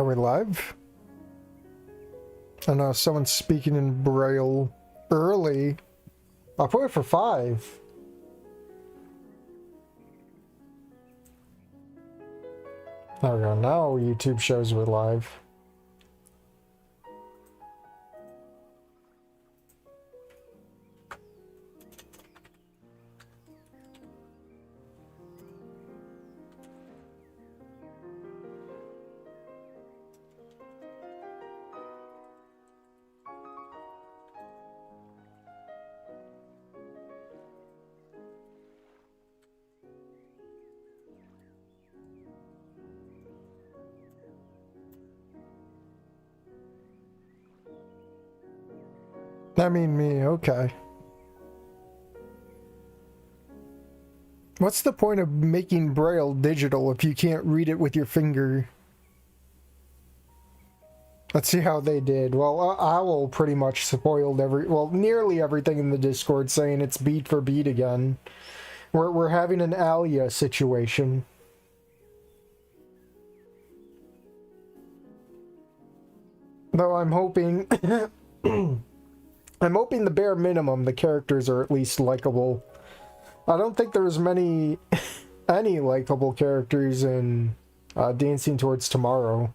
Are we live? I know someone's speaking in Braille early. I'll put it for 5. There we go. Now YouTube shows we're live. I mean me, okay. What's the point of making Braille digital if you can't read it with your finger? Let's see how they did. Well, Owl pretty much spoiled nearly everything in the Discord, saying it's beat for beat again. We're having an Alia situation. Though I'm hoping... I'm hoping the bare minimum, the characters are at least likable. I don't think there's any likable characters in Dancing Towards Tomorrow.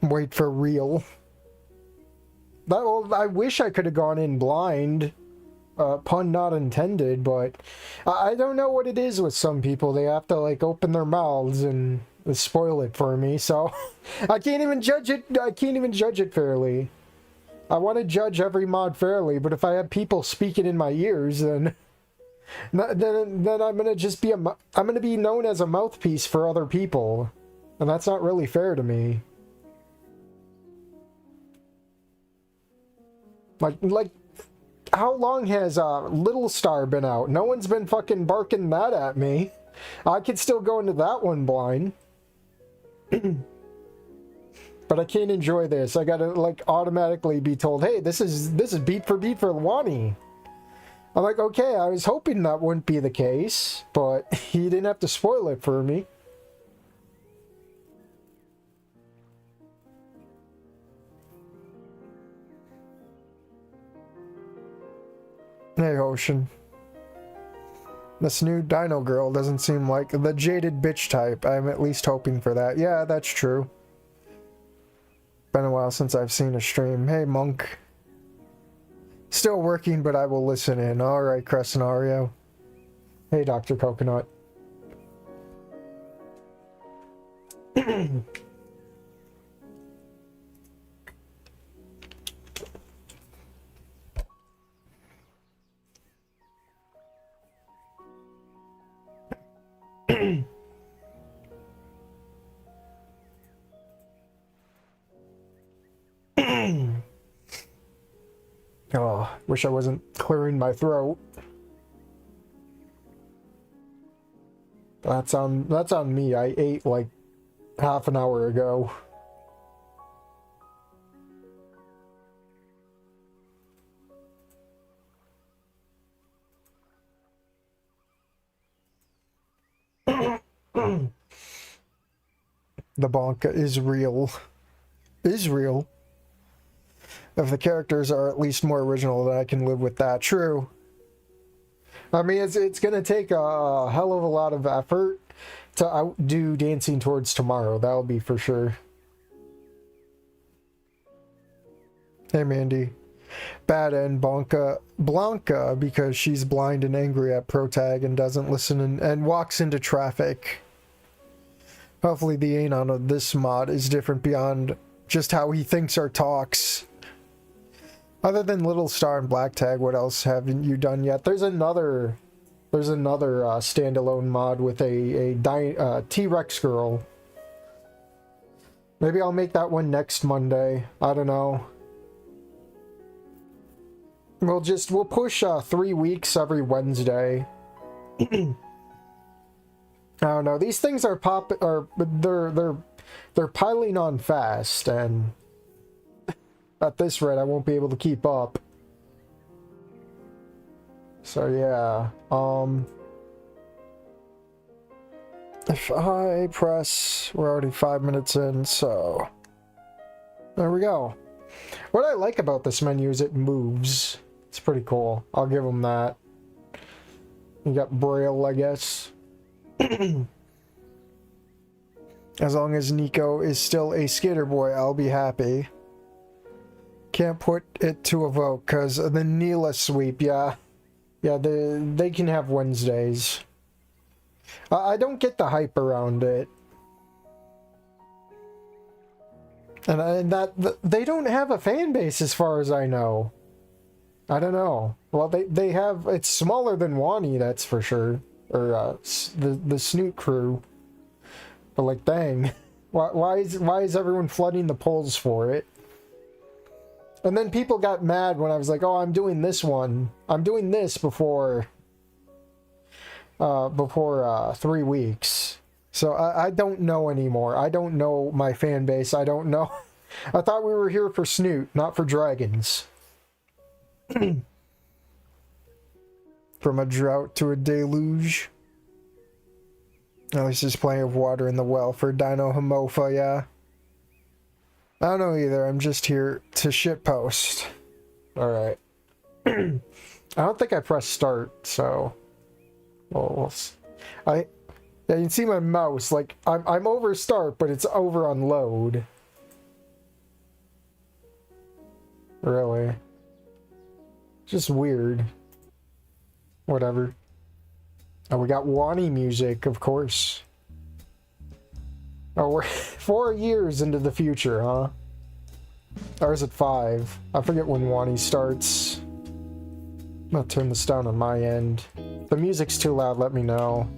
Wait for real. I wish I could have gone in blind. Pun not intended, but I don't know what it is with some people. They have to like open their mouths and spoil it for me, so I can't even judge it. I can't even judge it fairly. I want to judge every mod fairly, but if I have people speaking in my ears, then I'm gonna just be I'm gonna be known as a mouthpiece for other people, and that's not really fair to me. Like. How long has Little Star been out? No one's been fucking barking that at me. I could still go into that one blind. But I can't enjoy this. I gotta like automatically be told, hey, this is beat for Lwani. I'm like, okay, I was hoping that wouldn't be the case, but he didn't have to spoil it for me. Hey, Ocean. This new Dino girl doesn't seem like the jaded bitch type. I'm at least hoping for that. Yeah, that's true. Been a while since I've seen a stream. Hey, Monk. Still working, but I will listen in. Alright, Crescenario. Hey, Dr. Coconut. Oh, wish I wasn't clearing my throat. That's on me. I ate like half an hour ago. The Bianca is real. Is real. If the characters are at least more original, then I can live with that. True. I mean, it's gonna take a hell of a lot of effort to outdo Dancing Towards Tomorrow. That'll be for sure. Hey, Mandy. Bad end Blanca because she's blind and angry at Protag and doesn't listen and walks into traffic. Hopefully the anon of this mod is different beyond just how he thinks or talks. Other than Little Star and Black Tag, what else haven't you done yet? There's another standalone mod with a T-Rex girl. Maybe I'll make that one next Monday. I don't know. We'll push 3 weeks every Wednesday. I don't know. These things are they're piling on fast, and At this rate, I won't be able to keep up. So yeah, if I press, we're already 5 minutes in, so there we go. What I like about this menu is it moves. It's pretty cool. I'll give them that. You got Braille, I guess. As long as Nico is still a skater boy, I'll be happy. Can't put it to a vote because the Neela sweep, yeah. Yeah, they can have Wednesdays. I don't get the hype around it. And they don't have a fan base as far as I know. I don't know. Well, they have, it's smaller than Wani, that's for sure. Or the Snoot crew. But like, dang. Why is everyone flooding the polls for it? And then people got mad when I was like, oh, I'm doing this one. I'm doing this before 3 weeks. So I don't know anymore. I don't know my fan base. I don't know. I thought we were here for Snoot, not for dragons. From a drought to a deluge. At least there's plenty of water in the well for Dino Homopha, yeah. I don't know either. I'm just here to shitpost. Alright. I don't think I pressed start, so... Well, yeah, you can see my mouse. Like, I'm over start, but it's over on load. Really. Just weird. Whatever. Oh, we got Wani music, of course. Oh, we're 4 years into the future, huh? Or is it 5? I forget when Wani starts. I'm gonna turn this down on my end. If the music's too loud, let me know.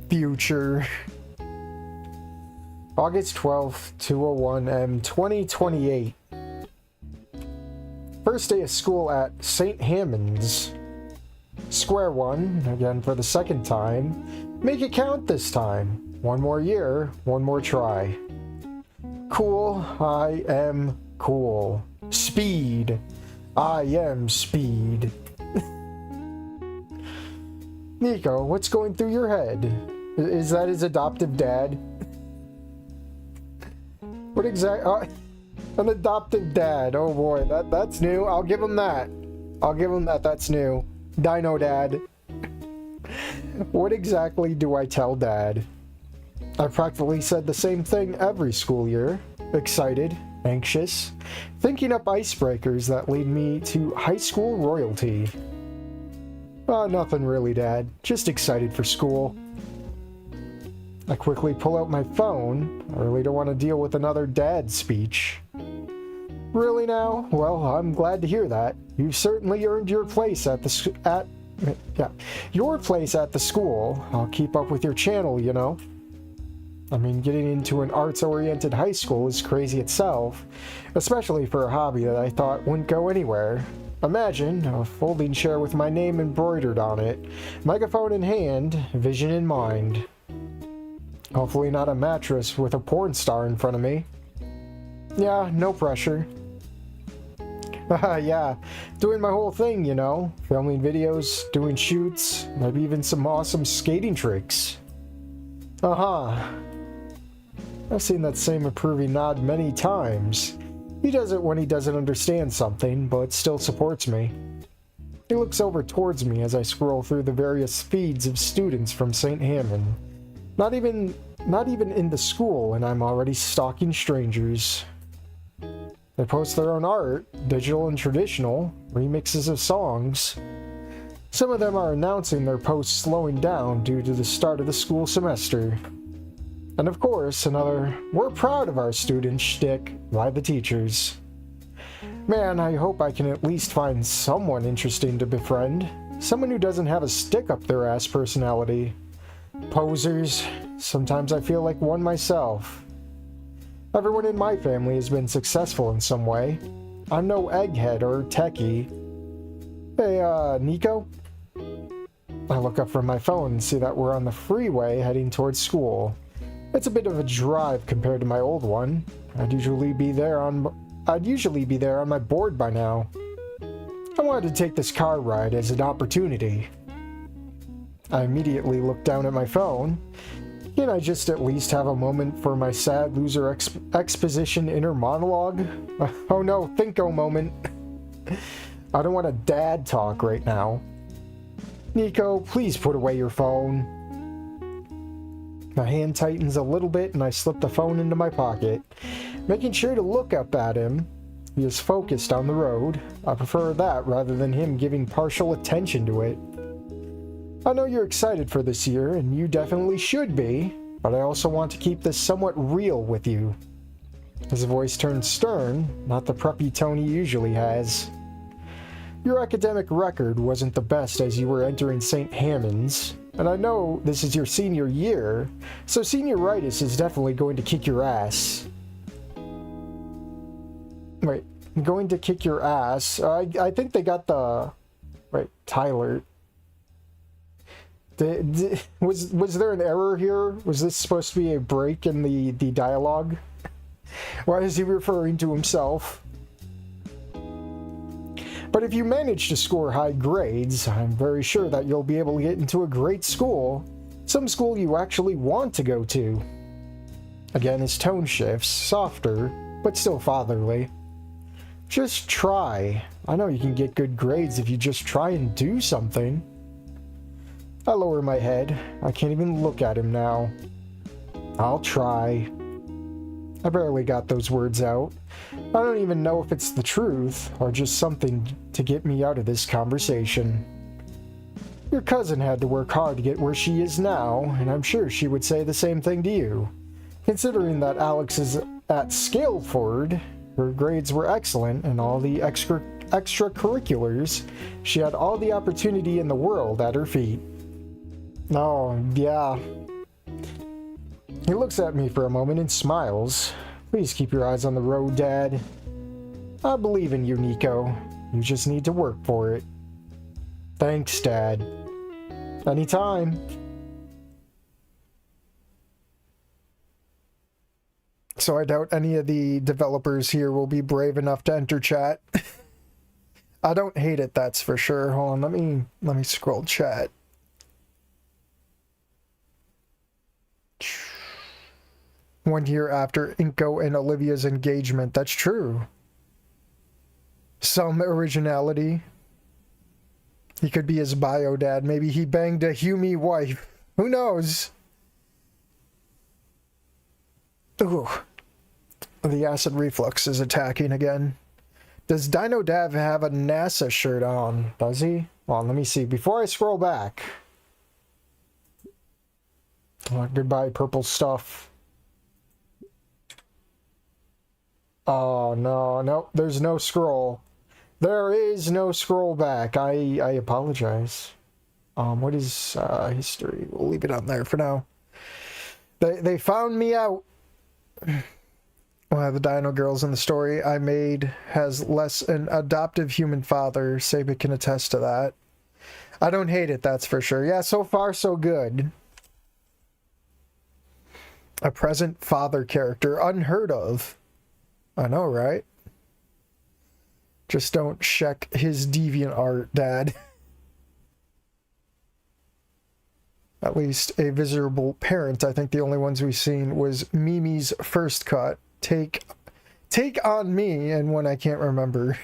Future. August 12th, 2:01 M 2028. First day of school at St. Hammond's. Square one, again for the second time. Make it count this time. One more year, one more try. Cool, I am cool. Speed, I am speed. Nico, what's going through your head? Is that his adoptive dad? What exactly? An adoptive dad. Oh boy, that's new. I'll give him that. I'll give him that. That's new. Dino Dad. What exactly do I tell Dad? I practically said the same thing every school year. Excited, anxious, thinking up icebreakers that lead me to high school royalty. Nothing really, Dad. Just excited for school. I quickly pull out my phone. I really don't want to deal with another dad speech. Really now? Well, I'm glad to hear that. You've certainly earned your place at the your place at the school. I'll keep up with your channel, you know. I mean, getting into an arts-oriented high school is crazy itself, especially for a hobby that I thought wouldn't go anywhere. Imagine a folding chair with my name embroidered on it, microphone in hand, vision in mind. Hopefully not a mattress with a porn star in front of me. Yeah, no pressure. Yeah, doing my whole thing, you know. Filming videos, doing shoots, maybe even some awesome skating tricks. Uh-huh. I've seen that same approving nod many times. He does it when he doesn't understand something, but still supports me. He looks over towards me as I scroll through the various feeds of students from St. Hammond. Not even in the school, and I'm already stalking strangers. They post their own art, digital and traditional, remixes of songs. Some of them are announcing their posts slowing down due to the start of the school semester. And of course, another "we're proud of our students" shtick by the teachers. Man, I hope I can at least find someone interesting to befriend. Someone who doesn't have a stick up their ass personality. Posers. Sometimes I feel like one myself. Everyone in my family has been successful in some way. I'm no egghead or techie. Hey, Nico? I look up from my phone and see that we're on the freeway heading towards school. It's a bit of a drive compared to my old one. I'd usually be there on my board by now. I wanted to take this car ride as an opportunity. I immediately looked down at my phone. Can I just at least have a moment for my sad loser exposition inner monologue? Oh no, thinko moment. I don't want a dad talk right now. Nico, please put away your phone. My hand tightens a little bit and I slip the phone into my pocket, making sure to look up at him. He is focused on the road. I prefer that rather than him giving partial attention to it. I know you're excited for this year, and you definitely should be, but I also want to keep this somewhat real with you. His voice turns stern, not the preppy tone he usually has. Your academic record wasn't the best as you were entering St. Hammond's, and I know this is your senior year, so senioritis is definitely going to kick your ass. Wait, going to kick your ass? I think they got the... Wait, Tyler. Was there an error here? Was this supposed to be a break in the dialogue? Why is he referring to himself? But if you manage to score high grades, I'm very sure that you'll be able to get into a great school. Some school you actually want to go to. Again, his tone shifts, softer, but still fatherly. Just try. I know you can get good grades if you just try and do something. I lower my head. I can't even look at him now. I'll try. I barely got those words out. I don't even know if it's the truth or just something to get me out of this conversation. Your cousin had to work hard to get where she is now, and I'm sure she would say the same thing to you. Considering that Alex is at Scaleford, her grades were excellent and all the extracurriculars, she had all the opportunity in the world at her feet. Oh, yeah. He looks at me for a moment and smiles. Please keep your eyes on the road, Dad. I believe in you, Nico. You just need to work for it. Thanks, Dad. Anytime. So I doubt any of the developers here will be brave enough to enter chat. I don't hate it, that's for sure. Hold on, let me scroll chat. 1 year after Inko and Olivia's engagement. That's true. Some originality. He could be his bio dad. Maybe he banged a Hume wife. Who knows? Ooh. The acid reflux is attacking again. Does Dino Dav have a NASA shirt on? Does he? Well, let me see. Before I scroll back. Oh, goodbye, purple stuff. Oh, no, there's no scroll. There is no scroll back. I apologize. What is history? We'll leave it on there for now. They found me out. One of the Dino girls in the story I made has less an adoptive human father. Saba can attest to that. I don't hate it, that's for sure. Yeah, so far so good. A present father character, unheard of. I know, right? Just don't check his deviant art, Dad. At least a visible parent. I think the only ones we've seen was Mimi's first cut. Take on me, and one I can't remember.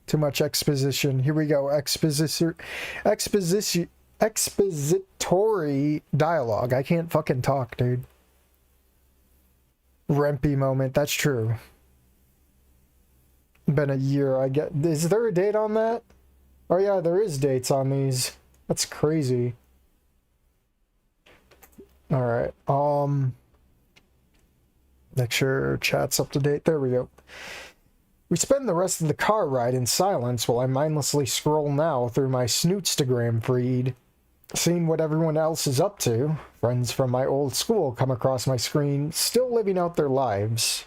Too much exposition. Here we go. Expository dialogue. I can't fucking talk, dude. Rempy moment. That's true. Been a year, I get. Is there a date on that? Oh yeah, there is dates on these. That's crazy. Alright, make sure chat's up to date. There we go. We spend the rest of the car ride in silence while I mindlessly scroll now through my Snootstagram feed, seeing what everyone else is up to. Friends from my old school come across my screen, still living out their lives.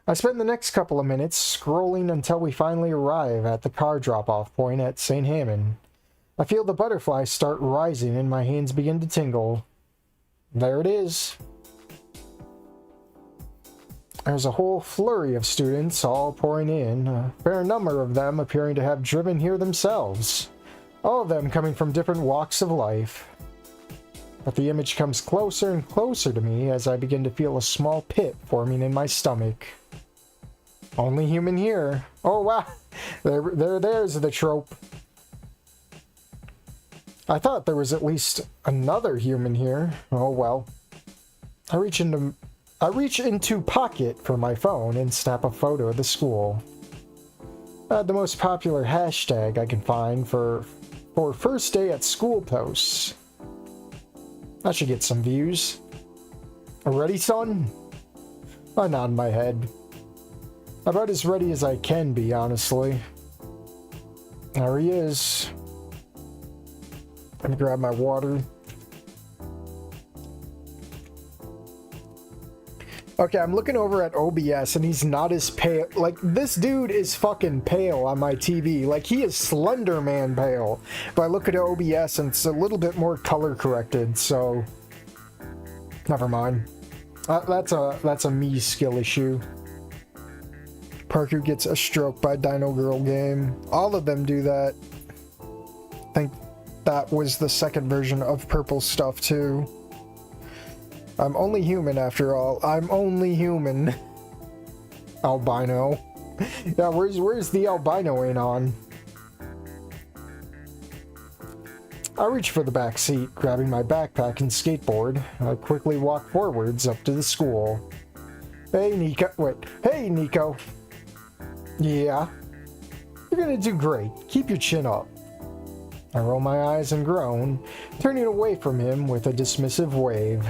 I spend the next couple of minutes scrolling until we finally arrive at the car drop-off point at St. Hammond. I feel the butterflies start rising and my hands begin to tingle. There it is. There's a whole flurry of students all pouring in, a fair number of them appearing to have driven here themselves, all of them coming from different walks of life. But the image comes closer and closer to me as I begin to feel a small pit forming in my stomach. Only human here. Oh wow, there's the trope. I thought there was at least another human here. Oh well. I reach into pocket for my phone and snap a photo of the school. The most popular hashtag I can find for first day at school posts. I should get some views. Ready, son? I nod my head. About as ready as I can be, honestly. There he is. Let me grab my water. Okay, I'm looking over at OBS and he's not as pale. Like, this dude is fucking pale on my TV. Like, he is Slender Man pale. But I look at OBS and it's a little bit more color corrected, so... Never mind. That's a me skill issue. Parker gets a stroke by Dino Girl game. All of them do that. I think that was the second version of Purple Stuff, too. I'm only human after all. I'm only human. Albino. Yeah, where's the albino ain't on? I reach for the back seat, grabbing my backpack and skateboard. I quickly walk forwards up to the school. Hey, Nico. Wait. Hey, Nico. Yeah? You're gonna do great. Keep your chin up. I roll my eyes and groan, turning away from him with a dismissive wave.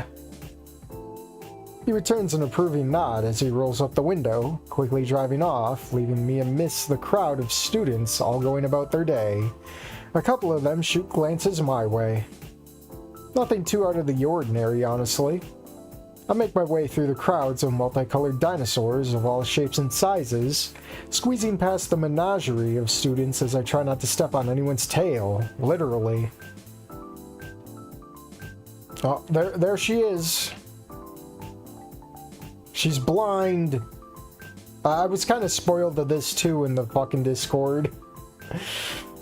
He returns an approving nod as he rolls up the window, quickly driving off, leaving me amidst the crowd of students all going about their day. A couple of them shoot glances my way. Nothing too out of the ordinary, honestly. I make my way through the crowds of multicolored dinosaurs of all shapes and sizes, squeezing past the menagerie of students as I try not to step on anyone's tail, literally. Oh, there she is. She's blind. I was kind of spoiled of this too in the fucking Discord.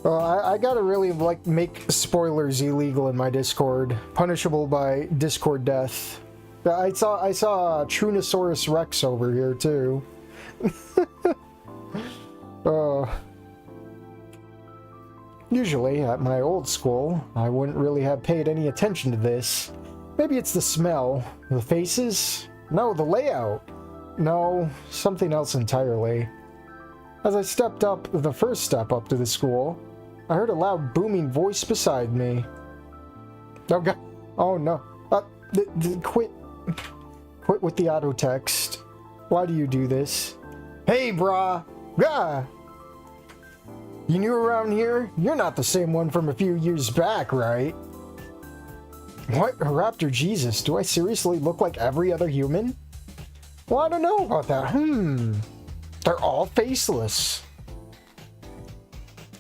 I gotta really make spoilers illegal in my Discord, punishable by Discord death. I saw Trunosaurus Rex over here too. Usually at my old school, I wouldn't really have paid any attention to this. Maybe it's the smell, the faces. No, the layout. No, something else entirely. As I stepped up the first step up to the school, I heard a loud booming voice beside me. Oh god. Oh no. Quit with the auto text. Why do you do this? Hey brah. Gah. You new around here? You're not the same one from a few years back, right? What? Raptor Jesus, do I seriously look like every other human? Well, I don't know about that. They're all faceless.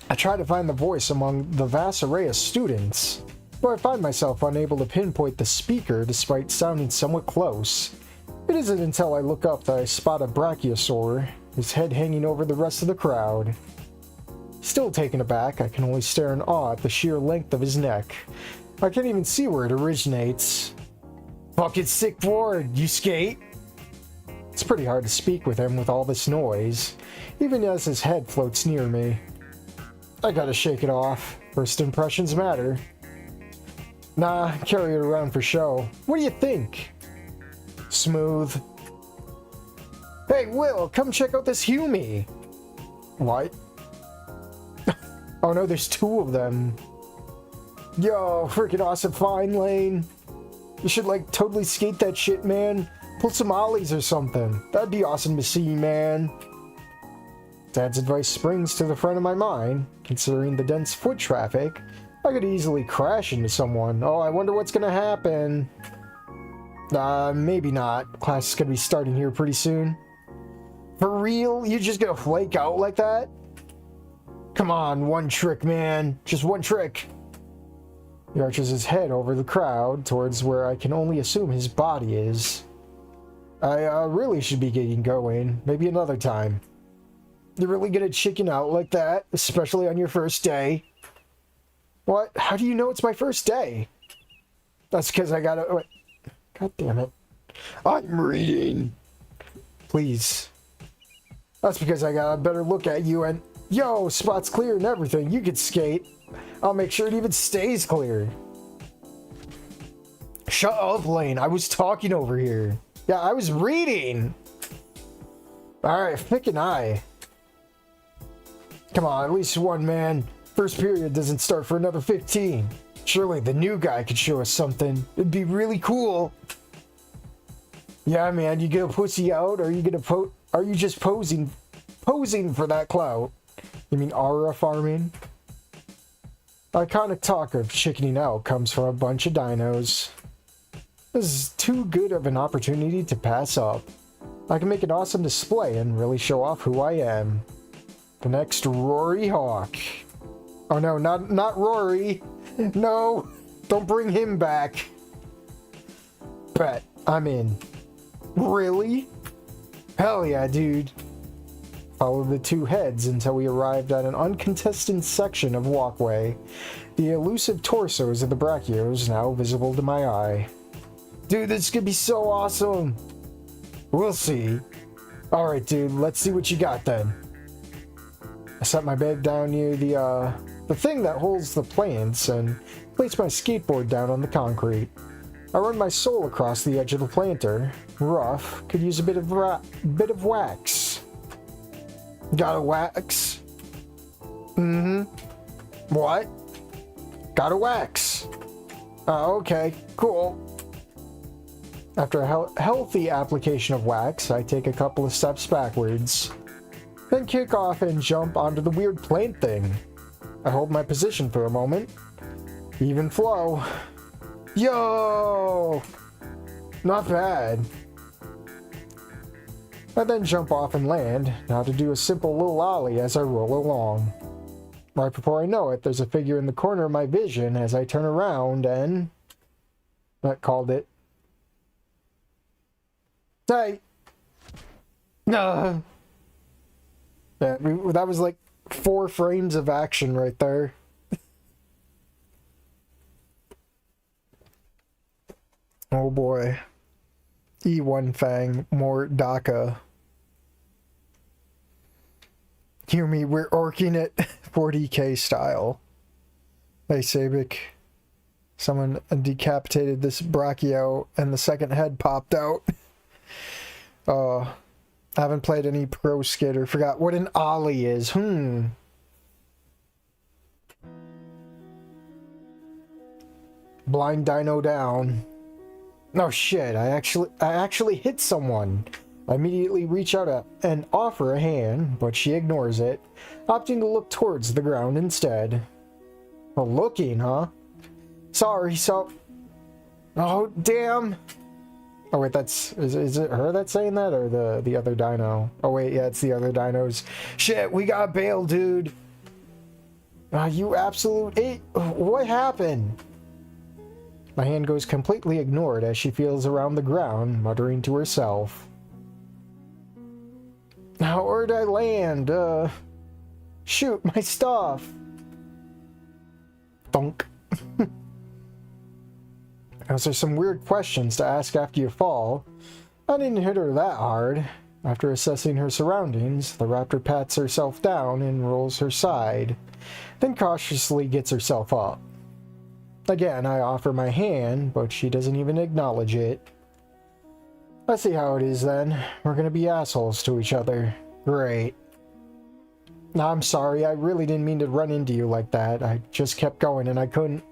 I try to find the voice among the vast array of students, but I find myself unable to pinpoint the speaker despite sounding somewhat close. It isn't until I look up that I spot a brachiosaur, his head hanging over the rest of the crowd. Still taken aback, I can only stare in awe at the sheer length of his neck. I can't even see where it originates. Fucking sick board, you skate? It's pretty hard to speak with him with all this noise, even as his head floats near me. I gotta shake it off. First impressions matter. Nah, carry it around for show. What do you think? Smooth. Hey, Will, come check out this Humie. What? Oh no, there's two of them. Yo, freaking awesome fine lane. You should totally skate that shit, man. Pull some ollies or something. That'd be awesome to see, man. Dad's advice springs to the front of my mind. Considering the dense foot traffic, I could easily crash into someone. Oh, I wonder what's gonna happen. Maybe not. Class is gonna be starting here pretty soon. For real? You just gonna flake out like that? Come on, one trick, man. Just one trick. He arches his head over the crowd towards where I can only assume his body is. I really should be getting going. Maybe another time. You're really gonna chicken out like that, especially on your first day? What? How do you know it's my first day? That's because I gotta... Wait. God damn it. I'm reading. Please. That's because I got a better look at you and... Yo, spot's clear and everything. You can skate. I'll make sure it even stays clear. Shut up, Lane. I was talking over here. Yeah, I was reading. Alright, pick an eye. Come on, at least one, man. First period doesn't start for another 15. Surely the new guy could show us something. It'd be really cool. Yeah, man, you gonna pussy out, or are you gonna are you just posing for that clout? You mean aura farming? Iconic talk of chickening out comes from a bunch of dinos. This is too good of an opportunity to pass up. I can make an awesome display and really show off who I am. The next Rory Hawk. Oh no, not Rory. No, don't bring him back. Bet, I'm in. Really? Hell yeah, dude. Followed the two heads until we arrived at an uncontested section of walkway. The elusive torsos of the Brachios now visible to my eye. Dude, this could be so awesome. We'll see. Alright, dude, let's see what you got then. I set my bag down near the thing that holds the plants and placed my skateboard down on the concrete. I run my sole across the edge of the planter. Rough, could use a bit of wax. Got a wax? Mm-hmm. What? Got a wax. Oh, okay, cool. After a healthy application of wax, I take a couple of steps backwards. Then kick off and jump onto the weird plant thing. I hold my position for a moment. Even flow. Yo! Not bad. I then jump off and land, now to do a simple little ollie as I roll along. Right before I know it, there's a figure in the corner of my vision as I turn around and... That called it. Hey! Yeah, that was like 4 frames of action right there. Oh boy. E1 Fang, more DACA. Hear me, we're orking it 40k style. Hey Sabic. Someone decapitated this Brachio and the second head popped out. I haven't played any pro skater. Forgot what an ollie is. Blind dino down. No shit, I actually hit someone. I immediately reach out and offer a hand, but she ignores it, opting to look towards the ground instead. Well, looking, huh? Sorry, so... Oh, damn! Oh wait, is it her that's saying that, or the other dino? Oh wait, yeah, it's the other dinos. Shit, we got bail, dude! You absolute eight! What happened? My hand goes completely ignored as she feels around the ground, muttering to herself. Where'd I land? Shoot, my stuff! Thunk. Those are some weird questions to ask after you fall. I didn't hit her that hard. After assessing her surroundings, the raptor pats herself down and rolls her side, then cautiously gets herself up. Again, I offer my hand, but she doesn't even acknowledge it. I see how it is then. We're gonna be assholes to each other. Great. No, I'm sorry, I really didn't mean to run into you like that. I just kept going and I couldn't...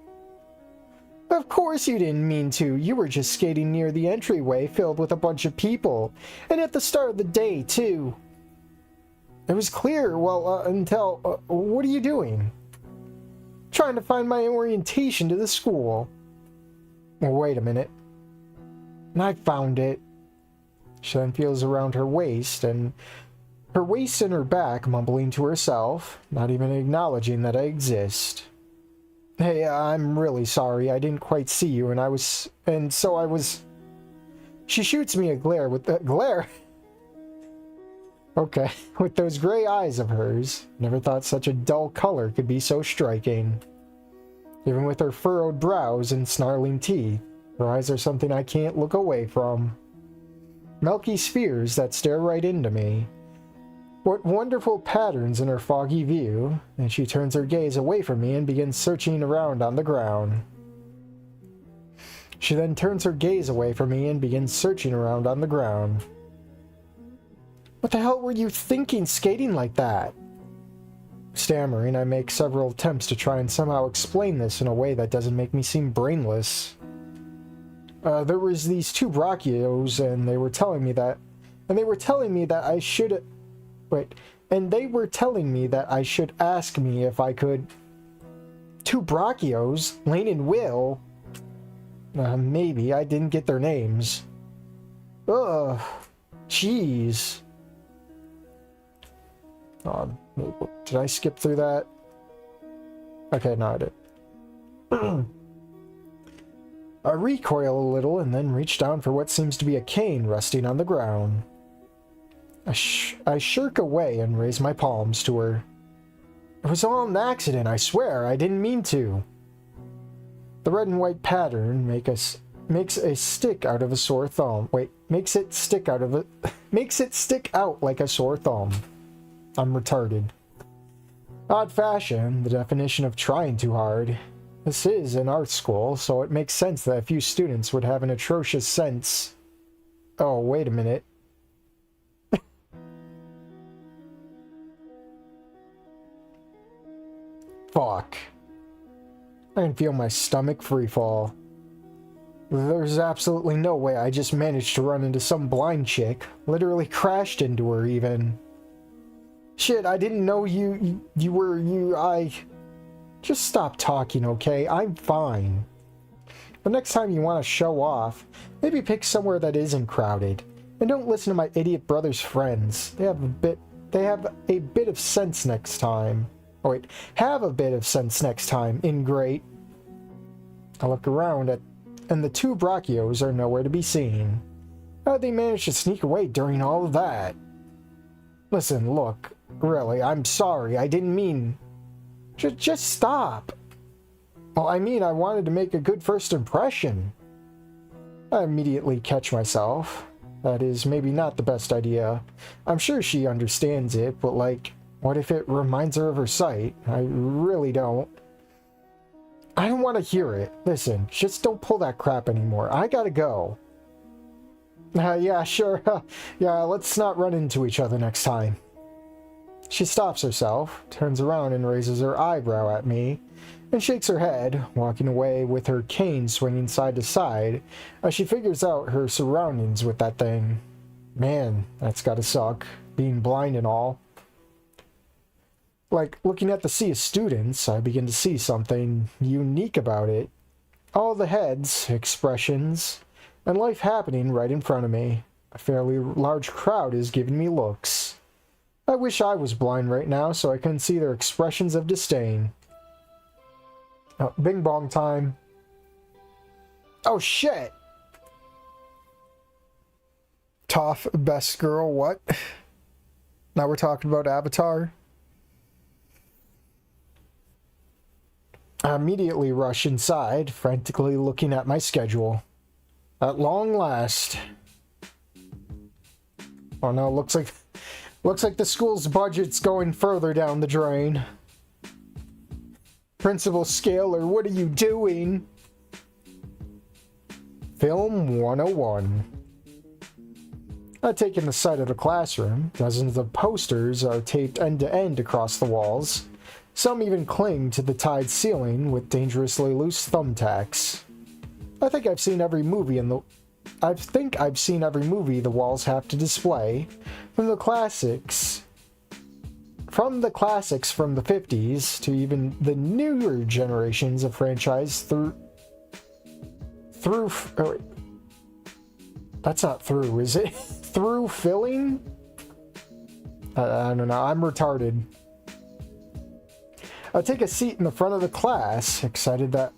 Of course you didn't mean to. You were just skating near the entryway filled with a bunch of people. And at the start of the day, too. It was clear, well, until... what are you doing? Trying to find my orientation to the school. Well, wait a minute. And I found it. She then feels around her waist and her back, mumbling to herself, not even acknowledging that I exist. Hey, I'm really sorry. I didn't quite see you, and so I was... She shoots me a glare with the glare. Okay, with those gray eyes of hers. Never thought such a dull color could be so striking. Even with her furrowed brows and snarling teeth, her eyes are something I can't look away from. Milky spheres that stare right into me. What wonderful patterns in her foggy view, and she turns her gaze away from me and begins searching around on the ground. She then turns her gaze away from me and begins searching around on the ground. What the hell were you thinking skating like that? Stammering, I make several attempts to try and somehow explain this in a way that doesn't make me seem brainless. There was these two brachios, and they were telling me that I should... Wait, and they were telling me that I should ask me if I could... Two brachios? Lane and Will? Maybe. I didn't get their names. Ugh. Jeez. Did I skip through that? Okay, no, I did. I recoil a little and then reach down for what seems to be a cane resting on the ground. I shirk away and raise my palms to her. It was all an accident, I swear. I didn't mean to. The red and white pattern makes a stick out of a sore thumb. Wait, makes it stick out like a sore thumb. I'm retarded. Odd fashion, the definition of trying too hard. This is an art school, so it makes sense that a few students would have an atrocious sense. Oh, wait a minute. Fuck. I can feel my stomach freefall. There's absolutely no way I just managed to run into some blind chick. Literally crashed into her, even. Shit, I didn't know I... Just stop talking, okay? I'm fine. The next time you want to show off, maybe pick somewhere that isn't crowded. And don't listen to my idiot brother's friends. They have a bit of sense next time. Oh wait, have a bit of sense next time, ingrate. I look around and the two brachios are nowhere to be seen. How'd they manage to sneak away during all of that? Listen, look, really, I'm sorry, I didn't mean... Just stop. Well, I mean, I wanted to make a good first impression. I immediately catch myself. That is maybe not the best idea. I'm sure she understands it, but like, what if it reminds her of her sight? I really don't. I don't want to hear it. Listen, just don't pull that crap anymore. I gotta go. Yeah, sure. Yeah, let's not run into each other next time. She stops herself, turns around and raises her eyebrow at me, and shakes her head, walking away with her cane swinging side to side as she figures out her surroundings with that thing. Man, that's gotta suck, being blind and all. Like, looking at the sea of students, I begin to see something unique about it. All the heads, expressions, and life happening right in front of me. A fairly large crowd is giving me looks. I wish I was blind right now so I couldn't see their expressions of disdain. Oh, bing bong time. Oh shit! Toph, best girl, what? Now we're talking about Avatar? I immediately rush inside, frantically looking at my schedule. At long last. Oh no, looks like the school's budget's going further down the drain. Principal Scaler, what are you doing? Film 101. I take in the side of the classroom. Dozens of posters are taped end to end across the walls. Some even cling to the tied ceiling with dangerously loose thumbtacks. I think I've seen every movie the walls have to display, from the classics from the 50s to even the newer generations of franchise that's not through, is it? Through filling? I don't know, I'm retarded. I take a seat in the front of the class, excited that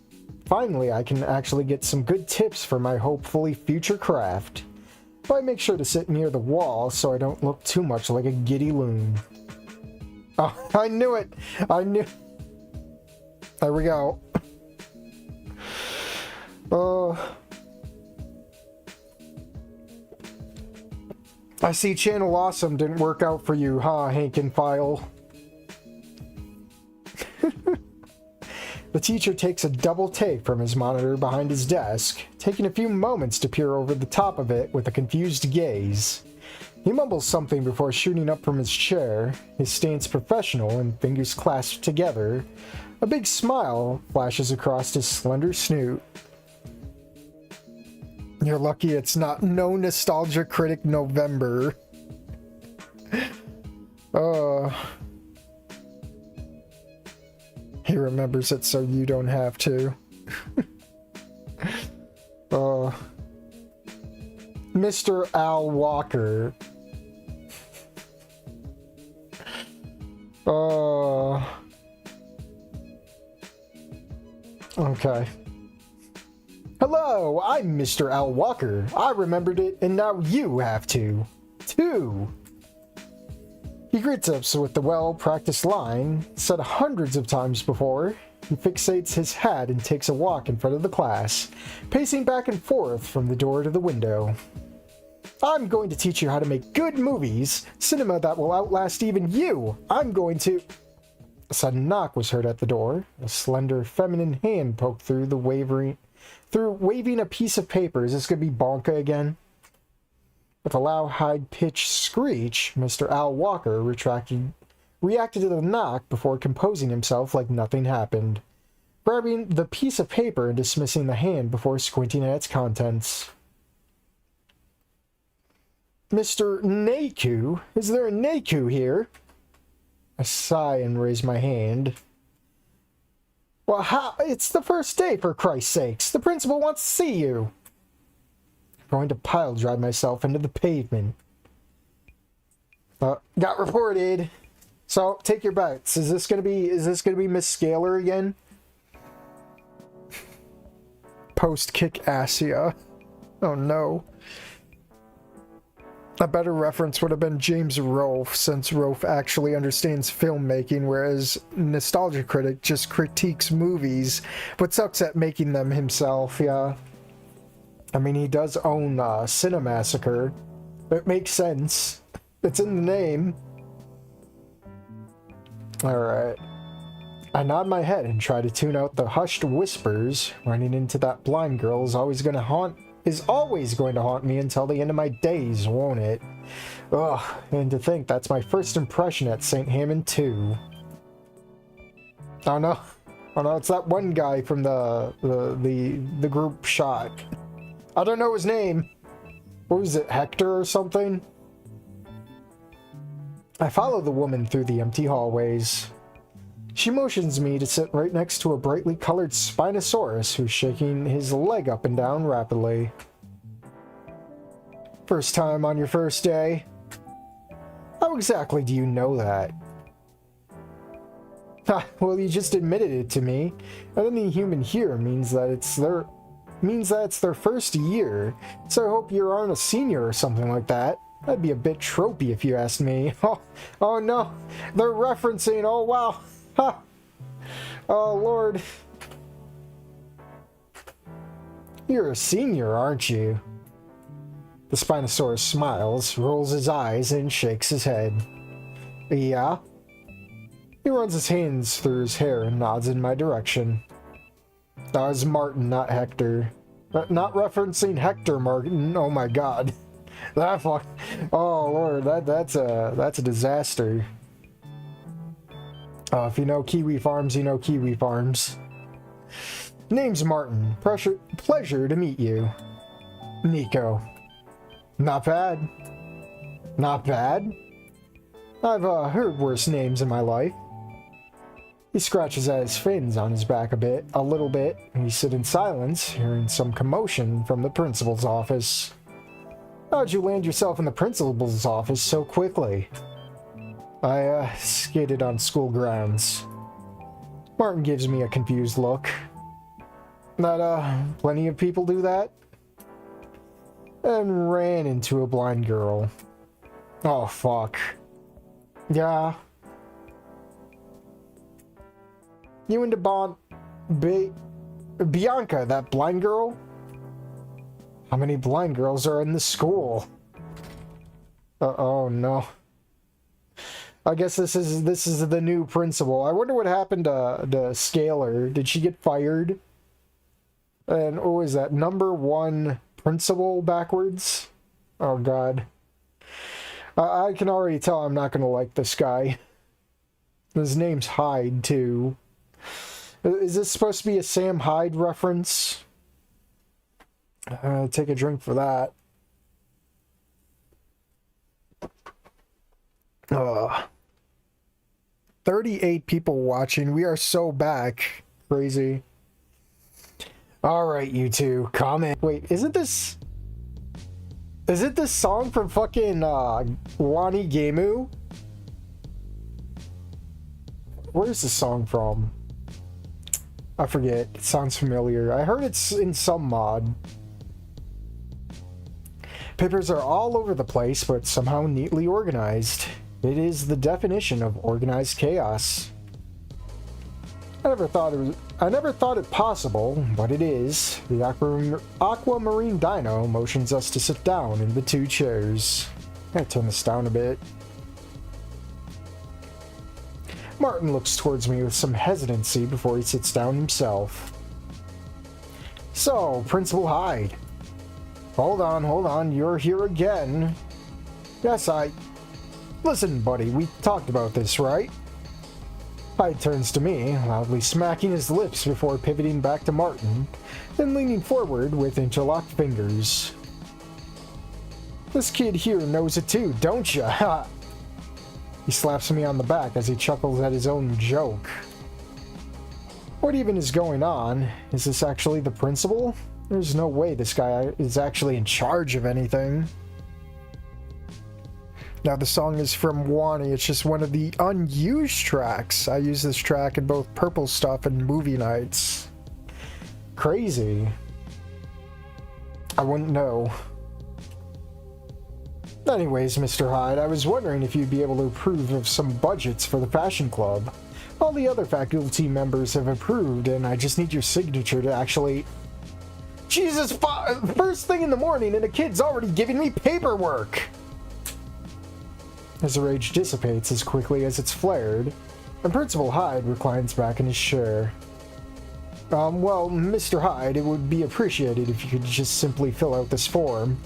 finally I can actually get some good tips for my hopefully future craft. but I make sure to sit near the wall so I don't look too much like a giddy loon. Oh, I knew it! I knew... There we go. I see Channel Awesome didn't work out for you, huh, Hank and File? The teacher takes a double take from his monitor behind his desk, taking a few moments to peer over the top of it with a confused gaze. He mumbles something before shooting up from his chair, his stance professional and fingers clasped together. A big smile flashes across his slender snoot. You're lucky it's not No Nostalgia Critic November. He remembers it so you don't have to. Mr. Al Walker. Okay. Hello, I'm Mr. Al Walker. I remembered it, and now you have to. Too. He greets us with the well-practiced line, said hundreds of times before. He fixates his hat and takes a walk in front of the class, pacing back and forth from the door to the window. I'm going to teach you how to make good movies, cinema that will outlast even you. I'm going to... A sudden knock was heard at the door. A slender, feminine hand poked through waving a piece of paper. Is this going to be Bianca again? With a loud, high-pitched screech, Mr. Al Walker reacted to the knock before composing himself like nothing happened, grabbing the piece of paper and dismissing the hand before squinting at its contents. Mr. Naku? Is there a Naku here? I sigh and raise my hand. Well, how? It's the first day, for Christ's sakes. The principal wants to see you. I'm going to pile drive myself into the pavement. Got reported. So take your bets. Is this gonna be Miss Scaler again? Post kick Assia. Oh no. A better reference would have been James Rolfe, since Rolfe actually understands filmmaking, whereas Nostalgia Critic just critiques movies, but sucks at making them himself, yeah. I mean, he does own Cinemassacre. It makes sense. It's in the name. Alright. I nod my head and try to tune out the hushed whispers. Running into that blind girl is always going to haunt me until the end of my days, won't it? Ugh, and to think that's my first impression at St. Hammond 2. Oh no, it's that one guy from the group shot. I don't know his name. What was it, Hector or something? I follow the woman through the empty hallways. She motions me to sit right next to a brightly colored Spinosaurus who's shaking his leg up and down rapidly. First time on your first day? How exactly do you know that? Ha, well, you just admitted it to me. Any human here means that it's their first year, so I hope you aren't a senior or something like that. That'd be a bit tropey if you asked me. Oh no, they're referencing, oh wow. Ha! Oh, Lord. You're a senior, aren't you? The Spinosaurus smiles, rolls his eyes, and shakes his head. Yeah? He runs his hands through his hair and nods in my direction. That was Martin, not Hector. Not referencing Hector Martin, oh my god. That fuck... Oh, Lord, that's a disaster. If you know Kiwi Farms, you know Kiwi Farms. Name's Martin. Pleasure to meet you. Nico. Not bad. Not bad? I've heard worse names in my life. He scratches at his fins on his back a little bit, and we sit in silence, hearing some commotion from the principal's office. How'd you land yourself in the principal's office so quickly? I, skated on school grounds. Martin gives me a confused look. Plenty of people do that? and ran into a blind girl. Oh, fuck. Yeah. You into Bianca, that blind girl? How many blind girls are in the school? Oh no. I guess this is the new principal. I wonder what happened to Scalar. Did she get fired? And what was that? Number 1 principal backwards? Oh god. I can already tell I'm not gonna like this guy. His name's Hyde too. Is this supposed to be a Sam Hyde reference? Take a drink for that. 38 people watching. We are so back. Crazy. Alright, you two. Comment. Wait, isn't this... Is it this song from fucking Wani Gemu? Where's this song from? I forget. It sounds familiar. I heard it's in some mod. Papers are all over the place, but somehow neatly organized. It is the definition of organized chaos. I never thought it possible, but it is. The aquamarine dino motions us to sit down in the 2 chairs. I'm gonna turn this down a bit. Martin looks towards me with some hesitancy before he sits down himself. So, Principal Hyde. Hold on, you're here again. Yes, Listen, buddy, we talked about this, right? Hyde turns to me, loudly smacking his lips before pivoting back to Martin, then leaning forward with interlocked fingers. This kid here knows it too, don't ya? He slaps me on the back as he chuckles at his own joke. What even is going on? Is this actually the principal? There's no way this guy is actually in charge of anything. Now the song is from Wani. It's just one of the unused tracks. I use this track in both Purple Stuff and Movie Nights. Crazy. I wouldn't know. Anyways, Mr. Hyde, I was wondering if you'd be able to approve of some budgets for the fashion club. All the other faculty members have approved, and I just need your signature to actually... Jesus, first thing in the morning and the kid's already giving me paperwork! His rage dissipates as quickly as it's flared, and Principal Hyde reclines back in his chair. Well, Mr. Hyde, it would be appreciated if you could just simply fill out this form.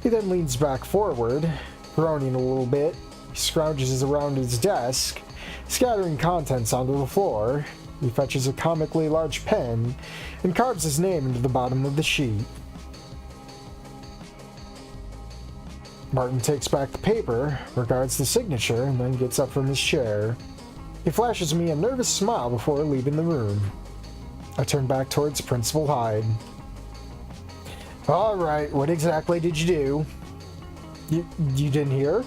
He then leans back forward, groaning a little bit. He scrouges around his desk, scattering contents onto the floor. He fetches a comically large pen and carves his name into the bottom of the sheet. Martin takes back the paper, regards the signature, and then gets up from his chair. He flashes me a nervous smile before leaving the room. I turn back towards Principal Hyde. Alright, what exactly did you do? You didn't hear?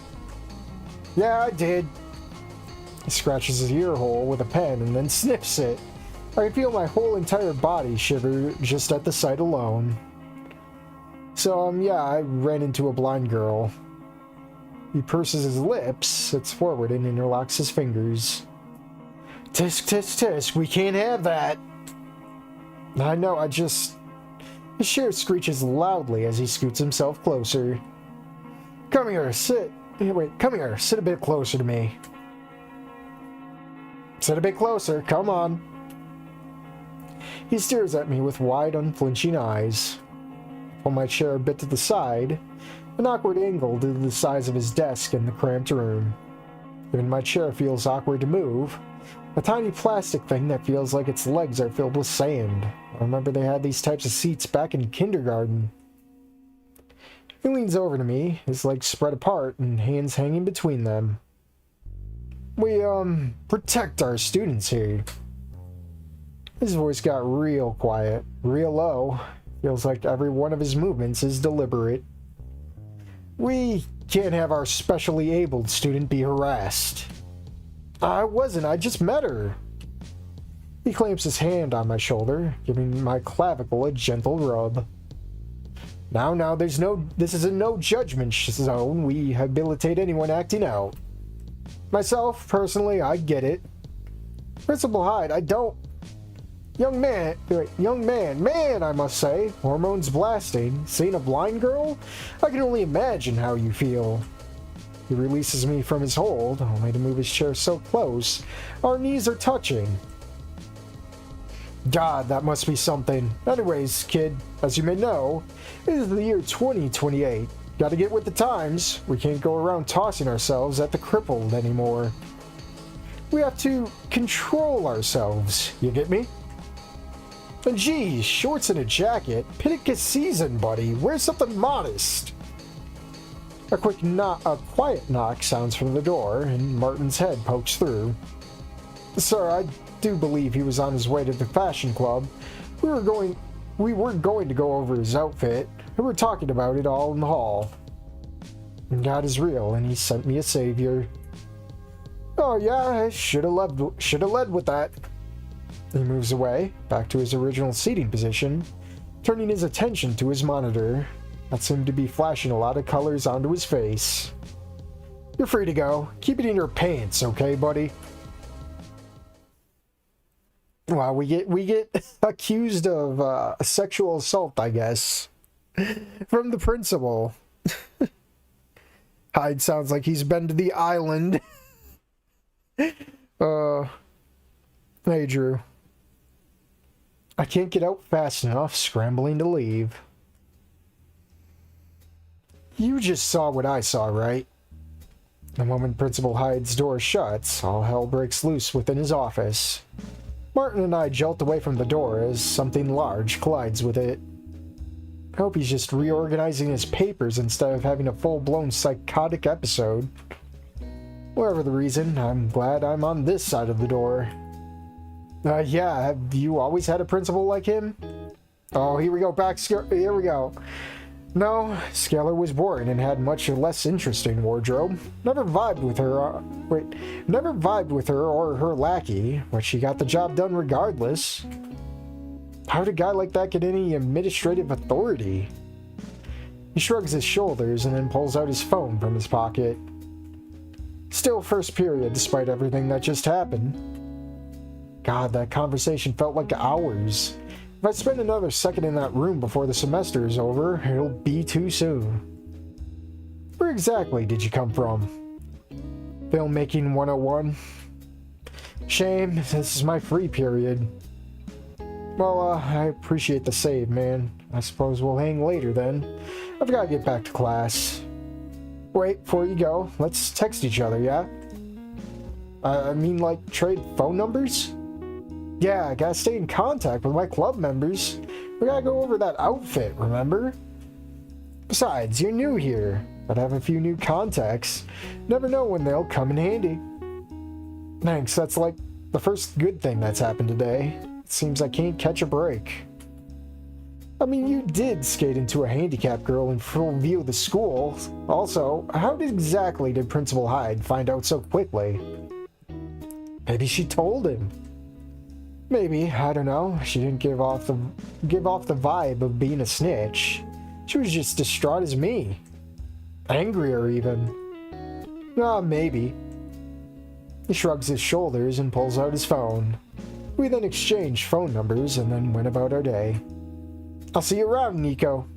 Yeah, I did. He scratches his ear hole with a pen and then sniffs it. I can feel my whole entire body shiver just at the sight alone. So, yeah, I ran into a blind girl. He purses his lips, sits forward, and interlocks his fingers. Tisk, tisk, tisk, we can't have that. I know, His chair screeches loudly as he scoots himself closer. Come here, sit a bit closer to me. Sit a bit closer, come on. He stares at me with wide, unflinching eyes. Pull my chair a bit to the side, an awkward angle due to the size of his desk in the cramped room. Even my chair feels awkward to move. A tiny plastic thing that feels like its legs are filled with sand. I remember they had these types of seats back in kindergarten. He leans over to me, his legs spread apart and hands hanging between them. We, protect our students here. His voice got real quiet, real low. Feels like every one of his movements is deliberate. We can't have our specially abled student be harassed. I wasn't, I just met her. He clamps his hand on my shoulder, giving my clavicle a gentle rub. Now, this is a no judgment zone. We rehabilitate anyone acting out. Myself, personally, I get it. Principal Hyde, I don't... Young man, I must say, hormones blasting. Seeing a blind girl? I can only imagine how you feel. He releases me from his hold, only to move his chair so close. Our knees are touching. God, that must be something. Anyways, kid, as you may know, it is the year 2028. Gotta get with the times. We can't go around tossing ourselves at the crippled anymore. We have to control ourselves, you get me? And geez, shorts and a jacket. Pinica season, buddy. Wear something modest. A quiet knock sounds from the door, and Martin's head pokes through. Sir, I do believe he was on his way to the fashion club. We weren't going to go over his outfit. We were talking about it all in the hall. And God is real, and he sent me a savior. Oh yeah, I should have led with that. He moves away, back to his original seating position, turning his attention to his monitor. That seemed to be flashing a lot of colors onto his face. You're free to go. Keep it in your pants, okay, buddy? Wow, we get accused of sexual assault, I guess, from the principal. Hyde sounds like he's been to the island. Hey, Drew. I can't get out fast enough, scrambling to leave. You just saw what I saw, right? The moment Principal Hyde's door shuts, all hell breaks loose within his office. Martin and I jolt away from the door as something large collides with it. I hope he's just reorganizing his papers instead of having a full-blown psychotic episode. Whatever the reason, I'm glad I'm on this side of the door. Yeah, have you always had a principal like him? Oh, here we go, here we go. No, Scalar was boring and had much less interesting wardrobe. Never vibed with her or her lackey, but she got the job done regardless. How did a guy like that get any administrative authority? He shrugs his shoulders and then pulls out his phone from his pocket. Still first period despite everything that just happened. God, that conversation felt like hours. If I spend another second in that room before the semester is over, it'll be too soon. Where exactly did you come from? Filmmaking 101? Shame, this is my free period. Well, I appreciate the save, man. I suppose we'll hang later then. I've got to get back to class. Wait, before you go, let's text each other, yeah? I mean, like, trade phone numbers? Yeah, I gotta stay in contact with my club members. We gotta go over that outfit, remember? Besides, you're new here, but I have a few new contacts. Never know when they'll come in handy. Thanks, that's like the first good thing that's happened today. It seems I can't catch a break. I mean, you did skate into a handicapped girl in full view of the school. Also, how exactly did Principal Hyde find out so quickly? Maybe she told him. Maybe, I don't know. She didn't give off the vibe of being a snitch. She was just distraught as me. Angrier even. Maybe. He shrugs his shoulders and pulls out his phone. We then exchanged phone numbers and then went about our day. I'll see you around, Nico.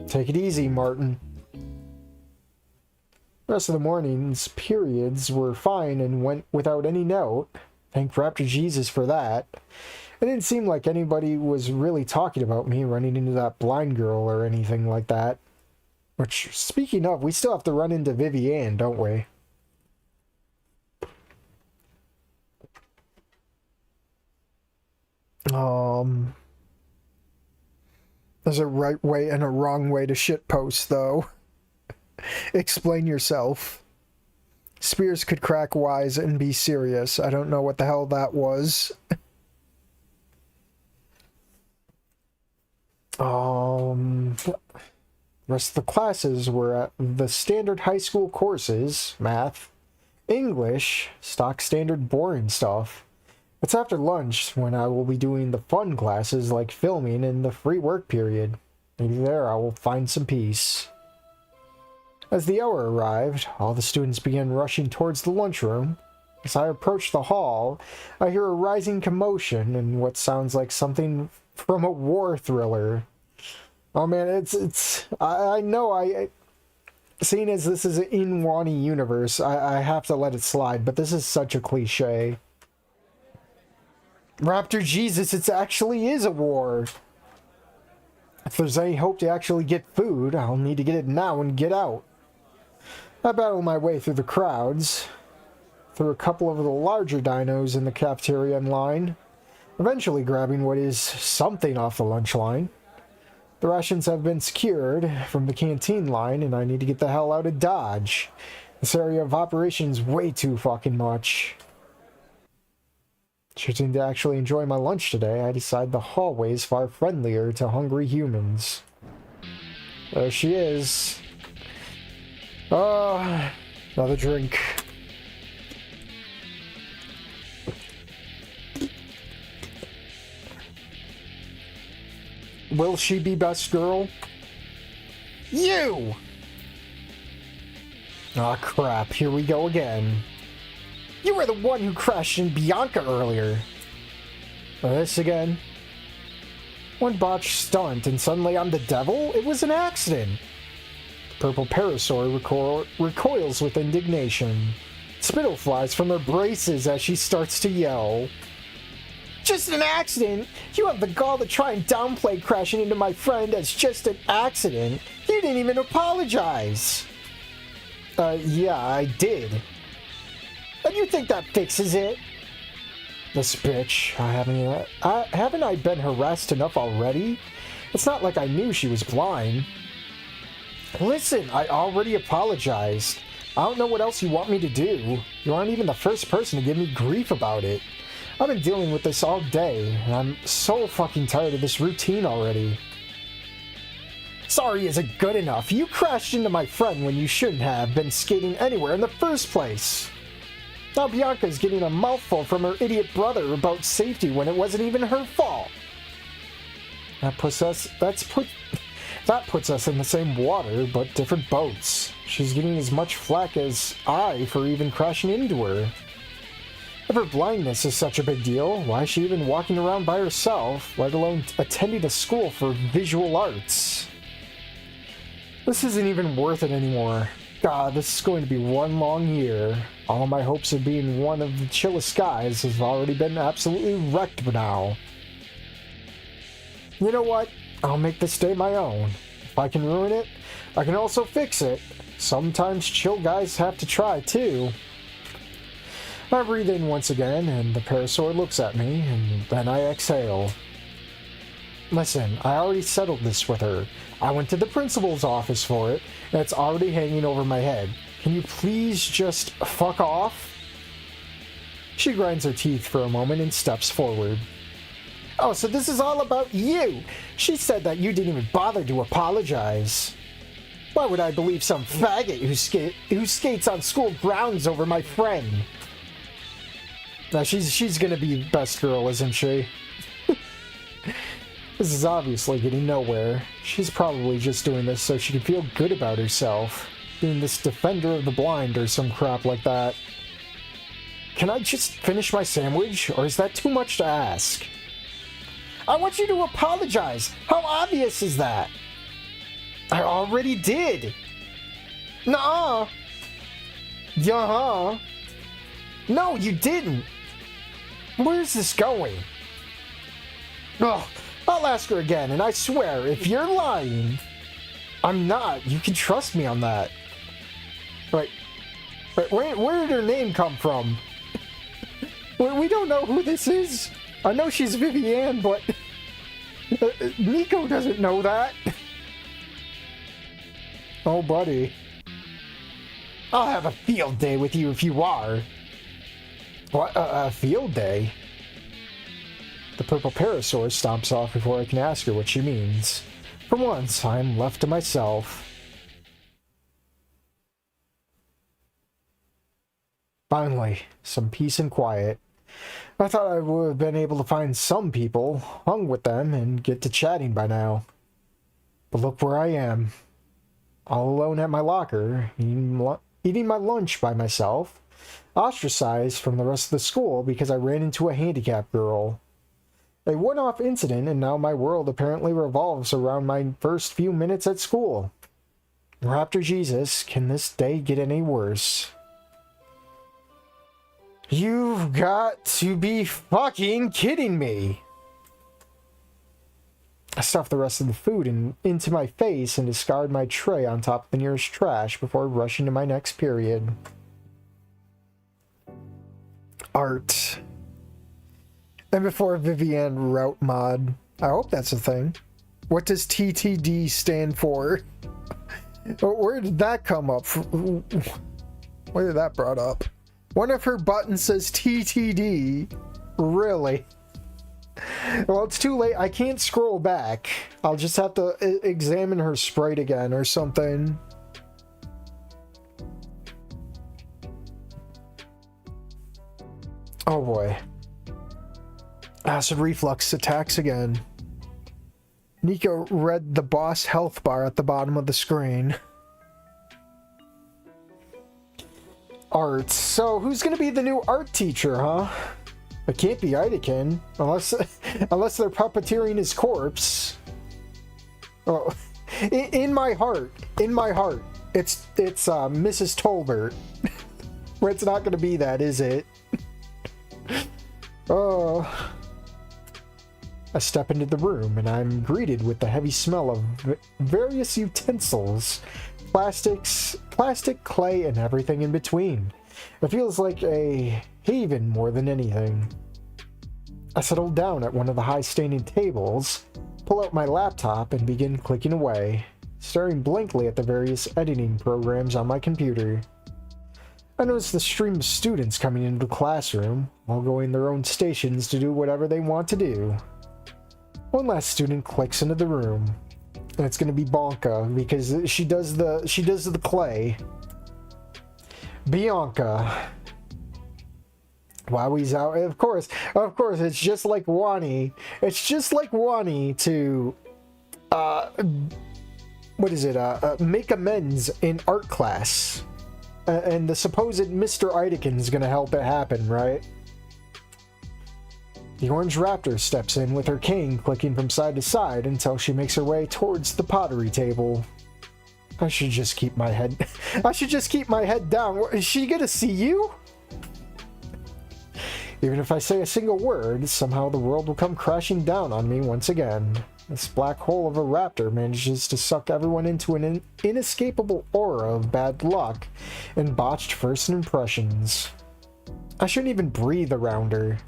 Take it easy, Martin. The rest of the morning's periods were fine and went without any note. Thank Raptor Jesus for that. It didn't seem like anybody was really talking about me running into that blind girl or anything like that. Which, speaking of, we still have to run into Vivienne, don't we? There's a right way and a wrong way to shitpost, though. Explain yourself. Spears could crack wise and be serious. I don't know what the hell that was. The rest of the classes were at the standard high school courses, math, English, stock standard boring stuff. It's after lunch when I will be doing the fun classes like filming and the free work period. Maybe there I will find some peace. As the hour arrived, all the students began rushing towards the lunchroom. As I approached the hall, I hear a rising commotion and what sounds like something from a war thriller. Oh man, I know seeing as this is an in-Wani universe, I have to let it slide, but this is such a cliche. Raptor Jesus, it actually is a war. If there's any hope to actually get food, I'll need to get it now and get out. I battle my way through the crowds, through a couple of the larger dinos in the cafeteria in line, eventually grabbing what is something off the lunch line. The rations have been secured from the canteen line, and I need to get the hell out of Dodge. This area of operation's way too fucking much. Choosing to actually enjoy my lunch today, I decide the hallway is far friendlier to hungry humans. There she is. Another drink. Will she be best girl? You! Aw, crap, here we go again. You were the one who crashed in Bianca earlier. This again? One botched stunt and suddenly I'm the devil? It was an accident. The purple parasaur recoils with indignation. Spittle flies from her braces as she starts to yell. Just an accident? You have the gall to try and downplay crashing into my friend as just an accident. You didn't even apologize. Yeah, I did. And you think that fixes it? This bitch, haven't I been harassed enough already? It's not like I knew she was blind. Listen, I already apologized. I don't know what else you want me to do. You aren't even the first person to give me grief about it. I've been dealing with this all day, and I'm so fucking tired of this routine already. Sorry isn't good enough. You crashed into my friend when you shouldn't have been skating anywhere in the first place. Now Bianca's getting a mouthful from her idiot brother about safety when it wasn't even her fault. That puts us in the same water, but different boats. She's getting as much flack as I for even crashing into her. If her blindness is such a big deal, why is she even walking around by herself, let alone attending a school for visual arts? This isn't even worth it anymore. God, this is going to be one long year. All my hopes of being one of the chillest guys have already been absolutely wrecked now. You know what? I'll make this day my own. If I can ruin it, I can also fix it. Sometimes chill guys have to try too. I breathe in once again, and the parasaur looks at me, and then I exhale. Listen, I already settled this with her. I went to the principal's office for it, and it's already hanging over my head. Can you please just fuck off? She grinds her teeth for a moment and steps forward. Oh, so this is all about you! She said that you didn't even bother to apologize. Why would I believe some faggot who skates on school grounds over my friend? Now, she's gonna be best girl, isn't she? This is obviously getting nowhere. She's probably just doing this so she can feel good about herself. Being this defender of the blind or some crap like that. Can I just finish my sandwich, or is that too much to ask? I want you to apologize! How obvious is that? I already did! Nuh-uh! Yeah-huh! No, you didn't! Where's this going? Ugh, I'll ask her again, and I swear, if you're lying... I'm not. You can trust me on that. Wait, where did her name come from? We don't know who this is. I know she's Vivienne, but... Nico doesn't know that. Oh, buddy. I'll have a field day with you if you are. What? A field day? The purple parasaur stomps off before I can ask her what she means. For once, I'm left to myself. Finally, some peace and quiet. I thought I would have been able to find some people, hung with them, and get to chatting by now. But look where I am. All alone at my locker, eating my lunch by myself, ostracized from the rest of the school because I ran into a handicapped girl. A one-off incident, and now my world apparently revolves around my first few minutes at school. Raptor Jesus, can this day get any worse? You've got to be fucking kidding me! I stuffed the rest of the food into my face and discarded my tray on top of the nearest trash before rushing to my next period. Art. And before Vivienne route mod. I hope that's a thing. What does TTD stand for? Where did that come up? Where did that brought up? One of her buttons says TTD. Really? Well, it's too late. I can't scroll back. I'll just have to examine her sprite again or something. Oh boy. Acid reflux attacks again. Nico read the boss health bar at the bottom of the screen. Art. So, who's gonna be the new art teacher, huh? It can't be Hyde, unless they're puppeteering his corpse. Oh, in my heart, it's Mrs. Tolbert. Where it's not gonna be that, is it? Oh. I step into the room and I'm greeted with the heavy smell of various utensils, plastic, clay, and everything in between. It feels like a haven more than anything. I settle down at one of the high-standing tables, pull out my laptop, and begin clicking away, staring blankly at the various editing programs on my computer. I notice the stream of students coming into the classroom, all going their own stations to do whatever they want to do. One last student clicks into the room, and it's going to be Bianca because she does the clay. Bianca. Wowie's out. Of course, it's just like Wani. It's just like Wani to, make amends in art class. And the supposed Mr. Idekin is going to help it happen, right? The orange raptor steps in with her cane clicking from side to side until she makes her way towards the pottery table. I should just keep my head down. Is she gonna see you? Even if I say a single word, somehow the world will come crashing down on me once again. This black hole of a raptor manages to suck everyone into an inescapable aura of bad luck and botched first impressions. I shouldn't even breathe around her.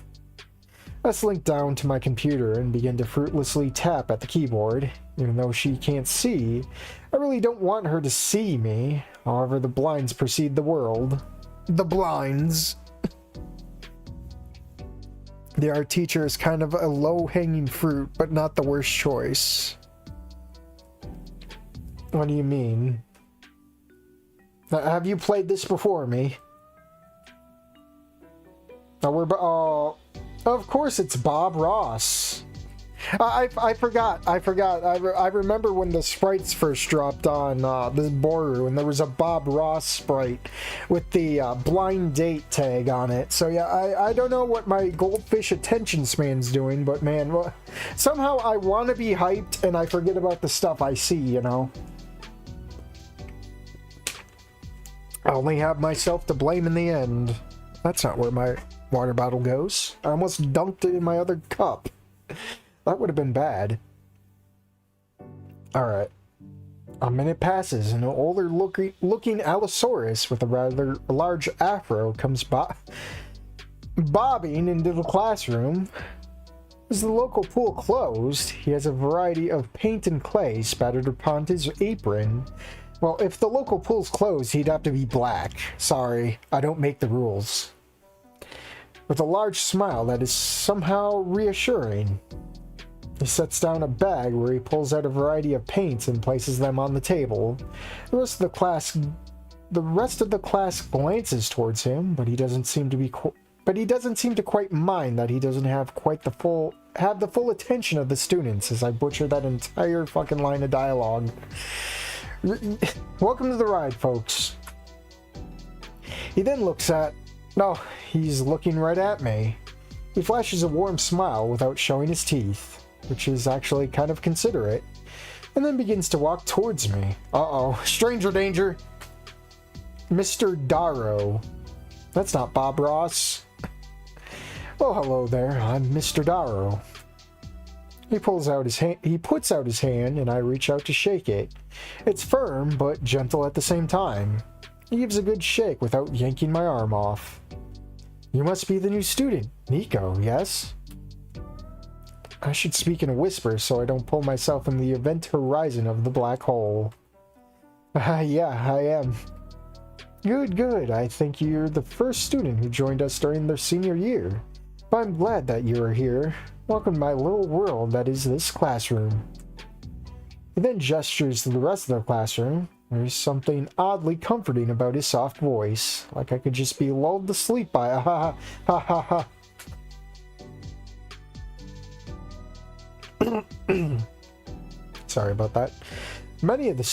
I slink down to my computer and begin to fruitlessly tap at the keyboard. Even though she can't see, I really don't want her to see me. However, the blinds precede the world. The blinds. The art teacher is kind of a low-hanging fruit, but not the worst choice. What do you mean? Have you played this before me? Of course it's Bob Ross. I forgot. I remember when the sprites first dropped on the border, and there was a Bob Ross sprite with the blind date tag on it. So yeah, I don't know what my goldfish attention span's doing, but man, somehow I want to be hyped and I forget about the stuff I see, you know? I only have myself to blame in the end. That's not where my water bottle goes. I almost dunked it in my other cup. That would have been bad. Alright. A minute passes and an older looking Allosaurus with a rather large afro comes bobbing into the classroom. As the local pool closed, he has a variety of paint and clay spattered upon his apron. Well, if the local pool's closed, he'd have to be black. Sorry, I don't make the rules. With a large smile that is somehow reassuring, he sets down a bag where he pulls out a variety of paints and places them on the table. The rest of the class glances towards him, but he doesn't seem to be but he doesn't seem to quite mind that he doesn't have quite the full attention of the students as I butcher that entire fucking line of dialogue. Welcome to the ride, folks. He then looks at... No, he's looking right at me. He flashes a warm smile without showing his teeth, which is actually kind of considerate, and then begins to walk towards me. Uh-oh, stranger danger! Mr. Darrow. That's not Bob Ross. Oh, hello there, I'm Mr. Darrow. He puts out his hand, and I reach out to shake it. It's firm, but gentle at the same time. He gives a good shake without yanking my arm off. You must be the new student, Nico, yes? I should speak in a whisper so I don't pull myself in the event horizon of the black hole. Yeah, I am. Good, good. I think you're the first student who joined us during their senior year. But I'm glad that you are here. Welcome to my little world that is this classroom. He then gestures to the rest of the classroom. There's something oddly comforting about his soft voice, like I could just be lulled to sleep by a ha ha ha ha ha. Sorry about that. Many of the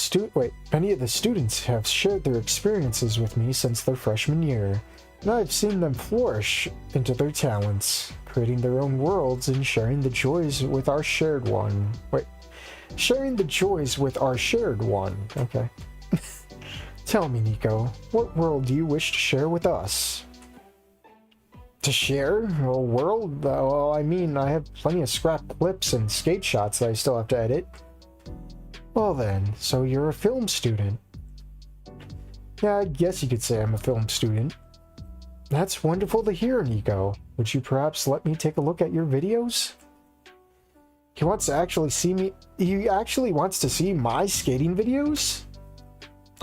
students have shared their experiences with me since their freshman year, and I've seen them flourish into their talents, creating their own worlds and sharing the joys with our shared one. Sharing the joys with our shared one. Okay. Tell me, Nico, what world do you wish to share with us? To share? A world? Well, I mean, I have plenty of scrap clips and skate shots that I still have to edit. Well then, so you're a film student. Yeah, I guess you could say I'm a film student. That's wonderful to hear, Nico. Would you perhaps let me take a look at your videos? He wants to actually see me. He actually wants to see my skating videos?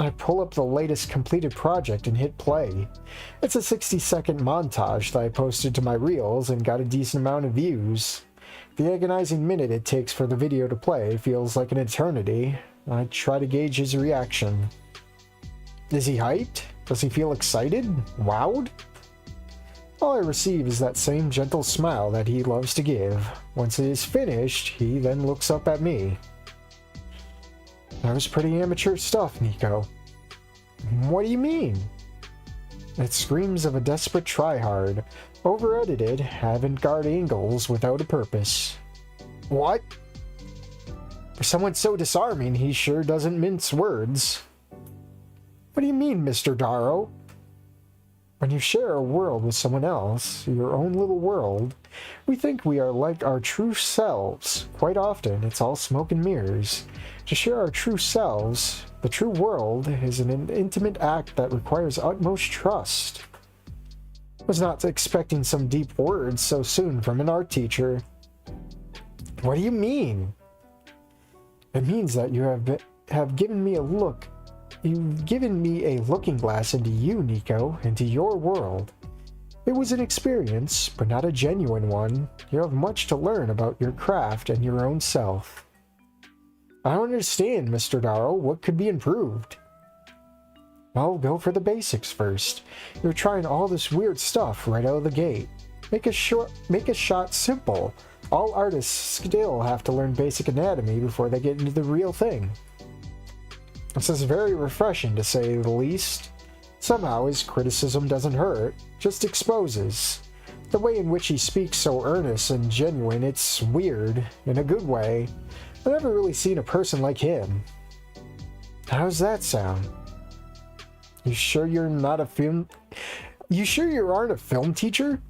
I pull up the latest completed project and hit play. It's a 60-second montage that I posted to my reels and got a decent amount of views. The agonizing minute it takes for the video to play feels like an eternity. I try to gauge his reaction. Is he hyped? Does he feel excited? Wowed? All I receive is that same gentle smile that he loves to give. Once it is finished, he then looks up at me. That was pretty amateur stuff, Nico. What do you mean? It screams of a desperate tryhard, over-edited, avant-garde angles without a purpose. What? For someone so disarming, he sure doesn't mince words. What do you mean, Mr. Darrow? When you share a world with someone else, your own little world, we think we are like our true selves. Quite often, it's all smoke and mirrors. To share our true selves, the true world, is an intimate act that requires utmost trust. I was not expecting some deep words so soon from an art teacher. What do you mean? It means that you have given me a look. You've given me a looking glass into you, Nico, into your world. It was an experience, but not a genuine one. You have much to learn about your craft and your own self. I don't understand, Mr. Darrow. What could be improved? I'll go for the basics first. You're trying all this weird stuff right out of the gate. Make a shot simple. All artists still have to learn basic anatomy before they get into the real thing. This is very refreshing, to say the least. Somehow his criticism doesn't hurt, just exposes. The way in which he speaks so earnest and genuine, it's weird, in a good way. I've never really seen a person like him. How's that sound? You sure you're not a film... You sure you aren't a film teacher?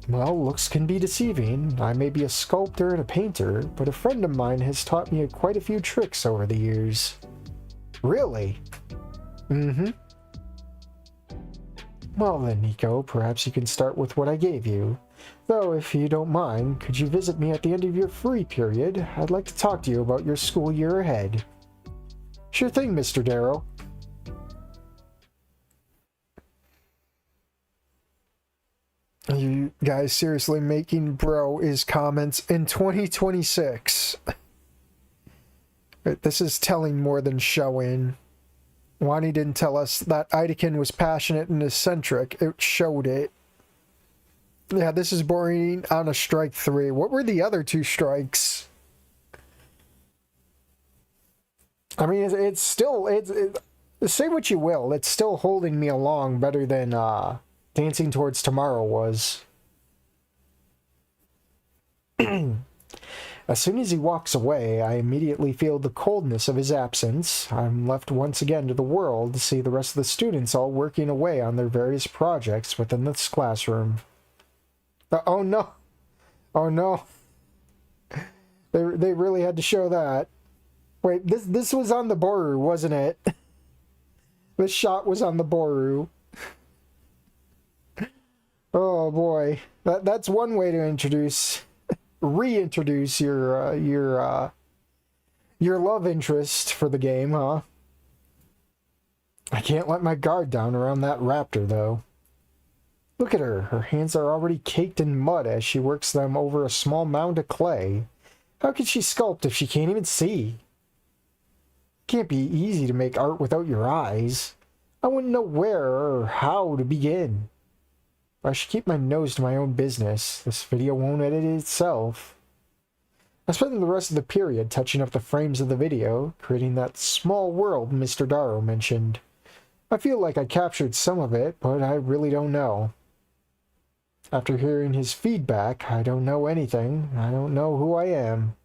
Well, looks can be deceiving. I may be a sculptor and a painter, but a friend of mine has taught me quite a few tricks over the years. Really? Mm-hmm. Well then, Nico, perhaps you can start with what I gave you. Though, if you don't mind, could you visit me at the end of your free period? I'd like to talk to you about your school year ahead. Sure thing, Mr. Darrow. Are you guys seriously making bro is comments in 2026? This is telling more than showing. Wani didn't tell us that Idekin was passionate and eccentric. It showed it. Yeah, this is boring on a strike 3. What were the other 2 strikes? I mean, it's still, say what you will, it's still holding me along better than Dancing Towards Tomorrow was. As soon as he walks away, I immediately feel the coldness of his absence. I'm left once again to the world to see the rest of the students all working away on their various projects within this classroom. Oh no! Oh no! They really had to show that. Wait, this was on the Boru, wasn't it? This shot was on the Boru. Oh boy, that's one way to reintroduce your love interest for the game, huh? I can't let my guard down around that raptor, though. Look at her. Her hands are already caked in mud as she works them over a small mound of clay. How can she sculpt if she can't even see? Can't be easy to make art without your eyes. I wouldn't know where or how to begin. I should keep my nose to my own business. This video won't edit itself. I spent the rest of the period touching up the frames of the video, creating that small world Mr. Darrow mentioned. I feel like I captured some of it, but I really don't know. After hearing his feedback, I don't know anything. I don't know who I am.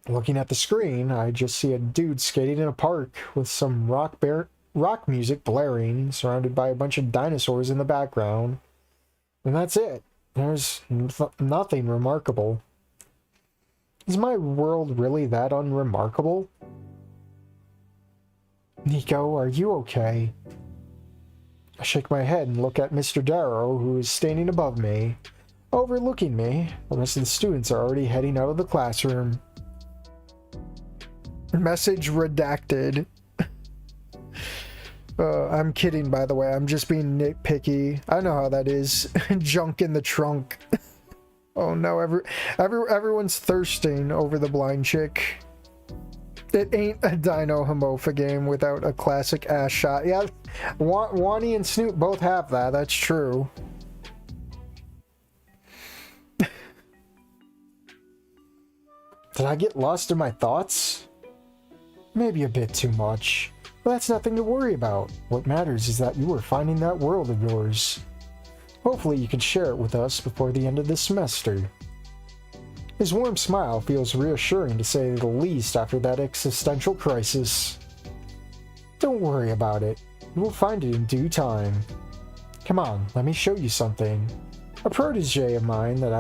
Looking at the screen, I just see a dude skating in a park with some rock music blaring, surrounded by a bunch of dinosaurs in the background. And that's it. There's nothing remarkable. Is my world really that unremarkable? Nico, are you okay? I shake my head and look at Mr. Darrow, who is standing above me, overlooking me. The rest of the students are already heading out of the classroom. Message redacted. I'm kidding, by the way. I'm just being nitpicky. I know how that is. Junk in the trunk. Oh no, everyone's thirsting over the blind chick. It ain't a Dino Homopha game without a classic ass shot. Yeah, Wani and Snoop both have that. That's true. Did I get lost in my thoughts? Maybe a bit too much. But that's nothing to worry about. What matters is that you are finding that world of yours. Hopefully you can share it with us before the end of this semester. His warm smile feels reassuring to say the least after that existential crisis. Don't worry about it. You will find it in due time. Come on, let me show you something. A protege of mine that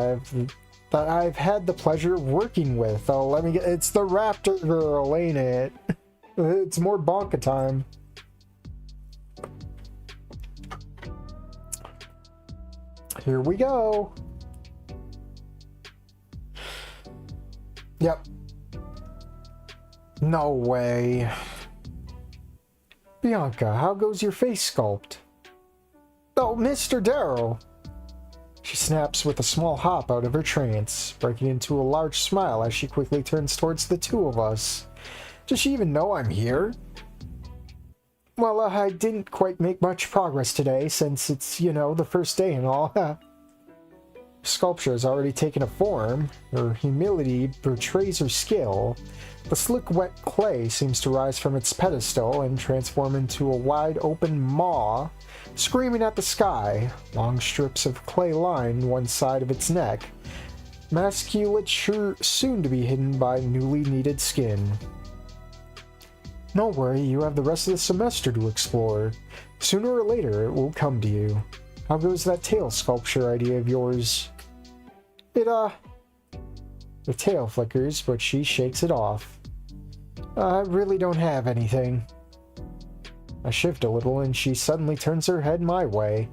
I've had the pleasure of working with. Oh, let me get... It's the Raptor Girl, ain't it? It's more Bianca time. Here we go. Yep. No way. Bianca, how goes your face sculpt? Oh, Mr. Darrow. She snaps with a small hop out of her trance, breaking into a large smile as she quickly turns towards the two of us. Does she even know I'm here? Well, I didn't quite make much progress today, since it's, you know, the first day and all. Sculpture has already taken a form. Her humility betrays her skill. The slick, wet clay seems to rise from its pedestal and transform into a wide-open maw, screaming at the sky. Long strips of clay line one side of its neck, musculature soon to be hidden by newly kneaded skin. Don't worry, you have the rest of the semester to explore. Sooner or later, it will come to you. How goes that tail sculpture idea of yours? The tail flickers, but she shakes it off. I really don't have anything. I shift a little, and she suddenly turns her head my way.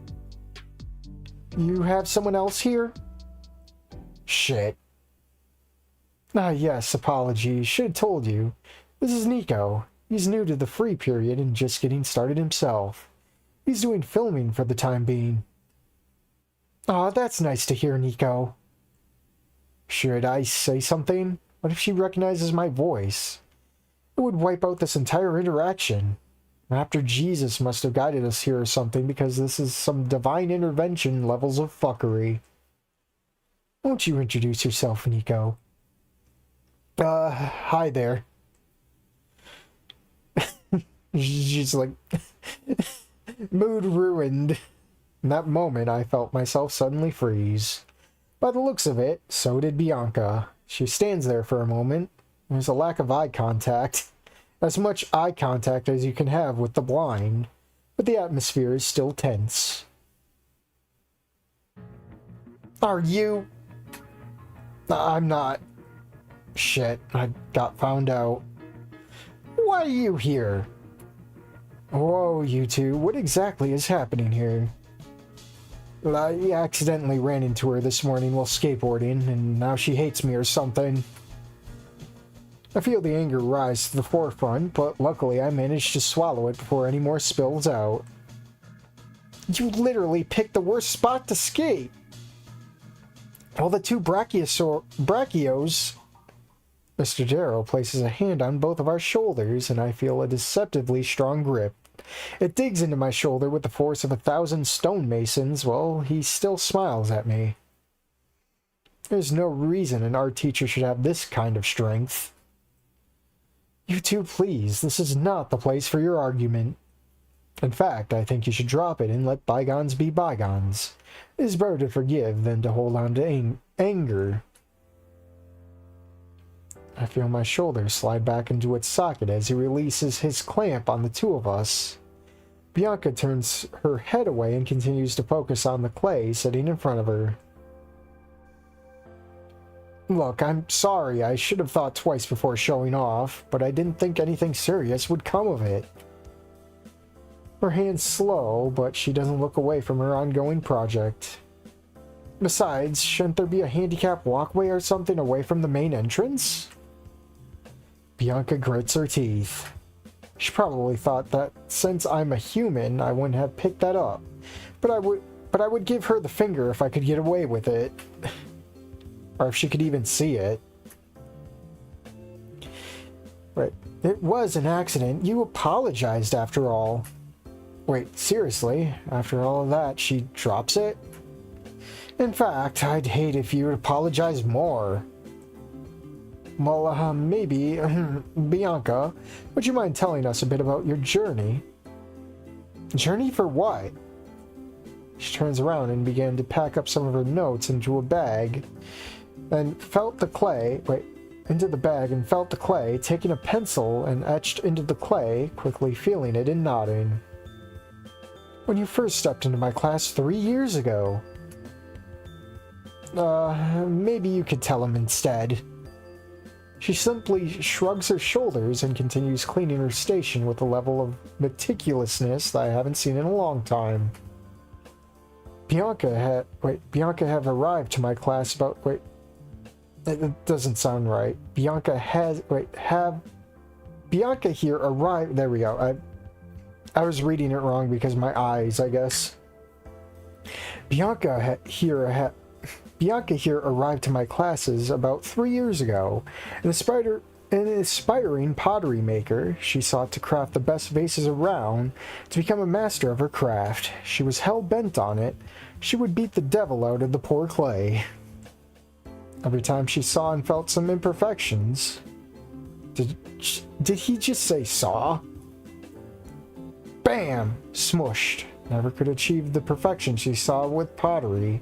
You have someone else here? Shit. Ah, yes, apologies. Should have told you. This is Nico. He's new to the free period and just getting started himself. He's doing filming for the time being. Aw, that's nice to hear, Nico. Should I say something? What if she recognizes my voice? It would wipe out this entire interaction. After Jesus must have guided us here or something, because this is some divine intervention levels of fuckery. Won't you introduce yourself, Nico? Hi there. She's like, mood ruined. In that moment, I felt myself suddenly freeze. By the looks of it, so did Bianca. She stands there for a moment. There's a lack of eye contact. As much eye contact as you can have with the blind. But the atmosphere is still tense. Are you... I'm not. Shit, I got found out. Why are you here? Whoa, you two, what exactly is happening here? I accidentally ran into her this morning while skateboarding, and now she hates me or something. I feel the anger rise to the forefront, but luckily I managed to swallow it before any more spills out. You literally picked the worst spot to skate! All the two brachios... Mr. Darrow places a hand on both of our shoulders, and I feel a deceptively strong grip. It digs into my shoulder with the force of 1,000 stonemasons, while he still smiles at me. There's no reason an art teacher should have this kind of strength. You two, please, this is not the place for your argument. In fact, I think you should drop it and let bygones be bygones. It is better to forgive than to hold on to anger. I feel my shoulder slide back into its socket as he releases his clamp on the two of us. Bianca turns her head away and continues to focus on the clay sitting in front of her. Look, I'm sorry, I should have thought twice before showing off, but I didn't think anything serious would come of it. Her hand's slow, but she doesn't look away from her ongoing project. Besides, shouldn't there be a handicap walkway or something away from the main entrance? Bianca grits her teeth. She probably thought that since I'm a human, I wouldn't have picked that up. But I would give her the finger if I could get away with it. Or if she could even see it. Right. It was an accident. You apologized after all. Wait, seriously? After all of that, she drops it? In fact, I'd hate if you would apologize more. Well, maybe, Bianca, would you mind telling us a bit about your journey? Journey for what? She turns around and began to pack up some of her notes into a bag, and felt the clay, into the bag and felt the clay, taking a pencil and etched into the clay, quickly feeling it and nodding. When you first stepped into my class 3 years ago. Maybe you could tell him instead. She simply shrugs her shoulders and continues cleaning her station with a level of meticulousness that I haven't seen in a long time. Bianca have arrived to my class about, it doesn't sound right. Bianca here arrived, there we go. I was reading it wrong because my eyes, I guess. Bianca here arrived to my classes about 3 years ago. An aspiring pottery maker, she sought to craft the best vases around to become a master of her craft. She was hell-bent on it. She would beat the devil out of the poor clay. Every time she saw and felt some imperfections... Did he just say saw? Bam! Smushed. Never could achieve the perfection she saw with pottery.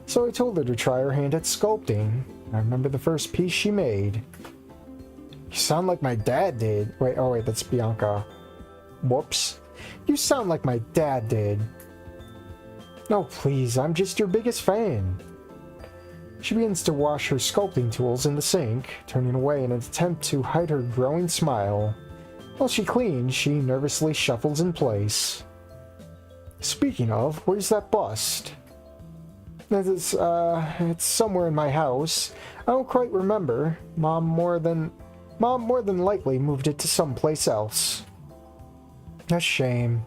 So I told her to try her hand at sculpting. I remember the first piece she made. You sound like my dad did. Wait, that's Bianca. Whoops. You sound like my dad did. No, please, I'm just your biggest fan. She begins to wash her sculpting tools in the sink, turning away in an attempt to hide her growing smile. While she cleans, she nervously shuffles in place. Speaking of, where's that bust? It's somewhere in my house. I don't quite remember. Mom more than likely moved it to someplace else. A shame.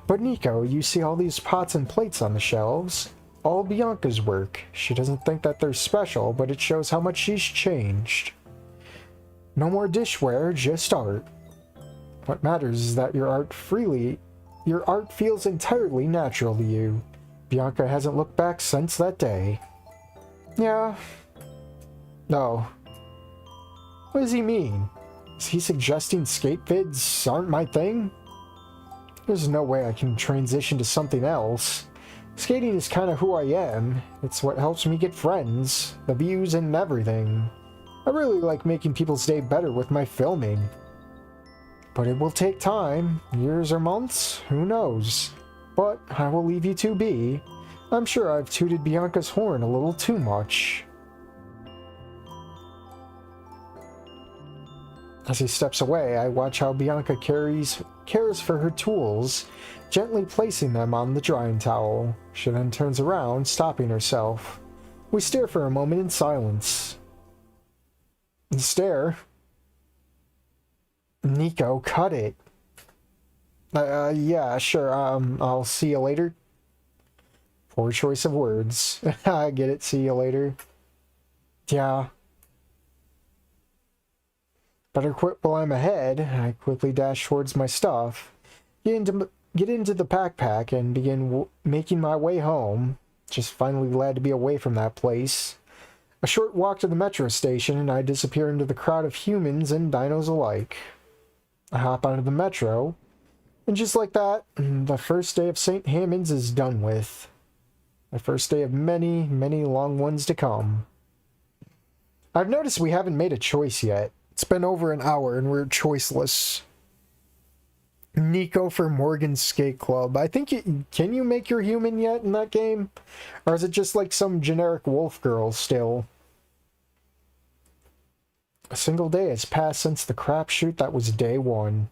But Nico, you see all these pots and plates on the shelves? All Bianca's work. She doesn't think that they're special, but it shows how much she's changed. No more dishware, just art. What matters is that your art feels entirely natural to you. Bianca hasn't looked back since that day. Yeah. No. What does he mean? Is he suggesting skate vids aren't my thing? There's no way I can transition to something else. Skating is kind of who I am. It's what helps me get friends, the views, and everything. I really like making people's day better with my filming. But it will take time, years or months, who knows. But I will leave you to be. I'm sure I've tooted Bianca's horn a little too much. As he steps away, I watch how Bianca cares for her tools, gently placing them on the drying towel. She then turns around, stopping herself. We stare for a moment in silence. Stare? Nico, cut it. Yeah, sure, I'll see you later. Poor choice of words. I get it, see you later. Yeah. Better quit while I'm ahead. I quickly dash towards my stuff, get into the backpack, and begin making my way home. Just finally glad to be away from that place. A short walk to the metro station, and I disappear into the crowd of humans and dinos alike. I hop onto the metro, and just like that, the first day of St. Hammond's is done with. The first day of many, many long ones to come. I've noticed we haven't made a choice yet. It's been over an hour and we're choiceless. Nico for Morgan's Skate Club. I think can you make your human yet in that game? Or is it just like some generic wolf girl still? A single day has passed since the crapshoot that was day one.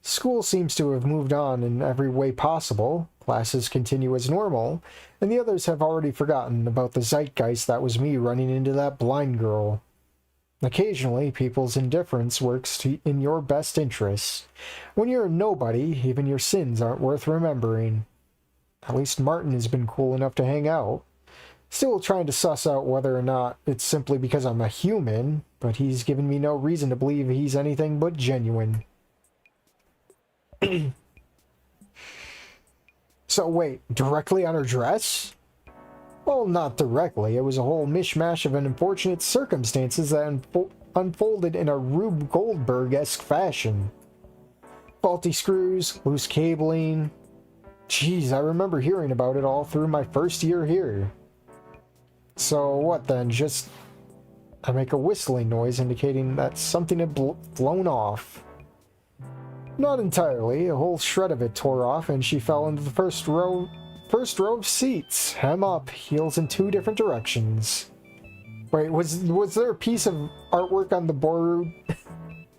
School seems to have moved on in every way possible. Classes continue as normal, and the others have already forgotten about the zeitgeist that was me running into that blind girl. Occasionally, people's indifference works in your best interests. When you're a nobody, even your sins aren't worth remembering. At least Martin has been cool enough to hang out. Still trying to suss out whether or not it's simply because I'm a human, but he's given me no reason to believe he's anything but genuine. So wait, directly on her dress? Well, not directly. It was a whole mishmash of unfortunate circumstances that unfolded in a Rube Goldberg-esque fashion. Faulty screws, loose cabling. Jeez, I remember hearing about it all through my first year here. So what then? I make a whistling noise indicating that something had blown off. Not entirely. A whole shred of it tore off and she fell into the first row of seats, hem up, heels in two different directions. Wait, was there a piece of artwork on the board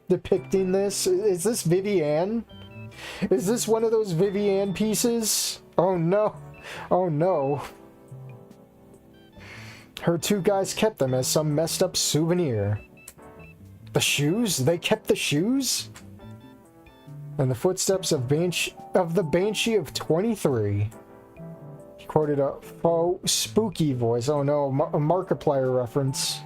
depicting this? Is this Vivienne? Is this one of those Vivienne pieces? Oh no. Oh no. Her two guys kept them as some messed up souvenir. The shoes? They kept the shoes? And the footsteps of the Banshee of 23. Quoted a faux spooky voice. Oh no, a Markiplier reference.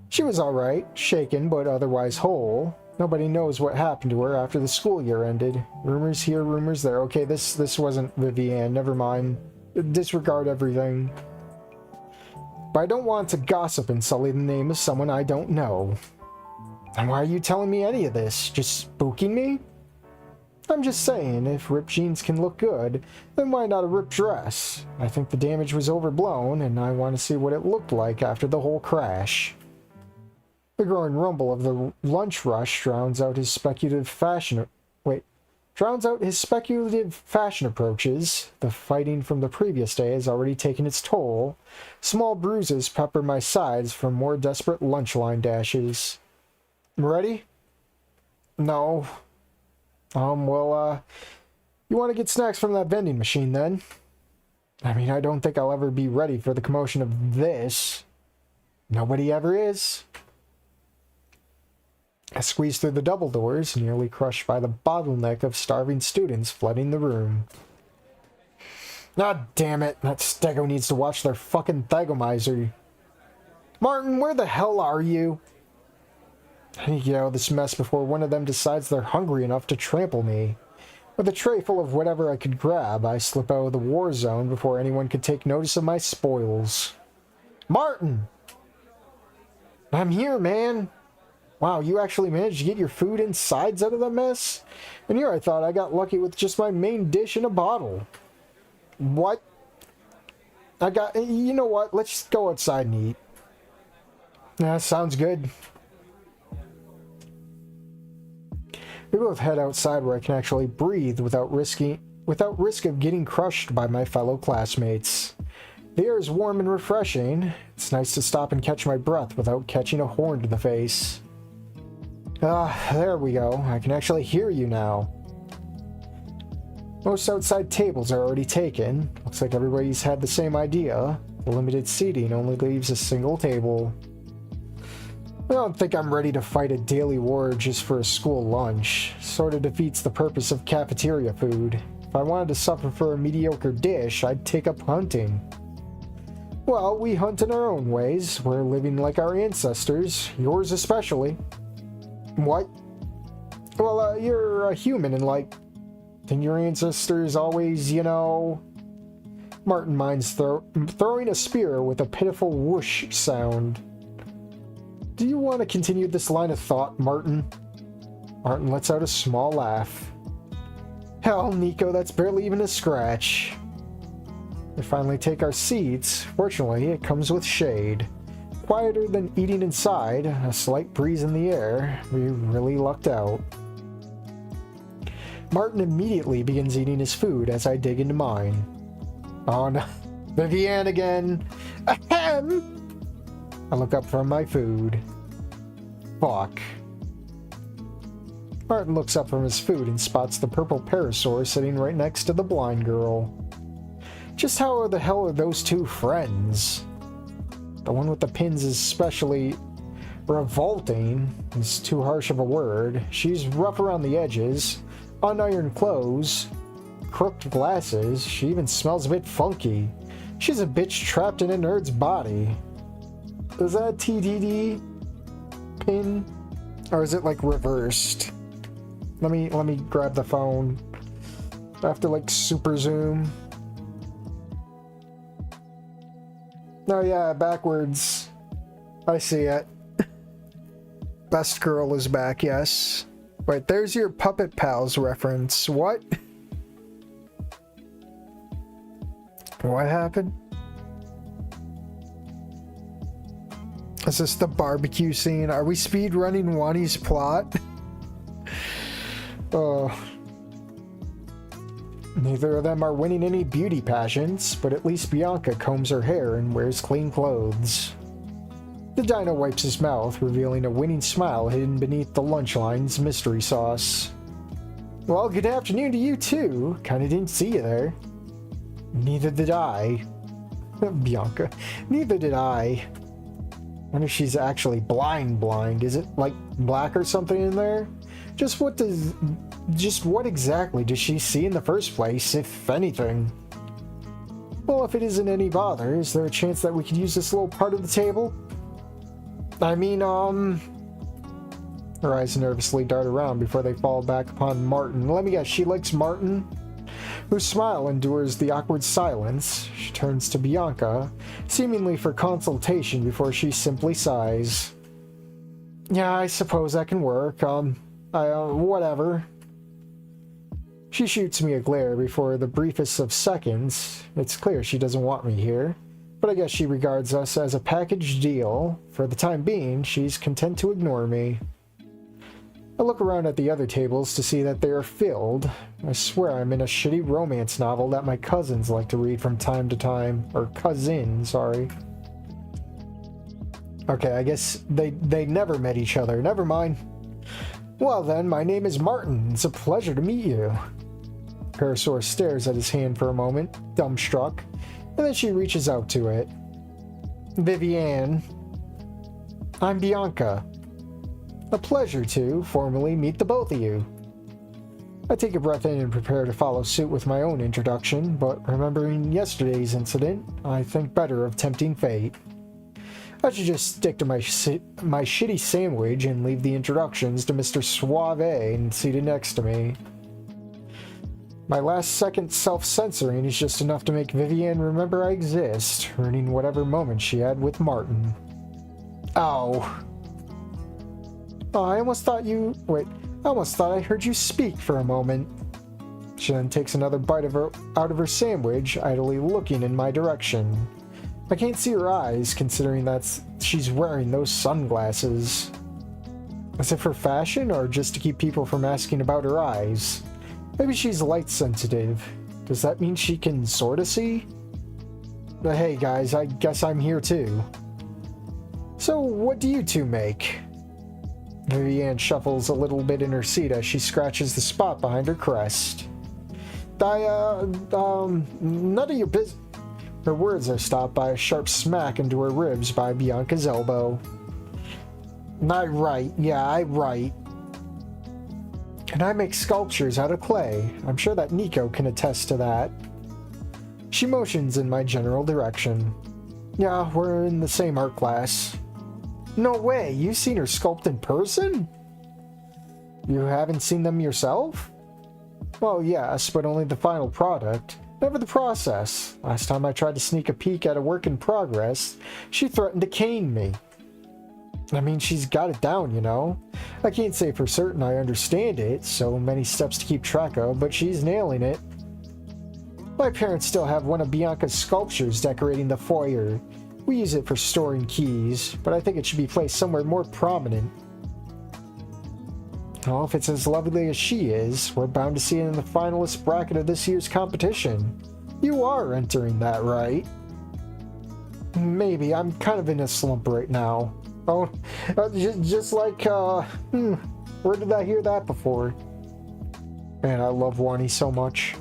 She was alright, shaken but otherwise whole. Nobody knows what happened to her after the school year ended. Rumors here, rumors there. Okay, this wasn't Vivienne, never mind. Disregard everything. But I don't want to gossip and sully the name of someone I don't know. And why are you telling me any of this? Just spooking me? I'm just saying, if ripped jeans can look good, then why not a ripped dress? I think the damage was overblown, and I want to see what it looked like after the whole crash. The growing rumble of the lunch rush drowns out his speculative fashion approaches. The fighting from the previous day has already taken its toll. Small bruises pepper my sides from more desperate lunch line dashes. Ready? No. You want to get snacks from that vending machine then? I mean, I don't think I'll ever be ready for the commotion of this. Nobody ever is. I squeeze through the double doors, nearly crushed by the bottleneck of starving students flooding the room. Ah, damn it. That stego needs to watch their fucking thagomizer. Martin, where the hell are you? I need to get out of this mess before one of them decides they're hungry enough to trample me. With a tray full of whatever I could grab, I slip out of the war zone before anyone could take notice of my spoils. Martin! I'm here, man! Wow, you actually managed to get your food and sides out of the mess? And here I thought I got lucky with just my main dish in a bottle. What? You know what? Let's just go outside and eat. Yeah, sounds good. We both head outside where I can actually breathe without risk of getting crushed by my fellow classmates. The air is warm and refreshing. It's nice to stop and catch my breath without catching a horn to the face. There we go. I can actually hear you now. Most outside tables are already taken. Looks like everybody's had the same idea. The limited seating only leaves a single table. I don't think I'm ready to fight a daily war just for a school lunch. Sort of defeats the purpose of cafeteria food. If I wanted to suffer for a mediocre dish, I'd take up hunting. Well, we hunt in our own ways. We're living like our ancestors, yours especially. What? Well, you're a human and didn't your ancestors always, you know... Martin minds throwing a spear with a pitiful whoosh sound. Do you want to continue this line of thought, Martin? Martin lets out a small laugh. Hell, Nico, that's barely even a scratch. We finally take our seats. Fortunately, it comes with shade. Quieter than eating inside, a slight breeze in the air. We really lucked out. Martin immediately begins eating his food as I dig into mine. Oh no. Vivian again! Ahem! I look up from my food. Fuck. Martin looks up from his food and spots the purple parasaur sitting right next to the blind girl. Just how the hell are those two friends? The one with the pins is especially revolting. It's too harsh of a word. She's rough around the edges, unironed clothes, crooked glasses. She even smells a bit funky. She's a bitch trapped in a nerd's body. Is that a TDD pin? Or is it reversed? Let me grab the phone. I have to super zoom. Oh yeah, backwards. I see it. Best girl is back, yes. Wait, there's your Puppet Pals reference. What? What happened? Is this the barbecue scene? Are we speed running Wani's plot? Oh. Neither of them are winning any beauty pageants, but at least Bianca combs her hair and wears clean clothes. The dino wipes his mouth, revealing a winning smile hidden beneath the lunch line's mystery sauce. Well, good afternoon to you too. Kinda didn't see you there. Neither did I. Bianca. Neither did I. Wonder if she's actually blind. Is it black or something in there? Just what exactly does she see in the first place, if anything? Well, if it isn't any bother, is there a chance that we could use this little part of the table? I mean, Her eyes nervously dart around before they fall back upon Martin. Let me guess, she likes Martin? Whose smile endures the awkward silence. She turns to Bianca, seemingly for consultation before she simply sighs. Yeah, I suppose that can work. Whatever. She shoots me a glare before the briefest of seconds. It's clear she doesn't want me here, but I guess she regards us as a package deal. For the time being, she's content to ignore me. I look around at the other tables to see that they are filled. I swear I'm in a shitty romance novel that my cousins like to read from time to time. Or cousin, sorry. Okay, I guess they never met each other. Never mind. Well then, my name is Martin. It's a pleasure to meet you. Parasaur stares at his hand for a moment, dumbstruck, and then she reaches out to it. Vivian. I'm Bianca. A pleasure to formally meet the both of you. I take a breath in and prepare to follow suit with my own introduction, but remembering yesterday's incident, I think better of tempting fate. I should just stick to my shitty sandwich and leave the introductions to Mr. Suave and seated next to me. My last second self-censoring is just enough to make Vivienne remember I exist, ruining whatever moment she had with Martin. Ow. Oh, I almost thought I heard you speak for a moment. She then takes another bite out of her sandwich, idly looking in my direction. I can't see her eyes, considering that she's wearing those sunglasses. Is it for fashion, or just to keep people from asking about her eyes? Maybe she's light sensitive. Does that mean she can sorta see? But hey guys, I guess I'm here too. So what do you two make? Vivienne shuffles a little bit in her seat as she scratches the spot behind her crest. None of your business. Her words are stopped by a sharp smack into her ribs by Bianca's elbow. I write. And I make sculptures out of clay. I'm sure that Nico can attest to that. She motions in my general direction. Yeah, we're in the same art class. No way, you've seen her sculpt in person? You haven't seen them yourself? Well, yes, but only the final product. Never the process. Last time I tried to sneak a peek at a work in progress, she threatened to cane me. I mean, she's got it down, you know? I can't say for certain I understand it, so many steps to keep track of, but she's nailing it. My parents still have one of Bianca's sculptures decorating the foyer. We use it for storing keys, but I think it should be placed somewhere more prominent. Well, if it's as lovely as she is, we're bound to see it in the finalist bracket of this year's competition. You are entering that, right? Maybe. I'm kind of in a slump right now. Oh, just like, where did I hear that before? Man, I love Wani so much.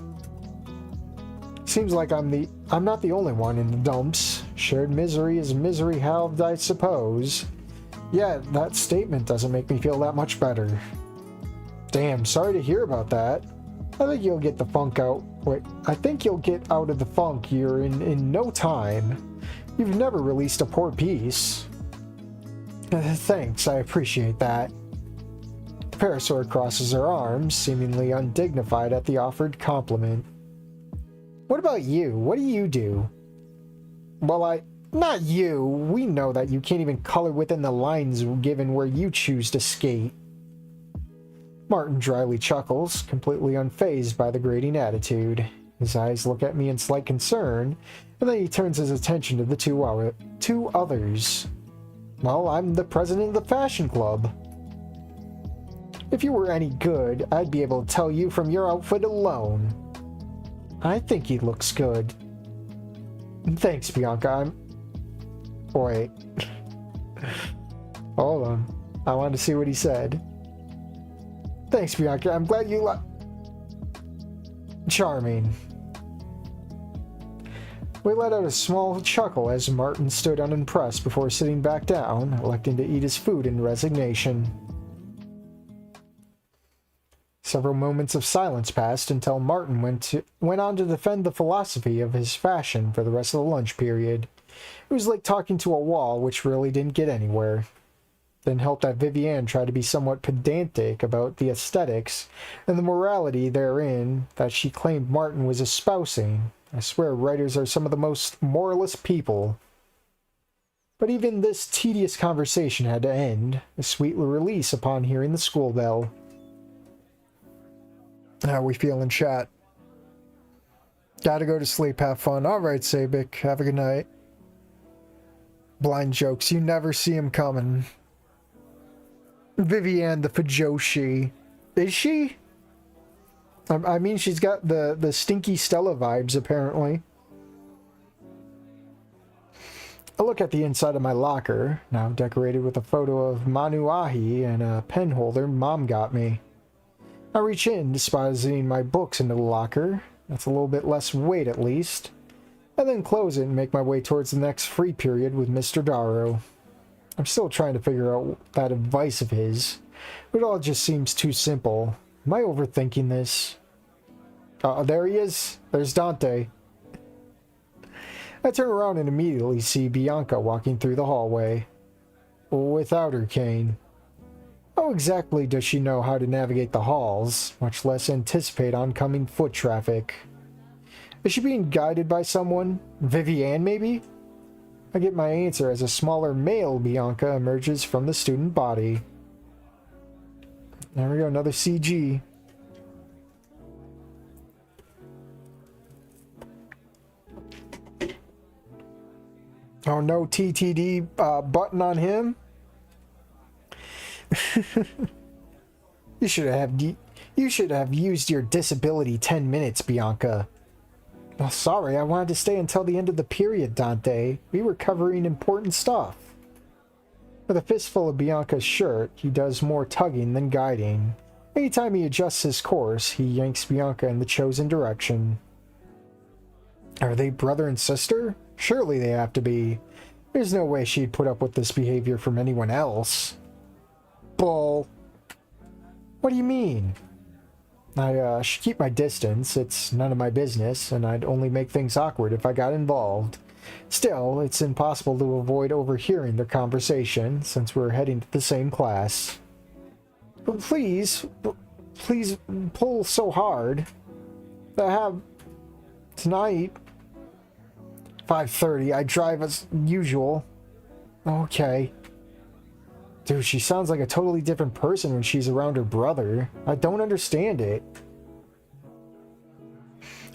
Seems like I'm not the only one in the dumps. Shared misery is misery halved, I suppose. Yeah, that statement doesn't make me feel that much better. Damn, sorry to hear about that. I think you'll get the funk out. Wait, I think you'll get out of the funk you're in no time. You've never released a poor piece. Thanks, I appreciate that. Parasaur crosses her arms, seemingly undignified at the offered compliment. What about you? What do you do? Well, not you. We know that you can't even color within the lines given where you choose to skate. Martin dryly chuckles, completely unfazed by the grating attitude. His eyes look at me in slight concern, and then he turns his attention to the two others. Well, I'm the president of the fashion club. If you were any good, I'd be able to tell you from your outfit alone. I think he looks good. Thanks, Bianca. Wait. Hold on. I wanted to see what he said. Thanks, Bianca. I'm glad you Charming. We let out a small chuckle as Martin stood unimpressed before sitting back down, electing to eat his food in resignation. Several moments of silence passed until Martin went on to defend the philosophy of his fashion for the rest of the lunch period. It was like talking to a wall, which really didn't get anywhere. Then helped that Vivienne tried to be somewhat pedantic about the aesthetics and the morality therein that she claimed Martin was espousing. I swear writers are some of the most moralist people. But even this tedious conversation had to end, a sweet release upon hearing the school bell. How we feel in chat? Gotta go to sleep, have fun. Alright, Sabik, have a good night. Blind jokes, you never see him coming. Vivienne the Fajoshi. Is she? I mean, she's got the stinky Stella vibes, apparently. I look at the inside of my locker, now decorated with a photo of Manuahi and a pen holder Mom got me. I reach in, depositing my books into the locker. That's a little bit less weight, at least. I then close it and make my way towards the next free period with Mr. Darrow. I'm still trying to figure out that advice of his. It all just seems too simple. Am I overthinking this? There he is. There's Dante. I turn around and immediately see Bianca walking through the hallway. Without her cane. How exactly does she know how to navigate the halls, much less anticipate oncoming foot traffic? Is she being guided by someone? Vivienne, maybe? I get my answer as a smaller male Bianca emerges from the student body. There we go, another CG. Oh, no TTD button on him? You should have used your disability 10 minutes, Bianca. Oh, sorry, I wanted to stay until the end of the period, Dante. We were covering important stuff. With a fistful of Bianca's shirt, he does more tugging than guiding. Anytime he adjusts his course, he yanks Bianca in the chosen direction. Are they brother and sister? Surely they have to be. There's no way she'd put up with this behavior from anyone else. Bull. What do you mean? I should keep my distance. It's none of my business, and I'd only make things awkward if I got involved. Still, it's impossible to avoid overhearing their conversation, since we're heading to the same class. But please pull so hard. I have tonight. 5:30. I drive as usual. Okay. Dude, she sounds like a totally different person when she's around her brother. I don't understand it.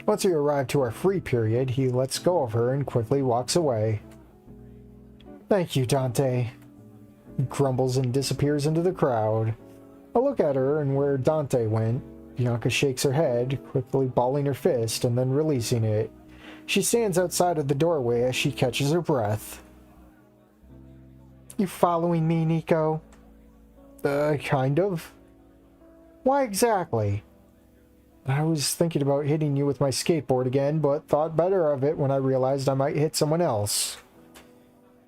Once we arrive to our free period, he lets go of her and quickly walks away. Thank you, Dante. He grumbles and disappears into the crowd. I look at her and where Dante went. Bianca shakes her head, quickly balling her fist and then releasing it. She stands outside of the doorway as she catches her breath. You following me, Nico? Kind of. Why exactly? I was thinking about hitting you with my skateboard again, but thought better of it when I realized I might hit someone else.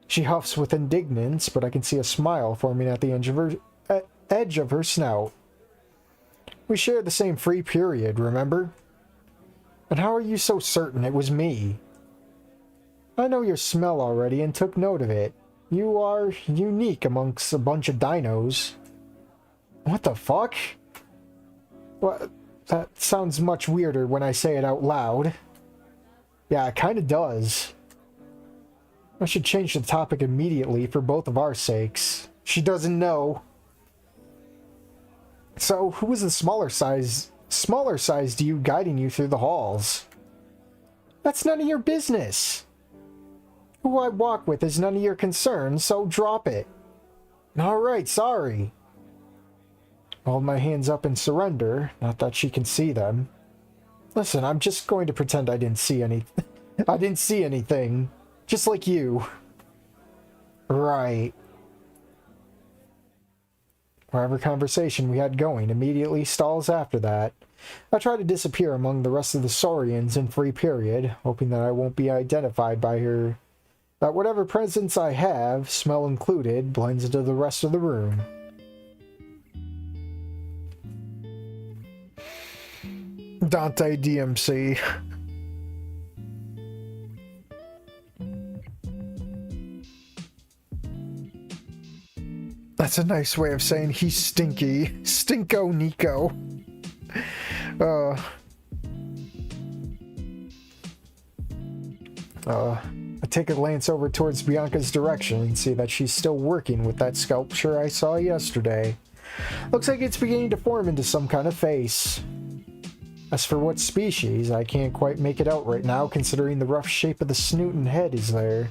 She huffs with indignance, but I can see a smile forming at the edge of her snout. We shared the same free period, remember? And how are you so certain it was me? I know your smell already and took note of it. You are unique amongst a bunch of dinos. What the fuck? What? That sounds much weirder when I say it out loud. Yeah, it kinda does. I should change the topic immediately for both of our sakes. She doesn't know. So, who was the smaller sized dude guiding you through the halls? That's none of your business. Who I walk with is none of your concern, so drop it. Alright, sorry. I hold my hands up in surrender, not that she can see them. Listen, I'm just going to pretend I didn't see I didn't see anything. Just like you. Right. Whatever conversation we had going immediately stalls after that. I try to disappear among the rest of the Saurians in free period, hoping that I won't be identified by her. That whatever presence I have, smell included, blends into the rest of the room. Dante DMC. That's a nice way of saying he's stinky. Stinko Nico. I take a glance over towards Bianca's direction and see that she's still working with that sculpture I saw yesterday. Looks like it's beginning to form into some kind of face. As for what species, I can't quite make it out right now considering the rough shape of the snoot and head is there.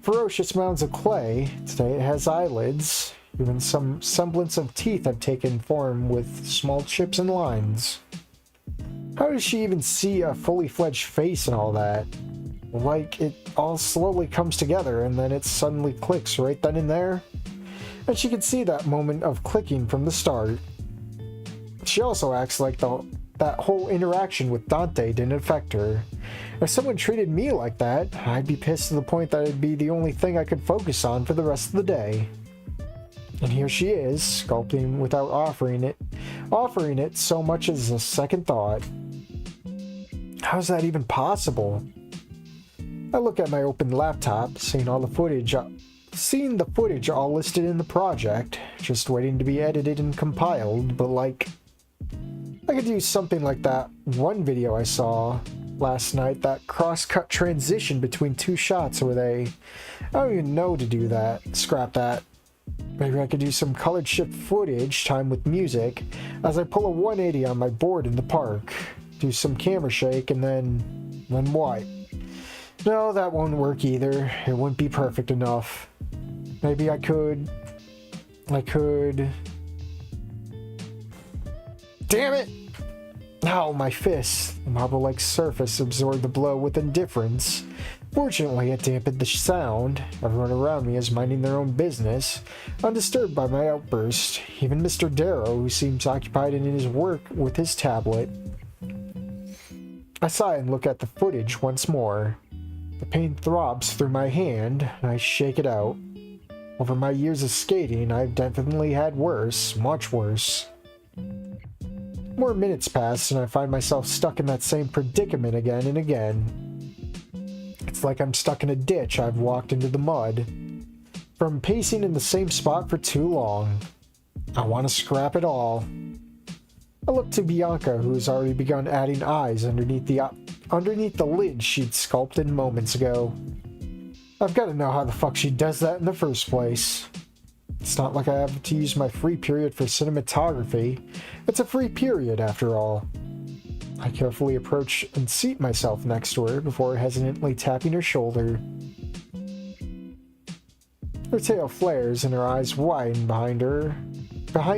Ferocious mounds of clay, today it has eyelids. Even some semblance of teeth have taken form with small chips and lines. How does she even see a fully fledged face and all that? Like, it all slowly comes together and then it suddenly clicks right then and there. And she can see that moment of clicking from the start. She also acts like that whole interaction with Dante didn't affect her. If someone treated me like that, I'd be pissed to the point that it'd be the only thing I could focus on for the rest of the day. And here she is, sculpting without offering it so much as a second thought. How's that even possible? I look at my open laptop, seeing the footage all listed in the project, just waiting to be edited and compiled, but like, I could do something like that one video I saw last night, that cross-cut transition between two shots where I don't even know to do that. Scrap that. Maybe I could do some colored shift footage timed with music as I pull a 180 on my board in the park, do some camera shake, and then what? No, that won't work either. It wouldn't be perfect enough. Maybe I could... Damn it! Ow, my fist. The marble-like surface absorbed the blow with indifference. Fortunately, it dampened the sound. Everyone around me is minding their own business, undisturbed by my outburst. Even Mr. Darrow, who seems occupied in his work with his tablet. I sigh and look at the footage once more. The pain throbs through my hand, and I shake it out. Over my years of skating, I've definitely had worse, much worse. More minutes pass, and I find myself stuck in that same predicament again and again. It's like I'm stuck in a ditch I've walked into the mud. From pacing in the same spot for too long. I want to scrap it all. I look to Bianca, who has already begun adding eyes underneath the lid she'd sculpted moments ago. I've got to know how the fuck she does that in the first place. It's not like I have to use my free period for cinematography. It's a free period, after all. I carefully approach and seat myself next to her before hesitantly tapping her shoulder. Her tail flares and her eyes widen behind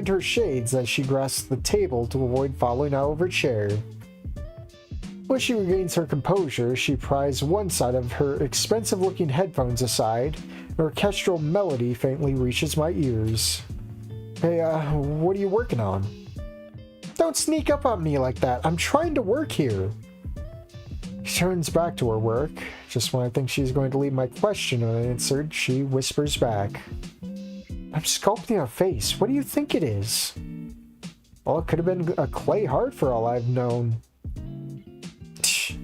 her shades as she grasps the table to avoid falling out of her chair. When she regains her composure, she pries one side of her expensive-looking headphones aside. An orchestral melody faintly reaches my ears. Hey, what are you working on? Don't sneak up on me like that. I'm trying to work here. She turns back to her work. Just when I think she's going to leave my question unanswered, she whispers back. I'm sculpting a face. What do you think it is? Well, it could have been a clay heart for all I've known. She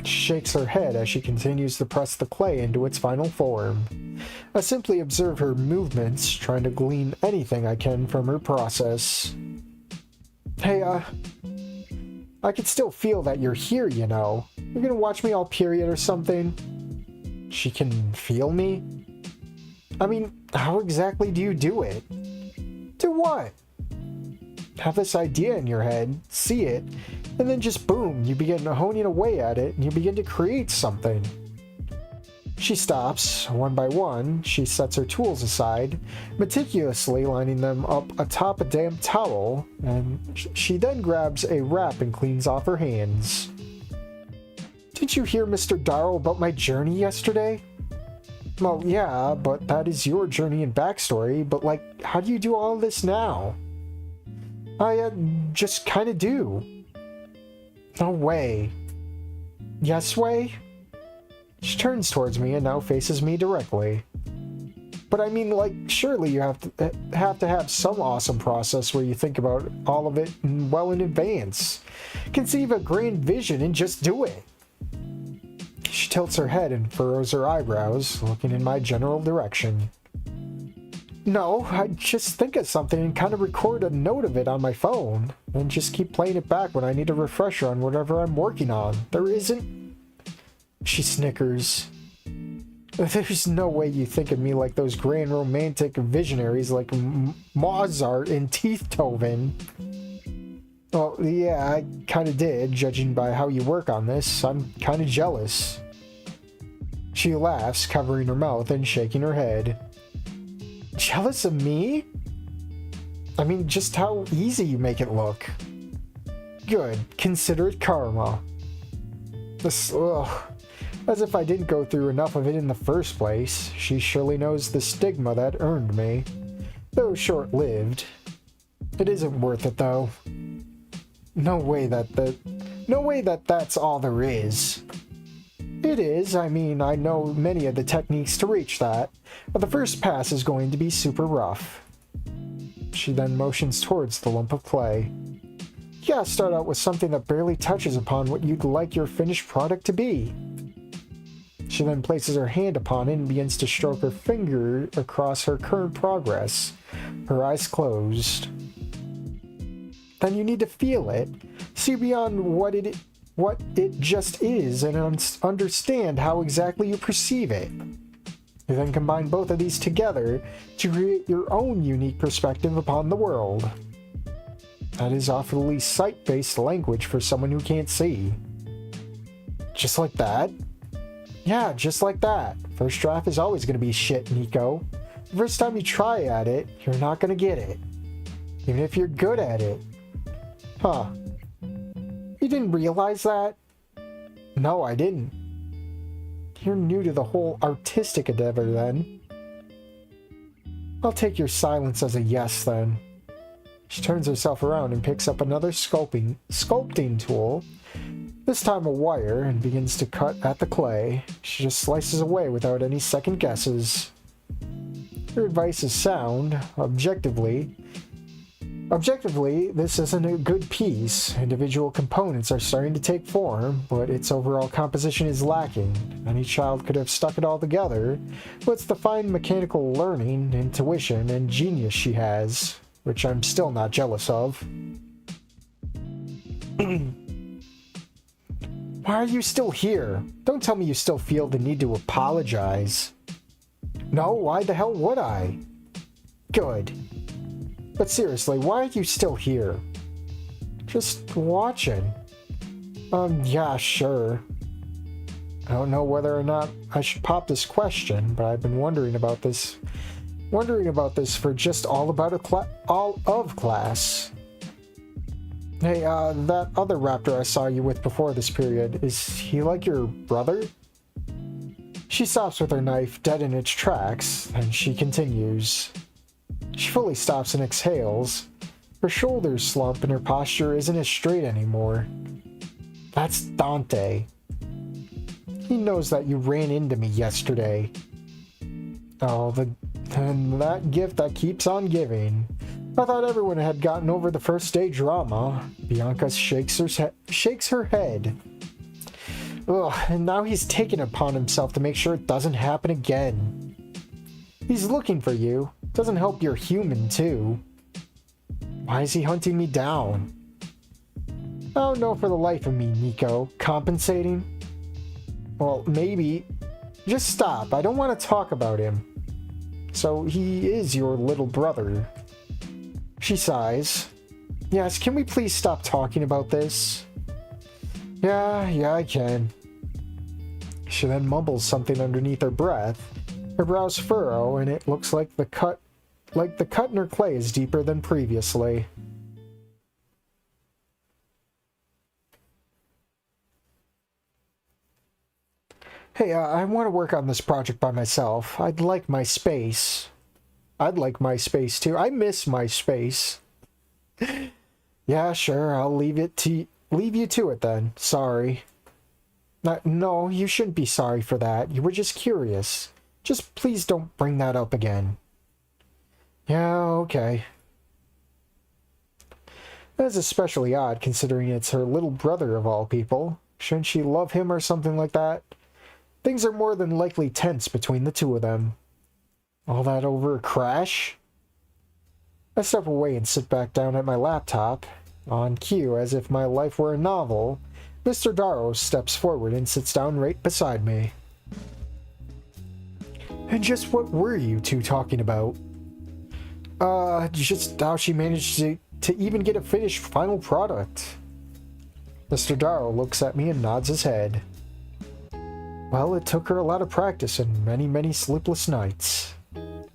shakes her head as she continues to press the clay into its final form. I simply observe her movements, trying to glean anything I can from her process. Hey, I can still feel that you're here, you know. You're gonna watch me all period or something? She can feel me? I mean, how exactly do you do it? Do what? Have this idea in your head, see it, and then just boom, you begin honing away at it and you begin to create something. She stops. One by one, she sets her tools aside, meticulously lining them up atop a damp towel, and she then grabs a wrap and cleans off her hands. Didn't you hear Mr. Darrow about my journey yesterday? Well, yeah, but that is your journey and backstory, but like, how do you do all this now? I just kinda do. No way. Yes way? She turns towards me and now faces me directly. But I mean, like, surely you have to have some awesome process where you think about all of it well in advance. Conceive a grand vision and just do it. She tilts her head and furrows her eyebrows, looking in my general direction. No, I just think of something and kind of record a note of it on my phone, and just keep playing it back when I need a refresher on whatever I'm working on. There isn't... She snickers. There's no way you think of me like those grand romantic visionaries like Mozart and Beethoven. Well, yeah, I kind of did, judging by how you work on this. I'm kind of jealous. She laughs, covering her mouth and shaking her head. Jealous of me? I mean, just how easy you make it look. Good. Consider it karma. This, ugh. As if I didn't go through enough of it in the first place. She surely knows the stigma that earned me. Though short-lived. It isn't worth it, though. No way that that's all there is. It is. I mean, I know many of the techniques to reach that, but the first pass is going to be super rough. She then motions towards the lump of clay. You gotta start out with something that barely touches upon what you'd like your finished product to be. She then places her hand upon it and begins to stroke her finger across her current progress, her eyes closed. Then you need to feel it, see beyond what it just is, and understand how exactly you perceive it. You then combine both of these together to create your own unique perspective upon the world. That is awfully sight-based language for someone who can't see. Just like that? Yeah, just like that. First draft is always going to be shit, Nico. The first time you try at it, you're not going to get it. Even if you're good at it. Huh. You didn't realize that? No, I didn't. You're new to the whole artistic endeavor, then. I'll take your silence as a yes, then. She turns herself around and picks up another sculpting tool, this time a wire, and begins to cut at the clay. She just slices away without any second guesses. Her advice is sound. Objectively, this isn't a good piece. Individual components are starting to take form, but its overall composition is lacking. Any child could have stuck it all together, but it's the fine mechanical learning, intuition, and genius she has, which I'm still not jealous of. Why are you still here? Don't tell me you still feel the need to apologize. No, why the hell would I? Good. But seriously, why are you still here? Just watching. Yeah, sure. I don't know whether or not I should pop this question, but I've been wondering about this for just all of class. Hey, that other raptor I saw you with before this period, is he like your brother? She stops with her knife dead in its tracks, and she continues. She fully stops and exhales. Her shoulders slump and her posture isn't as straight anymore. That's Dante. He knows that you ran into me yesterday. Oh, and that gift that keeps on giving. I thought everyone had gotten over the first day drama. Bianca shakes her head. Ugh, and now he's taken it upon himself to make sure it doesn't happen again. He's looking for you. Doesn't help you're human, too. Why is he hunting me down? I don't know for the life of me, Nico. Compensating? Well, maybe. Just stop. I don't want to talk about him. So he is your little brother. She sighs. Yes, can we please stop talking about this? Yeah, I can. She then mumbles something underneath her breath. Her brows furrow, and it looks like the cut in her clay is deeper than previously. Hey, I want to work on this project by myself. I'd like my space. I'd like my space too. I miss my space. Yeah, sure. I'll leave you to it then. Sorry. No, you shouldn't be sorry for that. You were just curious. Just please don't bring that up again. Yeah, okay. That is especially odd considering it's her little brother of all people. Shouldn't she love him or something like that? Things are more than likely tense between the two of them. All that over a crash? I step away and sit back down at my laptop. On cue, as if my life were a novel, Mr. Darrow steps forward and sits down right beside me. And just what were you two talking about? Just how she managed to even get a finished final product. Mr. Darrow looks at me and nods his head. Well, it took her a lot of practice and many, many sleepless nights.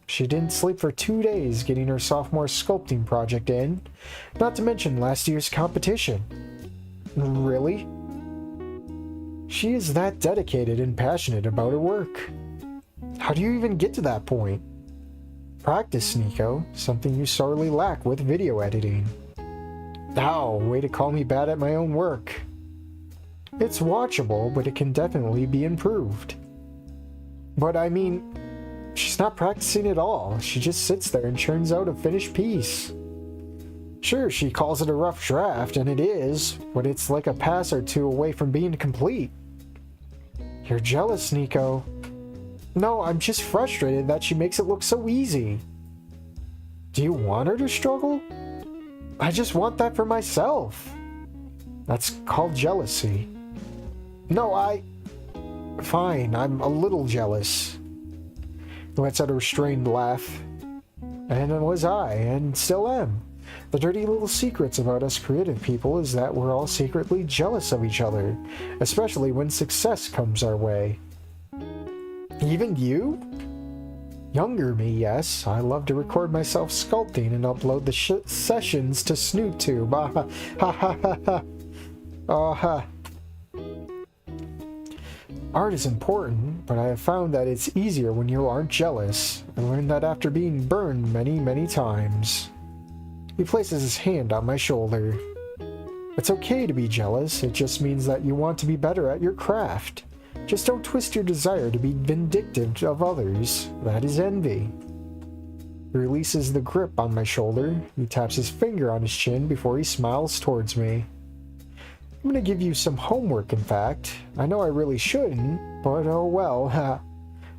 She didn't sleep for 2 days getting her sophomore sculpting project in, not to mention last year's competition. Really? She is that dedicated and passionate about her work. How do you even get to that point? Practice, Nico, something you sorely lack with video editing. Ow, way to call me bad at my own work. It's watchable, but it can definitely be improved. But I mean, she's not practicing at all. She just sits there and churns out a finished piece. Sure, she calls it a rough draft, and it is, but it's like a pass or two away from being complete. You're jealous, Nico. No, I'm just frustrated that she makes it look so easy. Do you want her to struggle? I just want that for myself. That's called jealousy. No, Fine, I'm a little jealous. He lets out a restrained laugh. And it was I, and still am. The dirty little secrets about us creative people is that we're all secretly jealous of each other, especially when success comes our way. Even you? Younger me, yes. I love to record myself sculpting and upload the sessions to SnootTube. Ha ha ha ha. Oh ha. Art is important, but I have found that it's easier when you aren't jealous. I learned that after being burned many, many times. He places his hand on my shoulder. It's okay to be jealous, it just means that you want to be better at your craft. Just don't twist your desire to be vindictive of others. That is envy. He releases the grip on my shoulder. He taps his finger on his chin before he smiles towards me. I'm gonna give you some homework, in fact. I know I really shouldn't, but oh well.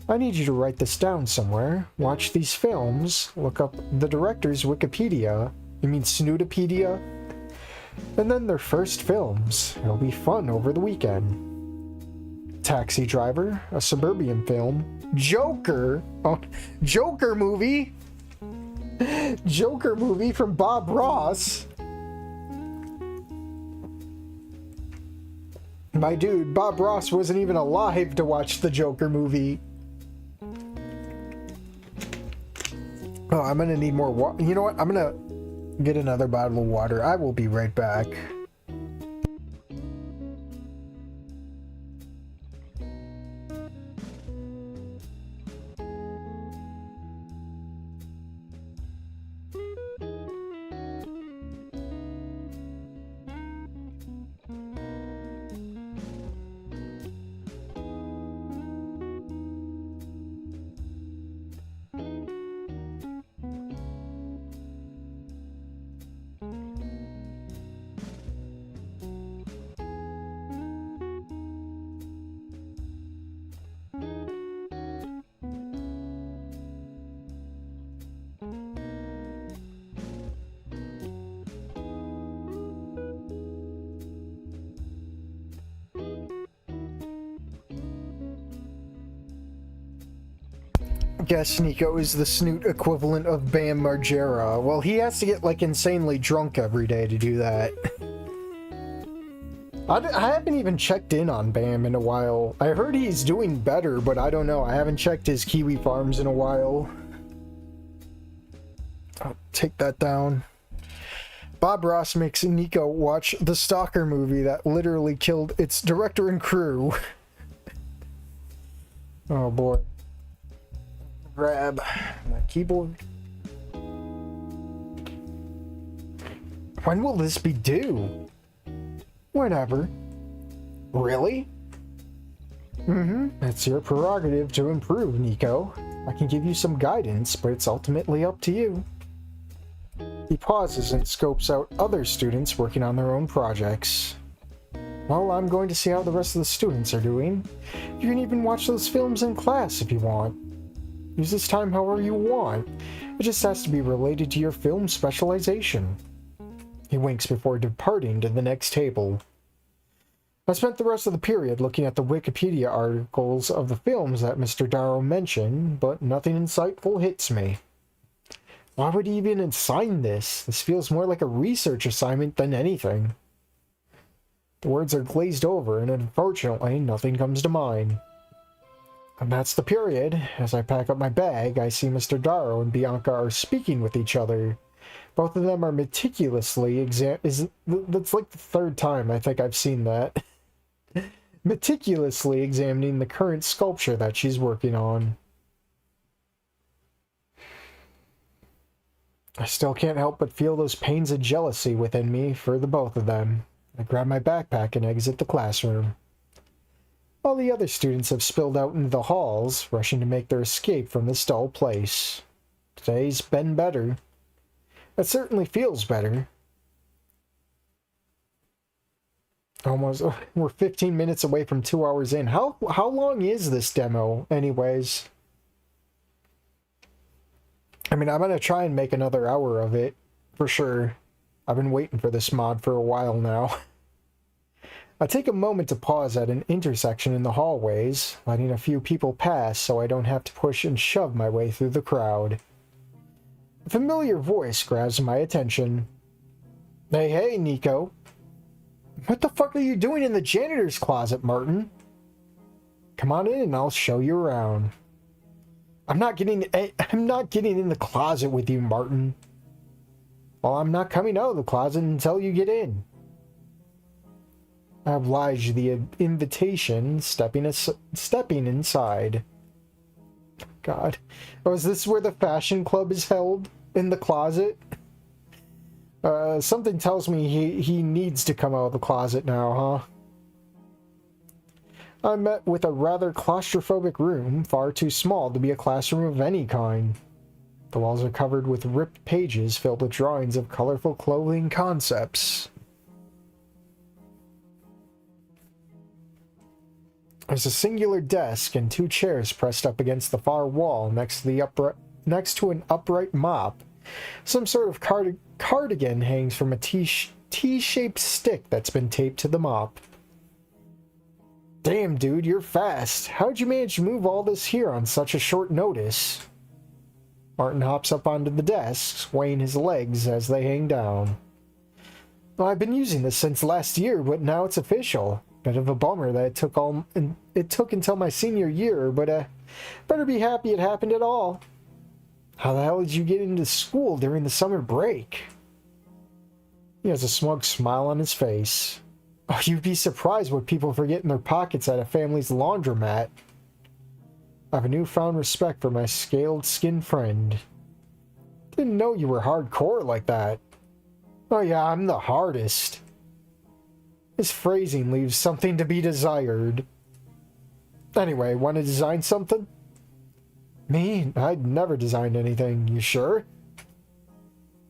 I need you to write this down somewhere. Watch these films. Look up the director's Wikipedia. You mean Snootopedia? And then their first films. It'll be fun over the weekend. Taxi Driver, a suburban film. Joker! Oh, Joker movie! Joker movie from Bob Ross. My dude, Bob Ross wasn't even alive to watch the Joker movie. Oh, I'm gonna need more water. You know what? I'm gonna get another bottle of water. I will be right back. Guess Nico is the Snoot equivalent of Bam Margera. Well, he has to get like insanely drunk every day to do that. I haven't even checked in on Bam in a while. I heard he's doing better, but I don't know. I haven't checked his kiwi farms in a while. I'll take that down. Bob Ross makes Nico watch the Stalker movie that literally killed its director and crew. Oh boy. Grab my keyboard. When will this be due? Whenever. Really? It's your prerogative to improve, Nico. I can give you some guidance, but it's ultimately up to you. He pauses and scopes out other students working on their own projects. Well, I'm going to see how the rest of the students are doing. You can even watch those films in class if you want. Use this time however you want. It just has to be related to your film specialization. He winks before departing to the next table. I spent the rest of the period looking at the Wikipedia articles of the films that Mr. Darrow mentioned, but nothing insightful hits me. Why would he even assign this? This feels more like a research assignment than anything. The words are glazed over, and unfortunately, nothing comes to mind. And that's the period. As I pack up my bag, I see Mr. Darrow and Bianca are speaking with each other. Both of them are meticulously that's like the third time I think I've seen that. Meticulously examining the current sculpture that she's working on. I still can't help but feel those pains of jealousy within me for the both of them. I grab my backpack and exit the classroom. All the other students have spilled out into the halls, rushing to make their escape from this dull place. Today's been better. It certainly feels better. Almost. We're 15 minutes away from 2 hours in. How long is this demo, anyways? I mean, I'm gonna try and make another hour of it, for sure. I've been waiting for this mod for a while now. I take a moment to pause at an intersection in the hallways, letting a few people pass so I don't have to push and shove my way through the crowd. A familiar voice grabs my attention. Hey, Nico. What the fuck are you doing in the janitor's closet, Martin? Come on in and I'll show you around. I'm not getting in the closet with you, Martin. Well, I'm not coming out of the closet until you get in. I oblige the invitation, stepping inside. God. Oh, is this where the fashion club is held? In the closet? Something tells me he needs to come out of the closet now, huh? I'm met with a rather claustrophobic room, far too small to be a classroom of any kind. The walls are covered with ripped pages filled with drawings of colorful clothing concepts. There's a singular desk and 2 chairs pressed up against the far wall next to an upright mop. Some sort of cardigan hangs from a T-shaped stick that's been taped to the mop. Damn, dude, you're fast. How'd you manage to move all this here on such a short notice? Martin hops up onto the desk, swaying his legs as they hang down. Well, I've been using this since last year, but now it's official. Bit of a bummer that it took until my senior year, but better be happy it happened at all. How the hell did you get into school during the summer break? He has a smug smile on his face. Oh, you'd be surprised what people forget in their pockets at a family's laundromat. I have a newfound respect for my scaled-skinned friend. Didn't know you were hardcore like that. Oh yeah, I'm the hardest. His phrasing leaves something to be desired. Anyway, want to design something? Me? I'd never designed anything. You sure?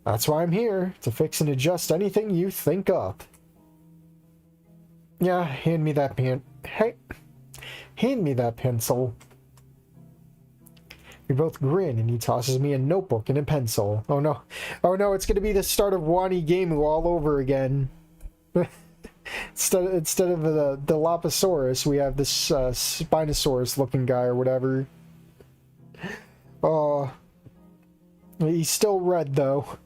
That's why I'm here, to fix and adjust anything you think up. Yeah, hand me that hand me that pencil. We both grin, and he tosses me a notebook and a pencil. Oh no, it's gonna be the start of Wani Gamu all over again. Instead of the Dilophosaurus, we have this Spinosaurus-looking guy or whatever. Oh, he's still red though.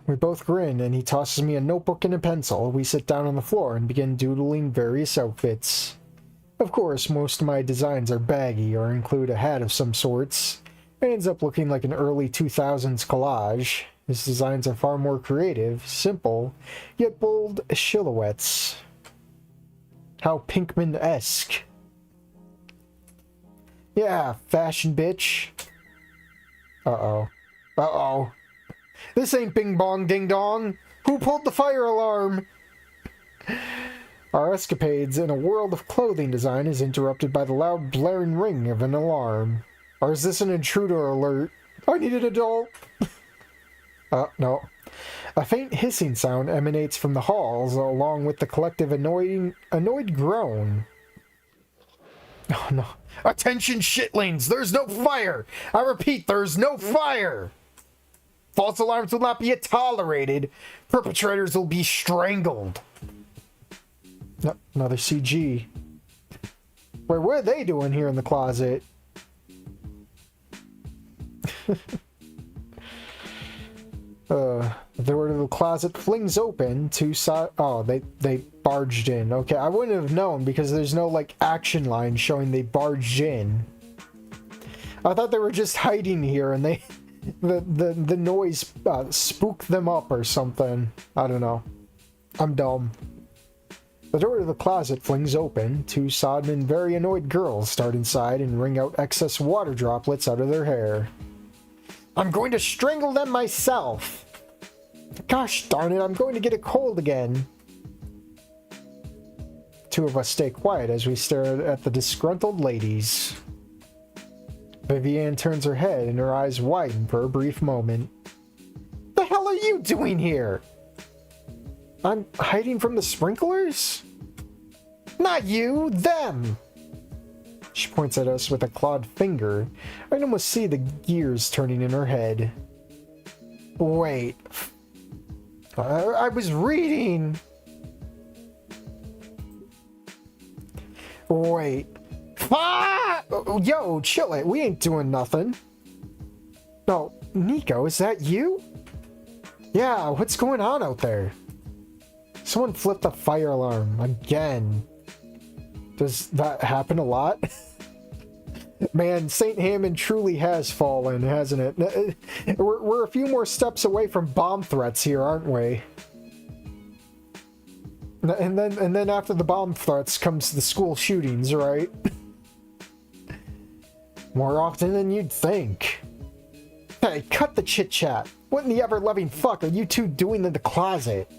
We both grin, and he tosses me a notebook and a pencil. We sit down on the floor and begin doodling various outfits. Of course, most of my designs are baggy or include a hat of some sorts. It ends up looking like an early 2000s collage. His designs are far more creative, simple, yet bold silhouettes. How Pinkman-esque. Yeah, fashion bitch. Uh-oh. Uh-oh. This ain't Bing Bong Ding Dong. Who pulled the fire alarm? Our escapades in a world of clothing design is interrupted by the loud blaring ring of an alarm. Or is this an intruder alert? I need an adult. No. A faint hissing sound emanates from the halls, along with the collective annoyed groan. Oh no. Attention shitlings! There's no fire! I repeat, there's no fire! False alarms will not be tolerated. Perpetrators will be strangled. No, another CG. Wait, what are they doing here in the closet? The door to the closet flings open. Oh, they barged in. Okay, I wouldn't have known because there's no like action line showing they barged in. I thought they were just hiding here and they the noise spooked them up or something. I don't know. I'm dumb. The door to the closet flings open. 2 sodden and very annoyed girls start inside and wring out excess water droplets out of their hair. I'm going to strangle them myself. Gosh darn it, I'm going to get a cold again. 2 of us stay quiet as we stare at the disgruntled ladies. Vivienne turns her head and her eyes widen for a brief moment. The hell are are you doing here? I'm hiding from the sprinklers? Not you, them! She points at us with a clawed finger. I can almost see the gears turning in her head. Wait. I was reading. Wait. Ah! Yo, chill it. We ain't doing nothing. No, Nico, is that you? Yeah, what's going on out there? Someone flipped the fire alarm again. Does that happen a lot? Man, St. Hammond truly has fallen, hasn't it? We're a few more steps away from bomb threats here, aren't we? And then after the bomb threats comes the school shootings, right? More often than you'd think. Hey, cut the chit-chat. What in the ever-loving fuck are you two doing in the closet?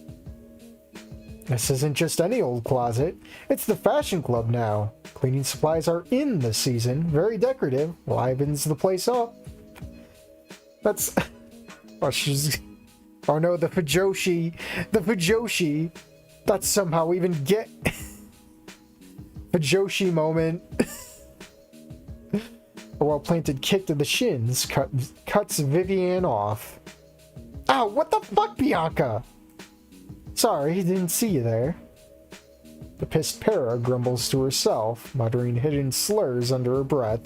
This isn't just any old closet. It's the fashion club now. Cleaning supplies are in this season. Very decorative. Livens the place up. That's... Oh, she's... Oh no, the Fujoshi. The Fujoshi. That's somehow even get... Fujoshi moment. A well-planted kick to the shins cuts Vivian off. Ow, what the fuck, Bianca? Sorry, didn't see you there. The pissed Para grumbles to herself, muttering hidden slurs under her breath,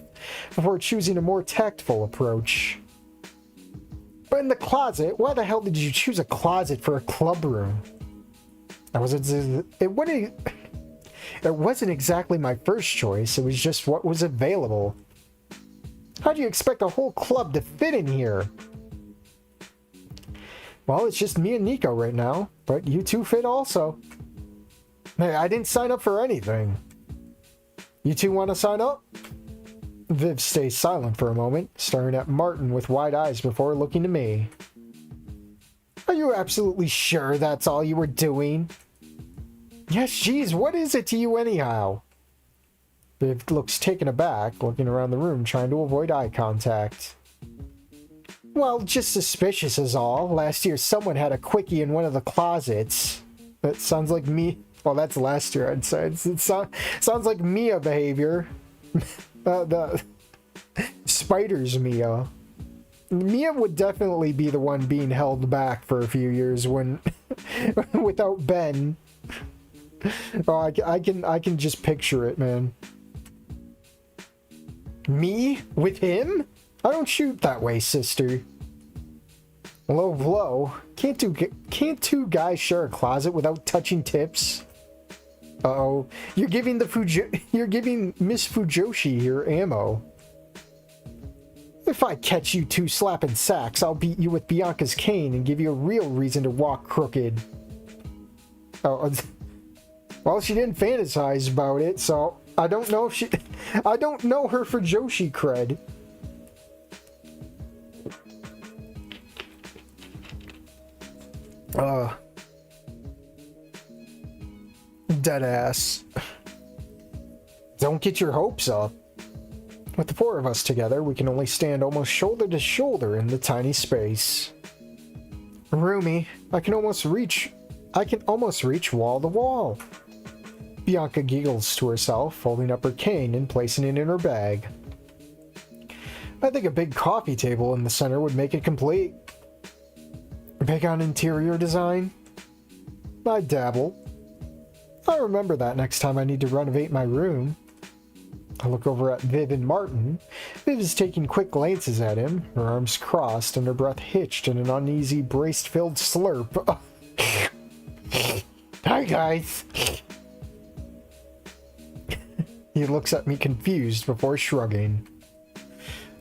before choosing a more tactful approach. But in the closet? Why the hell did you choose a closet for a club room? It wasn't exactly my first choice, it was just what was available. How do you expect a whole club to fit in here? Well, it's just me and Nico right now, but you two fit also. Hey, I didn't sign up for anything. You two want to sign up? Viv stays silent for a moment, staring at Martin with wide eyes before looking to me. Are you absolutely sure that's all you were doing? Yes, geez, what is it to you anyhow? Viv looks taken aback, looking around the room, trying to avoid eye contact. Well, just suspicious is all. Last year someone had a quickie in one of the closets. That sounds like me. Well, that's last year, I'd say. It sounds like Mia behavior. The Spider's Mia. Mia would definitely be the one being held back for a few years when without Ben. Oh, I can just picture it, man. Me with him? I don't shoot that way, sister. Low blow. Can't two guys share a closet without touching tips? Uh-oh. You're giving Miss Fujoshi here ammo. If I catch you two slapping sacks, I'll beat you with Bianca's cane and give you a real reason to walk crooked. Oh, well, she didn't fantasize about it, so I don't know if she... I don't know her Fujoshi cred. Deadass. Don't get your hopes up. With the four of us together, we can only stand almost shoulder to shoulder in the tiny space. Roomy, I can almost reach wall to wall. Bianca giggles to herself, folding up her cane and placing it in her bag. I think a big coffee table in the center would make it complete. Big on interior design? I dabble. I'll remember that next time I need to renovate my room. I look over at Viv and Martin. Viv is taking quick glances at him, her arms crossed and her breath hitched in an uneasy, brace-filled slurp. Hi, guys. He looks at me confused before shrugging.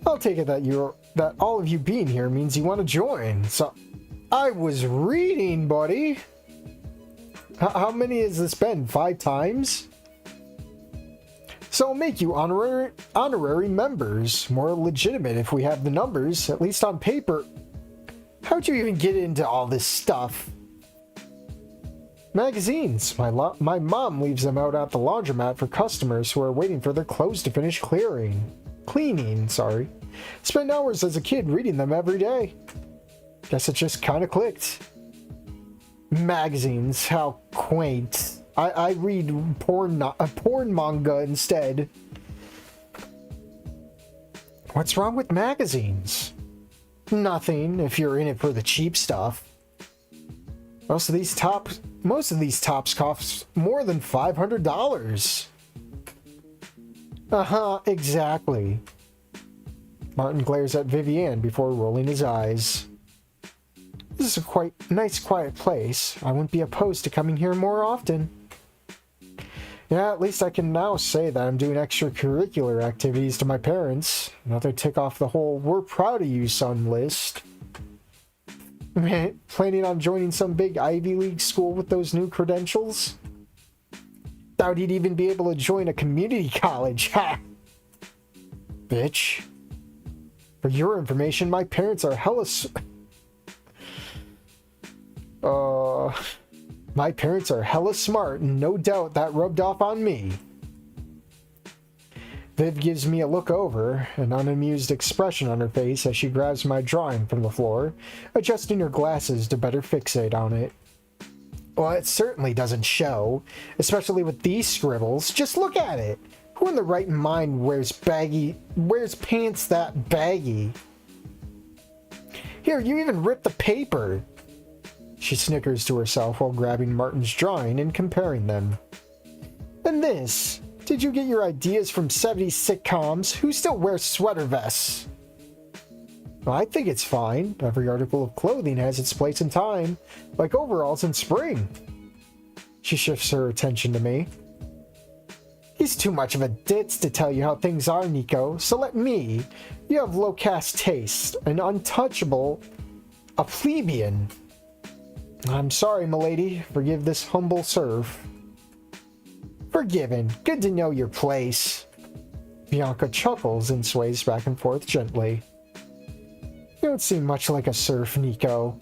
I'll take it that all of you being here means you want to join. So, I was reading, buddy. How many has this been? 5 times? So I'll make you honorary members. More legitimate if we have the numbers, at least on paper. How'd you even get into all this stuff? Magazines. My mom leaves them out at the laundromat for customers who are waiting for their clothes to finish cleaning, sorry. Spent hours as a kid reading them every day. Guess it just kind of clicked. Magazines, how quaint. I read porn manga instead. What's wrong with magazines? Nothing if you're in it for the cheap stuff. Most of these tops cost more than $500. Exactly. Martin glares at Vivienne before rolling his eyes. This is a quite nice, quiet place. I wouldn't be opposed to coming here more often. Yeah, at least I can now say that I'm doing extracurricular activities to my parents. Another tick off the whole "we're proud of you, son" list. Planning on joining some big Ivy League school with those new credentials? Doubt he'd even be able to join a community college. Ha! Bitch. For your information, my parents are my parents are hella smart, and no doubt that rubbed off on me. Viv gives me a look over, an unamused expression on her face as she grabs my drawing from the floor, adjusting her glasses to better fixate on it. Well, it certainly doesn't show, especially with these scribbles. Just look at it. Who in the right mind wears pants that baggy? Here, you even ripped the paper. She snickers to herself while grabbing Martin's drawing and comparing them. And this? Did you get your ideas from 70s sitcoms? Who still wears sweater vests? Well, I think it's fine. Every article of clothing has its place in time, like overalls in spring. She shifts her attention to me. He's too much of a ditz to tell you how things are, Nico, so let me. You have low caste taste, an untouchable, a plebeian. I'm sorry, milady. Forgive this humble serf. Forgiven. Good to know your place. Bianca chuckles and sways back and forth gently. You don't seem much like a serf, Nico.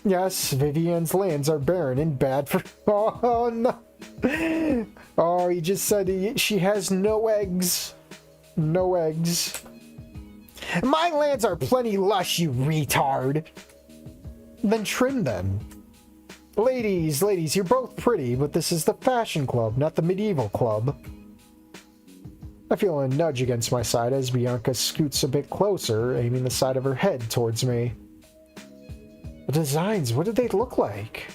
Yes, Vivienne's lands are barren and bad for... Oh, no. Oh, he just said she has no eggs. No eggs. My lands are plenty lush, you retard. Then trim them. Ladies, you're both pretty, but this is the fashion club, not the medieval club. I feel a nudge against my side as Bianca scoots a bit closer, aiming the side of her head towards me. The designs, what did they look like?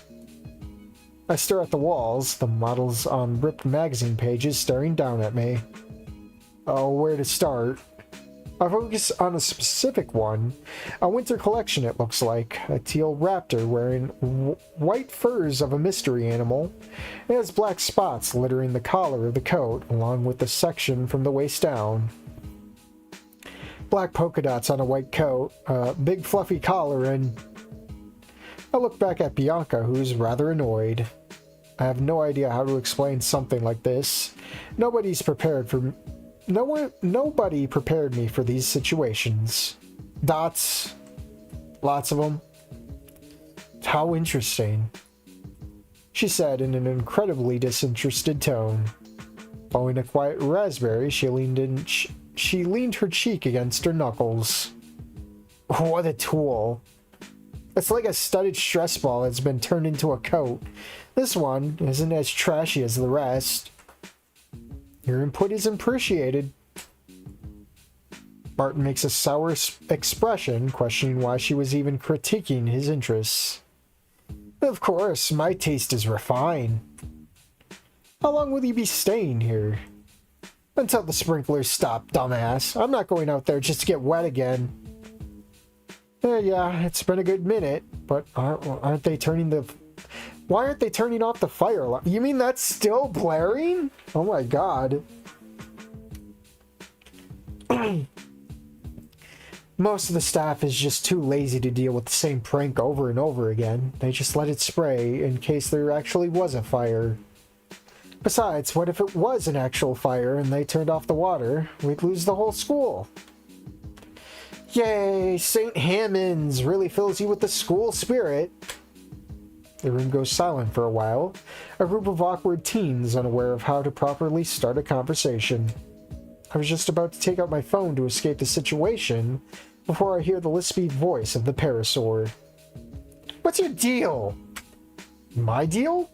I stare at the walls, the models on ripped magazine pages staring down at me. Oh, where to start? I focus on a specific one. A winter collection, it looks like. A teal raptor wearing white furs of a mystery animal. It has black spots littering the collar of the coat, along with the section from the waist down. Black polka dots on a white coat, a big fluffy collar, and... I look back at Bianca, who's rather annoyed. I have no idea how to explain something like this. Nobody prepared me for these situations. Dots. Lots of them. How interesting. She said in an incredibly disinterested tone. Blowing a quiet raspberry, she leaned her cheek against her knuckles. What a tool. It's like a studded stress ball that's been turned into a coat. This one isn't as trashy as the rest. Your input is appreciated. Martin makes a sour expression, questioning why she was even critiquing his interests. Of course, my taste is refined. How long will you be staying here? Until the sprinklers stop, dumbass. I'm not going out there just to get wet again. Yeah, it's been a good minute, but aren't they turning the... Why aren't they turning off the fire alarm? You mean that's still blaring? Oh my god. Most of the staff is just too lazy to deal with the same prank over and over again. They just let it spray in case there actually was a fire. Besides, what if it was an actual fire and they turned off the water? We'd lose the whole school. Yay, St. Hammond's really fills you with the school spirit. The room goes silent for a while. A group of awkward teens unaware of how to properly start a conversation. I was just about to take out my phone to escape the situation before I hear the lispy voice of the parasaur. What's your deal? My deal?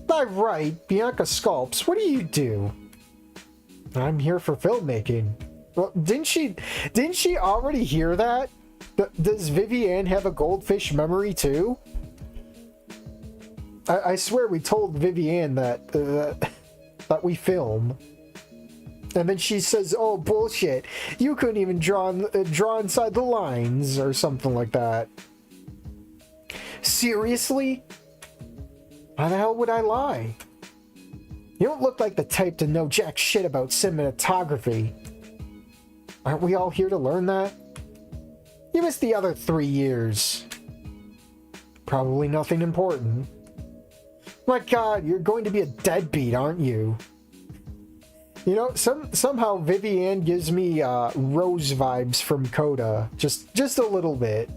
Not right, Bianca Sculpts. What do you do? I'm here for filmmaking. Well, didn't she already hear that? Does Vivienne have a goldfish memory too? I swear we told Vivienne that that we film. And then she says, oh, bullshit. You couldn't even draw inside the lines or something like that. Seriously? Why the hell would I lie? You don't look like the type to know jack shit about cinematography. Aren't we all here to learn that? You missed the other 3 years. Probably nothing important. My god, you're going to be a deadbeat, aren't you? You know, somehow Vivienne gives me Rose vibes from Coda. Just a little bit.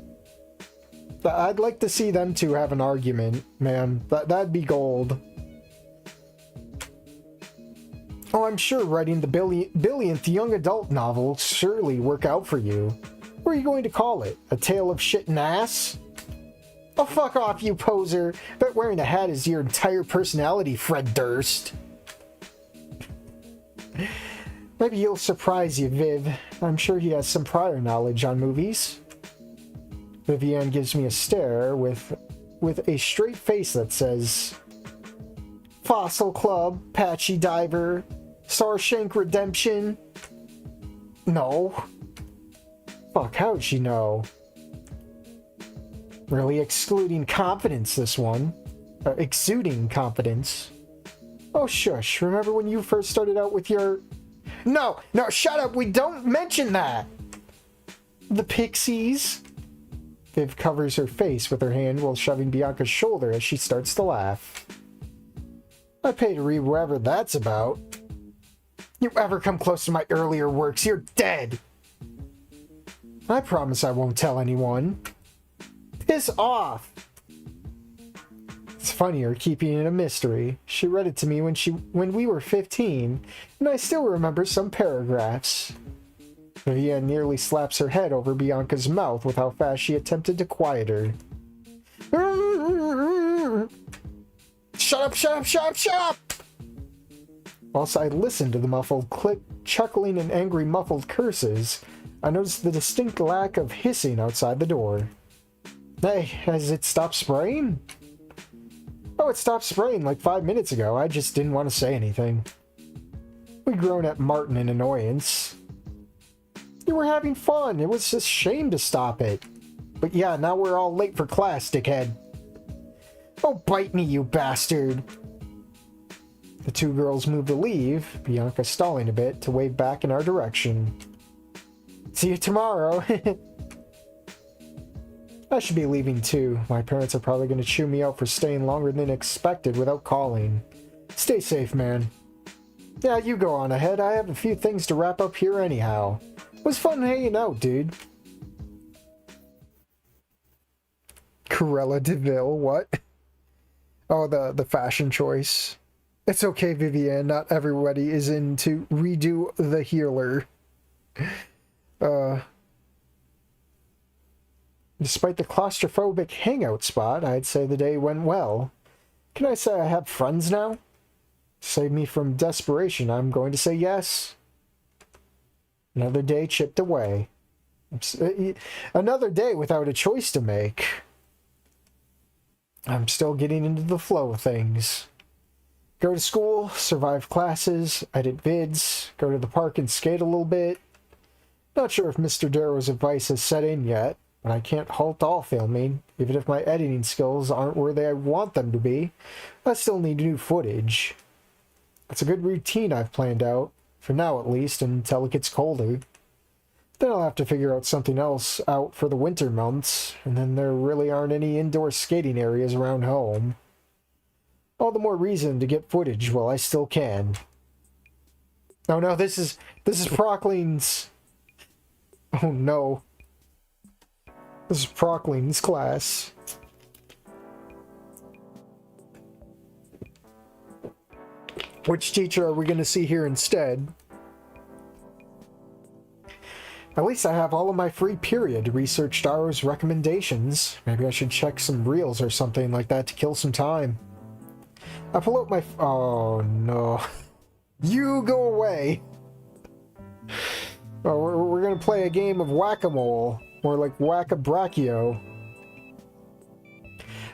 I'd like to see them two have an argument, man. That'd be gold. Oh, I'm sure writing the billionth young adult novel will surely work out for you. What are you going to call it? A tale of shit and ass? Oh, fuck off, you poser. Bet wearing a hat is your entire personality, Fred Durst. Maybe he'll surprise you, Viv. I'm sure he has some prior knowledge on movies. Vivienne gives me a stare with a straight face that says, Fossil Club, Patchy Diver, Starshank Redemption. No. Fuck, how'd she know? Really excluding confidence, this one. Exuding confidence. Oh, shush. Remember when you first started out with your... No, shut up. We don't mention that. The Pixies. Viv covers her face with her hand while shoving Bianca's shoulder as she starts to laugh. I pay to read whatever that's about. You ever come close to my earlier works, you're dead. I promise I won't tell anyone. Piss off. It's funnier keeping it a mystery. She read it to me when we were 15, and I still remember some paragraphs. Vivienne nearly slaps her head over Bianca's mouth with how fast she attempted to quiet her. Shut up! Whilst I listened to the muffled click, chuckling and angry muffled curses, I noticed the distinct lack of hissing outside the door. Hey, has it stopped spraying? Oh, it stopped spraying like 5 minutes ago. I just didn't want to say anything. We groaned at Martin in annoyance. You were having fun. It was a shame to stop it. But yeah, now we're all late for class, dickhead. Oh, bite me, you bastard. The two girls moved to leave, Bianca stalling a bit to wave back in our direction. See you tomorrow. I should be leaving too. My parents are probably going to chew me out for staying longer than expected without calling. Stay safe, man. Yeah, you go on ahead. I have a few things to wrap up here anyhow. It was fun hanging out, dude. Cruella de Vil, what? Oh, the fashion choice. It's okay, Vivienne. Not everybody is into redo the healer. Despite the claustrophobic hangout spot, I'd say the day went well. Can I say I have friends now? Save me from desperation, I'm going to say yes. Another day chipped away. Another day without a choice to make. I'm still getting into the flow of things. Go to school, survive classes, edit vids, go to the park and skate a little bit. Not sure if Mr. Darrow's advice has set in yet, but I can't halt all filming. Even if my editing skills aren't where I want them to be, I still need new footage. It's a good routine I've planned out, for now at least, until it gets colder. Then I'll have to figure out something else out for the winter months, and then there really aren't any indoor skating areas around home. All the more reason to get footage while I still can. Oh no, this is Proclean's... Oh no. This is Proclean's class. Which teacher are we going to see here instead? At least I have all of my free period to research Darrow's recommendations. Maybe I should check some reels or something like that to kill some time. I pull out my... Oh, no. You go away! Oh, we're gonna play a game of whack-a-mole. More like whack-a-brachio.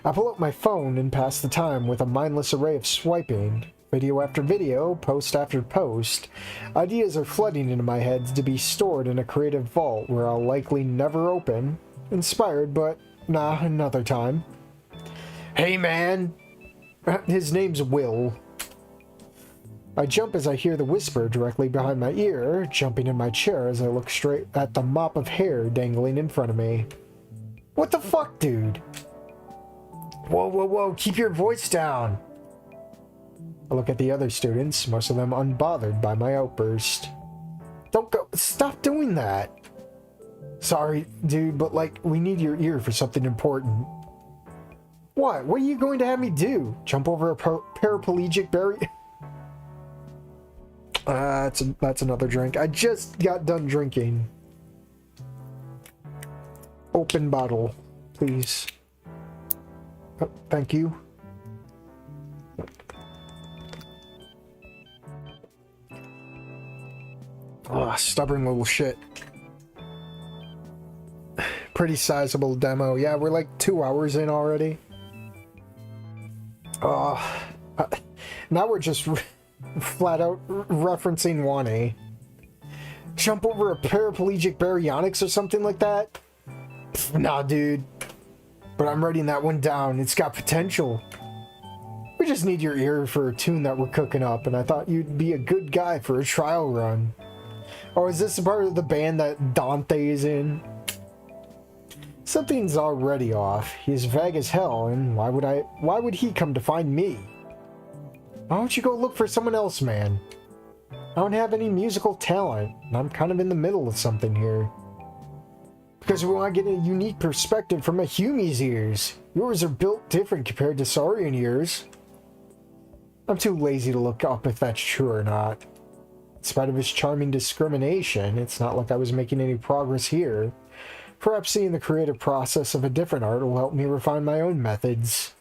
I pull out my phone and pass the time with a mindless array of swiping. Video after video, post after post. Ideas are flooding into my head to be stored in a creative vault where I'll likely never open. Inspired, but nah, another time. Hey man! His name's Will. I jump as I hear the whisper directly behind my ear, jumping in my chair as I look straight at the mop of hair dangling in front of me. What the fuck, dude? Whoa, whoa, whoa, keep your voice down! I look at the other students, most of them unbothered by my outburst. Don't go- Stop doing that! Sorry, dude, but like, we need your ear for something important. What? What are you going to have me do? Jump over a paraplegic barrier? That's another drink. I just got done drinking. Open bottle, please. Oh, thank you. Oh, stubborn little shit. Pretty sizable demo. Yeah, we're like 2 hours in already. Oh, now we're just flat out referencing 1A. Jump over a paraplegic baryonyx or something like that? Nah, dude. But I'm writing that one down. It's got potential. We just need your ear for a tune that we're cooking up, and I thought you'd be a good guy for a trial run. Oh, is this a part of the band that Dante is in? Something's already off. He's vague as hell, and why would he come to find me? Why don't you go look for someone else, man? I don't have any musical talent, and I'm kind of in the middle of something here. Because we want to get a unique perspective from a Humie's ears. Yours are built different compared to Saurian ears. I'm too lazy to look up if that's true or not. In spite of his charming discrimination, it's not like I was making any progress here. Perhaps seeing the creative process of a different art will help me refine my own methods.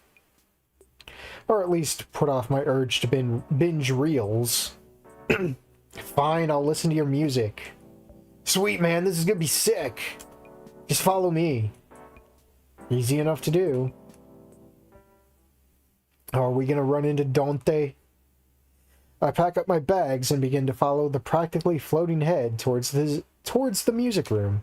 Or at least put off my urge to binge reels. Fine, I'll listen to your music. Sweet, man, this is gonna be sick. Just follow me. Easy enough to do. Are we gonna run into Dante? I pack up my bags and begin to follow the practically floating head towards the music room.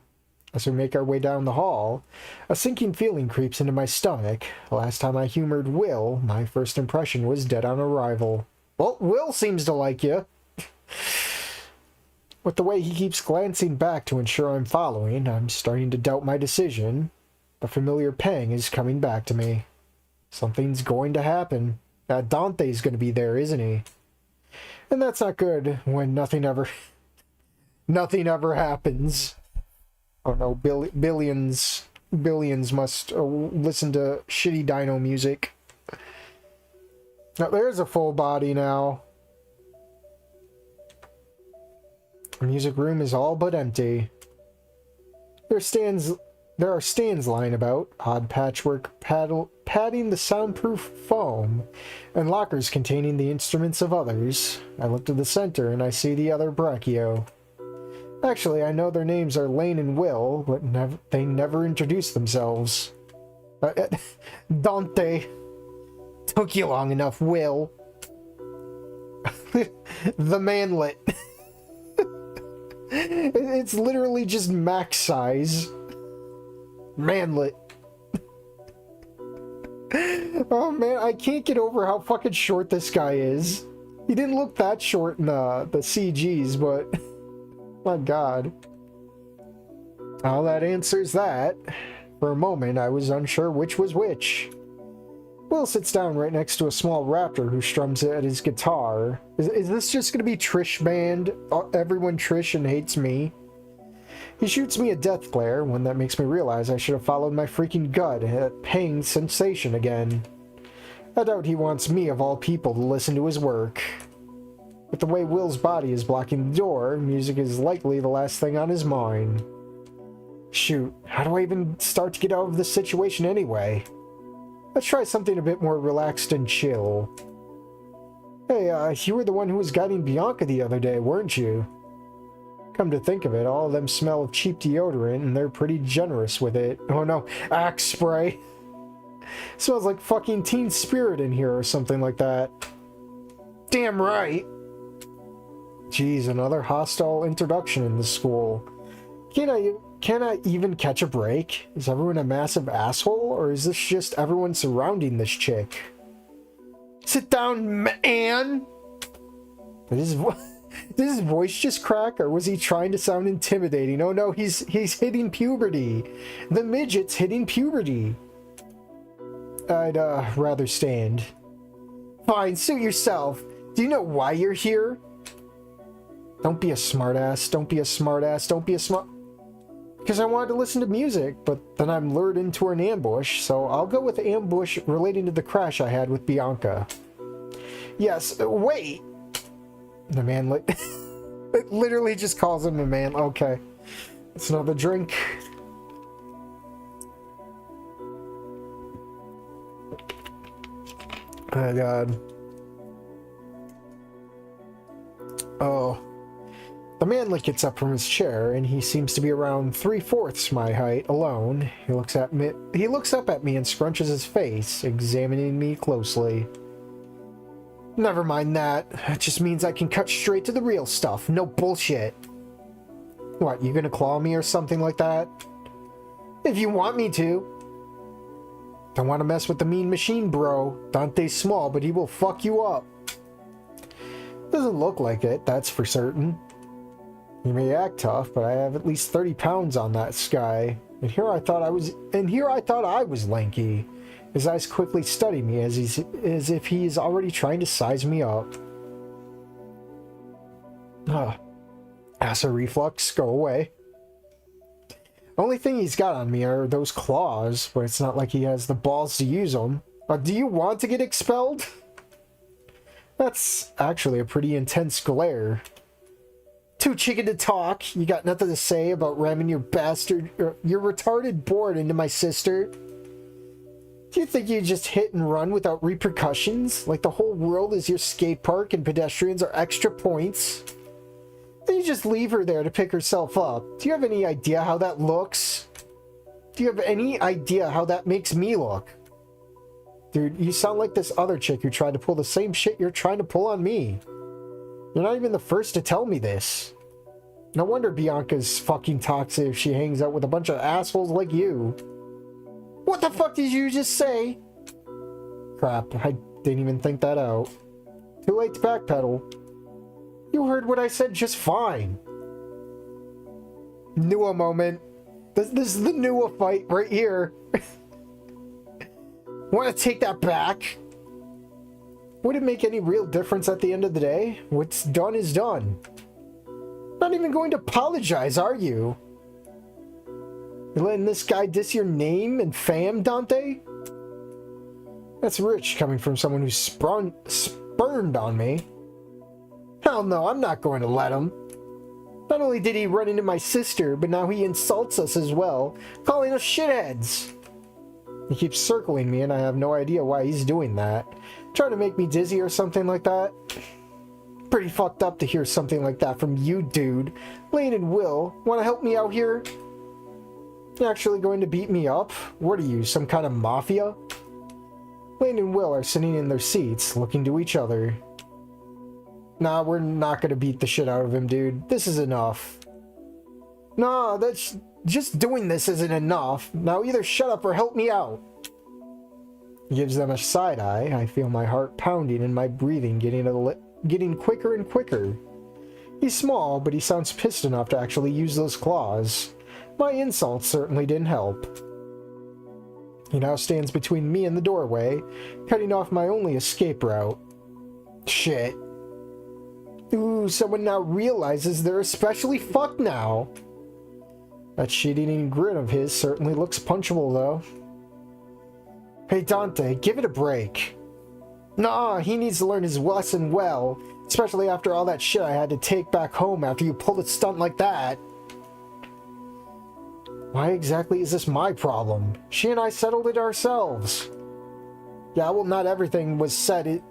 As we make our way down the hall, a sinking feeling creeps into my stomach. Last time I humored Will, my first impression was dead on arrival. Well, Will seems to like you. With the way he keeps glancing back to ensure I'm following, I'm starting to doubt my decision. A familiar pang is coming back to me. Something's going to happen. Dante's going to be there, isn't he? And that's not good when nothing ever happens. Oh no, billions must listen to shitty dino music. Now there's a full body now. The music room is all but empty. There are stands lying about, odd patchwork padding the soundproof foam, and lockers containing the instruments of others. I look to the center and I see the other brachio. Actually, I know their names are Lane and Will, but they never introduce themselves. Dante. Took you long enough, Will. The manlet. It's literally just max size. Manlet. Oh man, I can't get over how fucking short this guy is. He didn't look that short in the CGs, but... My god. Well, that answers that. For a moment, I was unsure which was which. Will sits down right next to a small raptor who strums at his guitar. Is this just gonna be Trish band? Everyone Trish and hates me? He shoots me a death glare, one that makes me realize I should have followed my freaking gut, a pang sensation again. I doubt he wants me of all people to listen to his work. With the way Will's body is blocking the door, music is likely the last thing on his mind. Shoot, how do I even start to get out of this situation anyway? Let's try something a bit more relaxed and chill. Hey, you were the one who was guiding Bianca the other day, weren't you? Come to think of it, all of them smell of cheap deodorant and they're pretty generous with it. Oh no, Axe spray. Smells like fucking Teen Spirit in here or something like that. Damn right. Jeez, another hostile introduction in the school. Can I even catch a break? Is everyone a massive asshole, or is this just everyone surrounding this chick? Sit down, man! Did his voice just crack, or was he trying to sound intimidating? Oh no, he's hitting puberty. The midget's hitting puberty. I'd rather stand. Fine, suit yourself. Do you know why you're here? Don't be a smartass. Don't be a smartass. Don't be a smart... Because I wanted to listen to music, but then I'm lured into an ambush, so I'll go with ambush relating to the crash I had with Bianca. Yes, wait! The man it literally just calls him a man. Okay. It's another drink. Oh god. Oh. The manlet gets up from his chair, and he seems to be around 3/4 my height, alone. He looks up at me and scrunches his face, examining me closely. Never mind that. It just means I can cut straight to the real stuff. No bullshit. What, you gonna claw me or something like that? If you want me to. Don't want to mess with the mean machine, bro. Dante's small, but he will fuck you up. Doesn't look like it, that's for certain. You may act tough, but I have at least 30 pounds on that guy. And here I thought I was lanky. His eyes quickly study me as if he's already trying to size me up. Acid reflux, go away. Only thing he's got on me are those claws, but it's not like he has the balls to use them. Do you want to get expelled? That's actually a pretty intense glare. Too chicken to talk. You got nothing to say about ramming your retarded board into my sister? Do you think you just hit and run without repercussions? Like the whole world is your skate park and pedestrians are extra points? Then you just leave her there to pick herself up. Do you have any idea how that looks? Do you have any idea how that makes me look? Dude, you sound like this other chick who tried to pull the same shit you're trying to pull on me. You're not even the first to tell me this. No wonder Bianca's fucking toxic if she hangs out with a bunch of assholes like you. What the fuck did you just say? Crap, I didn't even think that out. Too late to backpedal. You heard what I said just fine. Nua moment. This is the Nua fight right here. Want to take that back? Would it make any real difference at the end of the day? What's done is done. Not even going to apologize, are you? You're letting this guy diss your name and fam, Dante? That's rich coming from someone who spurned on me. Hell no, I'm not going to let him. Not only did he run into my sister, but now he insults us as well, calling us shitheads. He keeps circling me and I have no idea why he's doing that. Trying to make me dizzy or something like that? Pretty fucked up to hear something like that from you, dude. Lane and Will, want to help me out here? You actually going to beat me up? What are you, some kind of mafia? Lane and Will are sitting in their seats, looking to each other. Nah, we're not gonna beat the shit out of him, dude. This is enough. Nah, that's... just doing this isn't enough. Now either shut up or help me out. He gives them a side eye. I feel my heart pounding and my breathing getting quicker and quicker. He's small, but he sounds pissed enough to actually use those claws. My insults certainly didn't help. He now stands between me and the doorway, cutting off my only escape route. Shit. Ooh, someone now realizes they're especially fucked now. That shit-eating grin of his certainly looks punchable, though. Hey, Dante, give it a break. Nah, he needs to learn his lesson well. Especially after all that shit I had to take back home after you pulled a stunt like that. Why exactly is this my problem? She and I settled it ourselves. Yeah, well, not everything was said,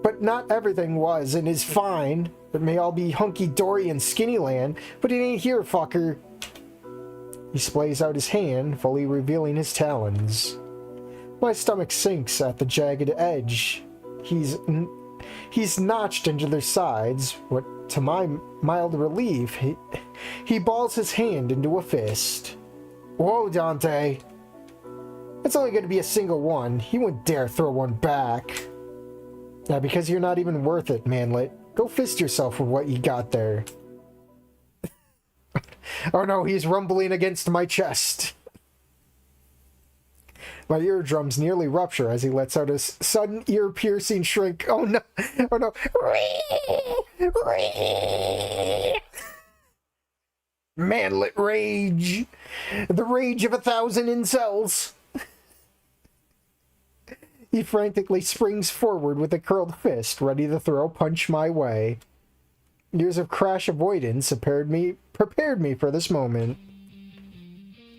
but not everything was and is fine. It may all be hunky-dory in Skinnyland, but it ain't here, fucker. He splays out his hand, fully revealing his talons. My stomach sinks at the jagged edge. He's notched into their sides, what, to my mild relief, he balls his hand into a fist. Whoa, Dante. It's only going to be a single one. He wouldn't dare throw one back. Yeah, because you're not even worth it, manlet. Go fist yourself with what you got there. Oh no, he's rumbling against my chest. My eardrums nearly rupture as he lets out a sudden ear-piercing shriek. Oh no! Oh no! Manlet rage! The rage of 1,000 incels! He frantically springs forward with a curled fist, ready to throw a punch my way. Years of crash avoidance prepared me for this moment.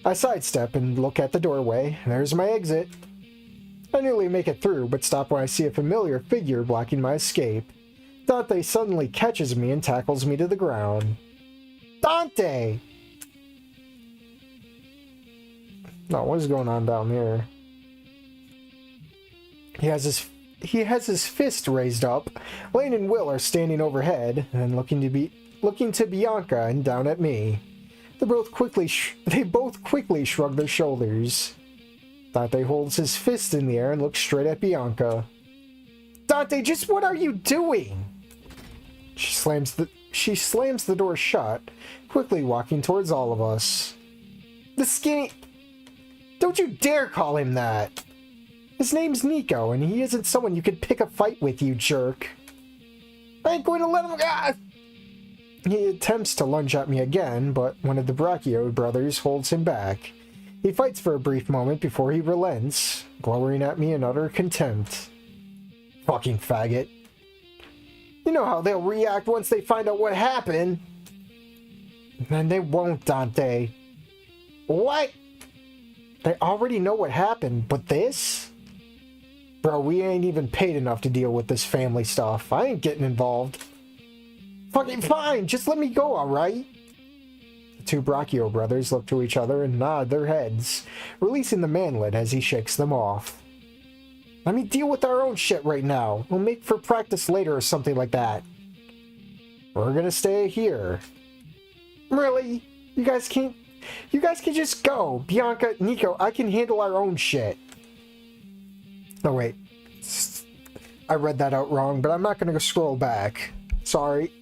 I sidestep and look at the doorway. There's my exit. I nearly make it through, but stop when I see a familiar figure blocking my escape. Dante suddenly catches me and tackles me to the ground. Dante! No, what is going on down here? He has his fist raised up. Lane and Will are standing overhead and looking to Bianca and down at me. They both quickly shrug their shoulders. Dante holds his fist in the air and looks straight at Bianca. Dante, just what are you doing? She slams the door shut, quickly walking towards all of us. The skinny... Don't you dare call him that! His name's Nico, and he isn't someone you could pick a fight with, you jerk. I ain't going to let him... Ah! He attempts to lunge at me again, but one of the Brachio brothers holds him back. He fights for a brief moment before he relents, glowering at me in utter contempt. Fucking faggot. You know how they'll react once they find out what happened. And they won't, Dante. What? They already know what happened, but this? Bro, we ain't even paid enough to deal with this family stuff. I ain't getting involved. Fucking fine, just let me go, alright? The two Brachio brothers look to each other and nod their heads, releasing the manlet as he shakes them off. Let me deal with our own shit right now. We'll make for practice later or something like that. We're gonna stay here. Really? You guys can just go. Bianca, Nico, I can handle our own shit. Oh wait. I read that out wrong, but I'm not gonna go scroll back. Sorry.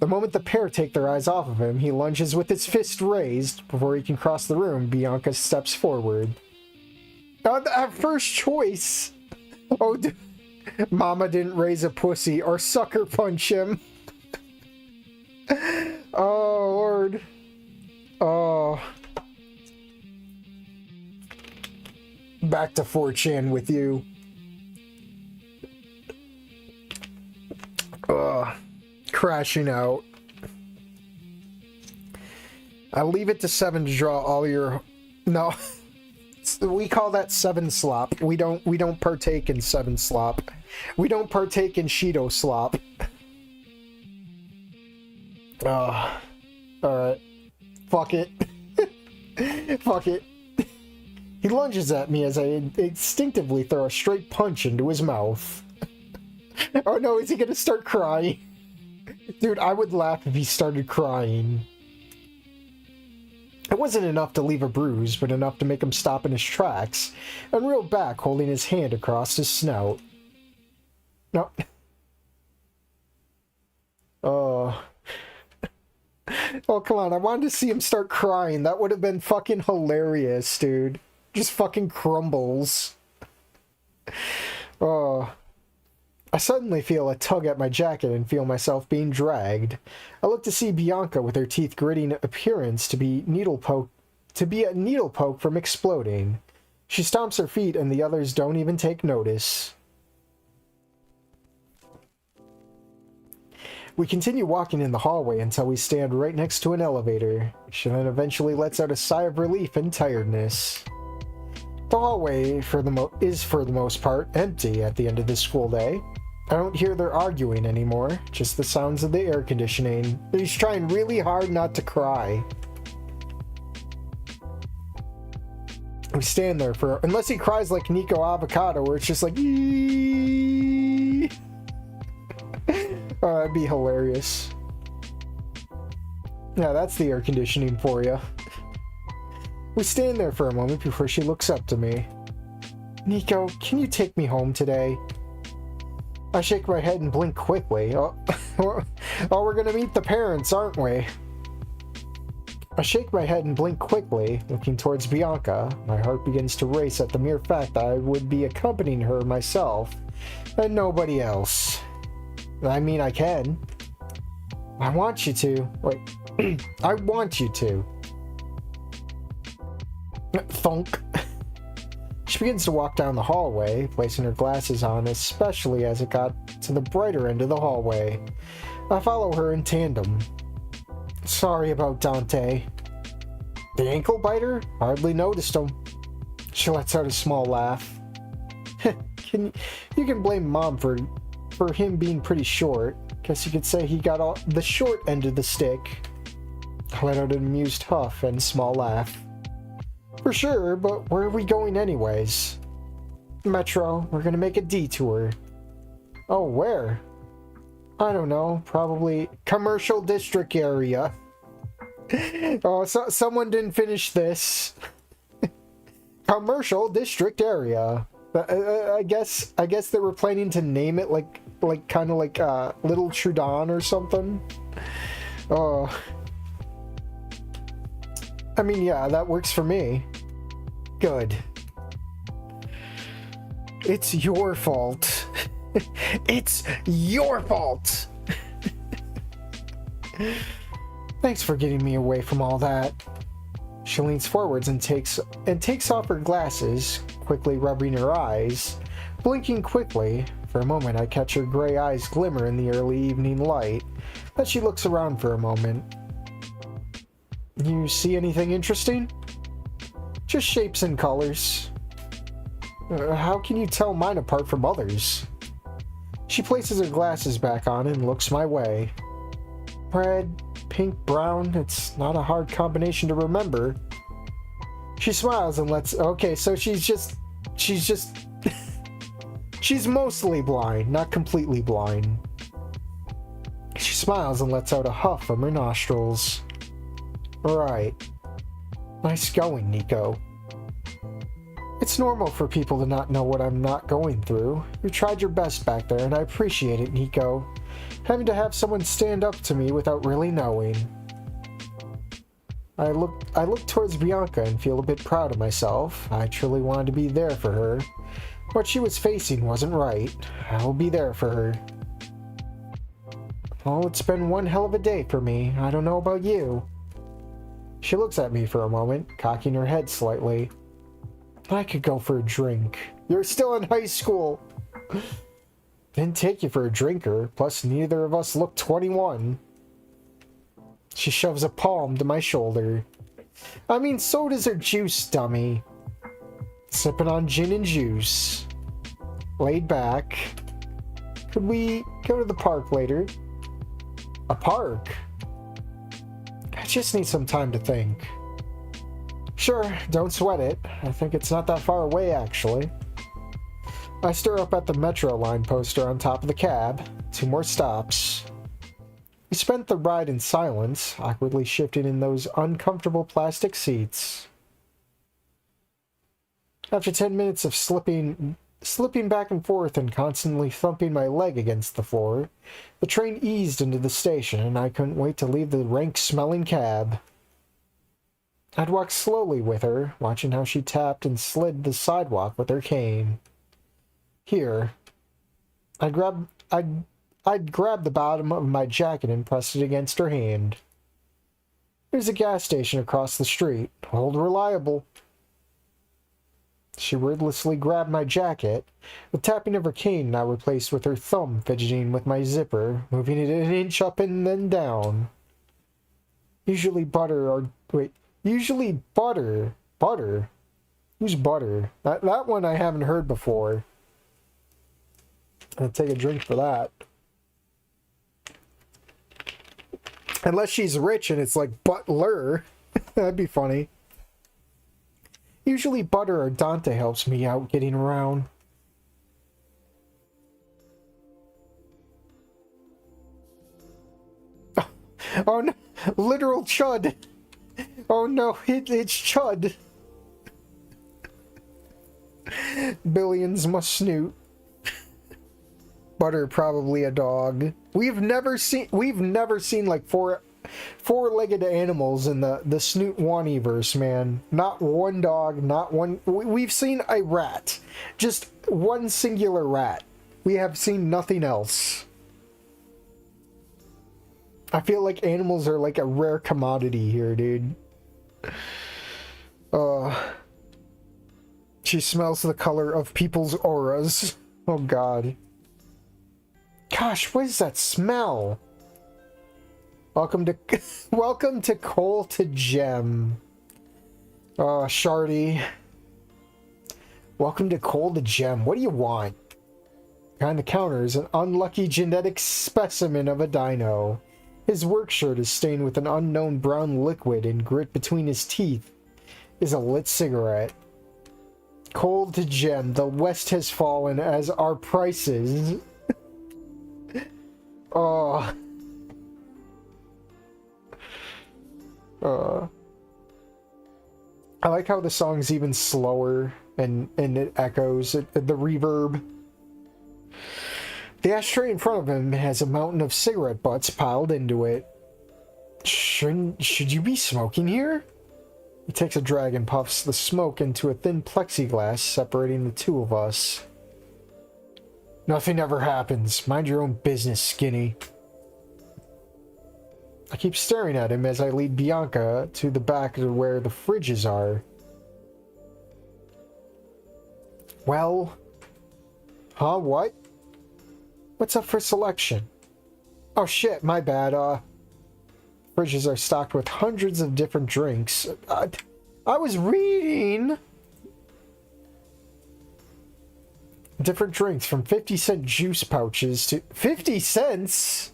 The moment the pair take their eyes off of him, he lunges with his fist raised. Before he can cross the room, Bianca steps forward. Our first choice! Oh, Mama didn't raise a pussy or sucker punch him. Oh, Lord. Oh. Back to 4chan with you. Crashing out. I'll leave it to 7 to draw all your... No. We call that 7 slop. We don't partake in 7 slop. We don't partake in Cheeto slop. Alright. Fuck it. Fuck it. He lunges at me as I instinctively throw a straight punch into his mouth. Oh no, is he gonna start crying? Dude, I would laugh if he started crying. It wasn't enough to leave a bruise, but enough to make him stop in his tracks and reel back, holding his hand across his snout. No. Oh. Oh, come on. I wanted to see him start crying. That would have been fucking hilarious, dude. Just fucking crumbles. Oh. I suddenly feel a tug at my jacket and feel myself being dragged. I look to see Bianca with her teeth gritting appearance to be a needle poke from exploding. She stomps her feet and the others don't even take notice. We continue walking in the hallway until we stand right next to an elevator. She then eventually lets out a sigh of relief and tiredness. The hallway is for the most part empty at the end of this school day. I don't hear their arguing anymore, just the sounds of the air conditioning. He's trying really hard not to cry. We stand there for, unless he cries like Nico Avocado, where it's just like, eeeeee. Oh, that'd be hilarious. Yeah, that's the air conditioning for you. We stand there for a moment before she looks up to me. Nico, can you take me home today? I shake my head and blink quickly. Oh, we're gonna meet the parents, aren't we? I shake my head and blink quickly, looking towards Bianca. My heart begins to race at the mere fact that I would be accompanying her myself, and nobody else. I mean, I can. I want you to. Wait. I want you to. Thunk. She begins to walk down the hallway, placing her glasses on, especially as it got to the brighter end of the hallway. I follow her in tandem. Sorry about Dante. The ankle biter? Hardly noticed him. She lets out a small laugh. You can blame Mom for him being pretty short. Guess you could say he got the short end of the stick. I let out an amused huff and small laugh. For sure, but where are we going anyways? Metro, we're gonna make a detour. Oh, where? I don't know, probably commercial district area. Oh, so someone didn't finish this. Commercial district area. I guess they were planning to name it like kind of like Little Trudon or something. Oh. I mean, yeah, that works for me. Good. It's your fault. It's your fault. Thanks for getting me away from all that. She leans forwards and takes off her glasses, quickly rubbing her eyes, blinking quickly. For a moment, I catch her gray eyes glimmer in the early evening light. Then she looks around for a moment. You see anything interesting? Just shapes and colors. How can you tell mine apart from others? She places her glasses back on and looks my way. Red, pink, brown, it's not a hard combination to remember. She smiles and okay, so she's just she's mostly blind, not completely blind. She smiles and lets out a huff from her nostrils. Right. Nice going, Nico. It's normal for people to not know what I'm not going through. You tried your best back there, and I appreciate it, Nico. Having to have someone stand up to me without really knowing. I look towards Bianca and feel a bit proud of myself. I truly wanted to be there for her. What she was facing wasn't right. I will be there for her. Oh, it's been one hell of a day for me. I don't know about you. She looks at me for a moment, cocking her head slightly. I could go for a drink. You're still in high school. Didn't take you for a drinker, plus neither of us look 21. She shoves a palm to my shoulder. I mean, so does her juice, dummy. Sipping on gin and juice. Laid back. Could we go to the park later? A park? I just need some time to think. Sure, don't sweat it. I think it's not that far away, actually. I stare up at the Metro line poster on top of the cab. 2 more stops. We spent the ride in silence, awkwardly shifting in those uncomfortable plastic seats. After 10 minutes of slipping back and forth and constantly thumping my leg against the floor, the train eased into the station, and I couldn't wait to leave the rank-smelling cab. I'd walk slowly with her, watching how she tapped and slid the sidewalk with her cane. Here. I'd grab the bottom of my jacket and press it against her hand. There's a gas station across the street. Old reliable. She wordlessly grabbed my jacket. The tapping of her cane now replaced with her thumb fidgeting with my zipper, moving it an inch up and then down. Usually butter. Butter? Who's butter? That one I haven't heard before. I'll take a drink for that. Unless she's rich and it's like butler. That'd be funny. Usually butter or Dante helps me out getting around. Oh no, literal chud. Oh no, it's chud. Billions must snoot. Butter probably a dog. We've never seen like four-legged animals in the Snoot Waniverse, man. Not one dog, not one. We've seen a rat, just one singular rat. We have seen nothing else. I feel like animals are like a rare commodity here, dude. She smells the color of people's auras. Oh god. Gosh, what is that smell? Welcome to Coal to Gem. Oh, Shardy. Welcome to Coal to Gem. What do you want? Behind the counter is an unlucky genetic specimen of a dino. His work shirt is stained with an unknown brown liquid, and grit between his teeth is a lit cigarette. Coal to Gem. The West has fallen as our prices. Oh. I like how the song's even slower and it echoes the reverb. The ashtray in front of him has a mountain of cigarette butts piled into it. Should you be smoking here? He takes a drag and puffs the smoke into a thin plexiglass separating the two of us. Nothing ever happens. Mind your own business, skinny. I keep staring at him as I lead Bianca to the back of where the fridges are. Well... Huh, what? What's up for selection? Oh shit, my bad, Fridges are stocked with hundreds of different drinks. I was reading... Different drinks from 50-cent juice pouches to... 50 cents?!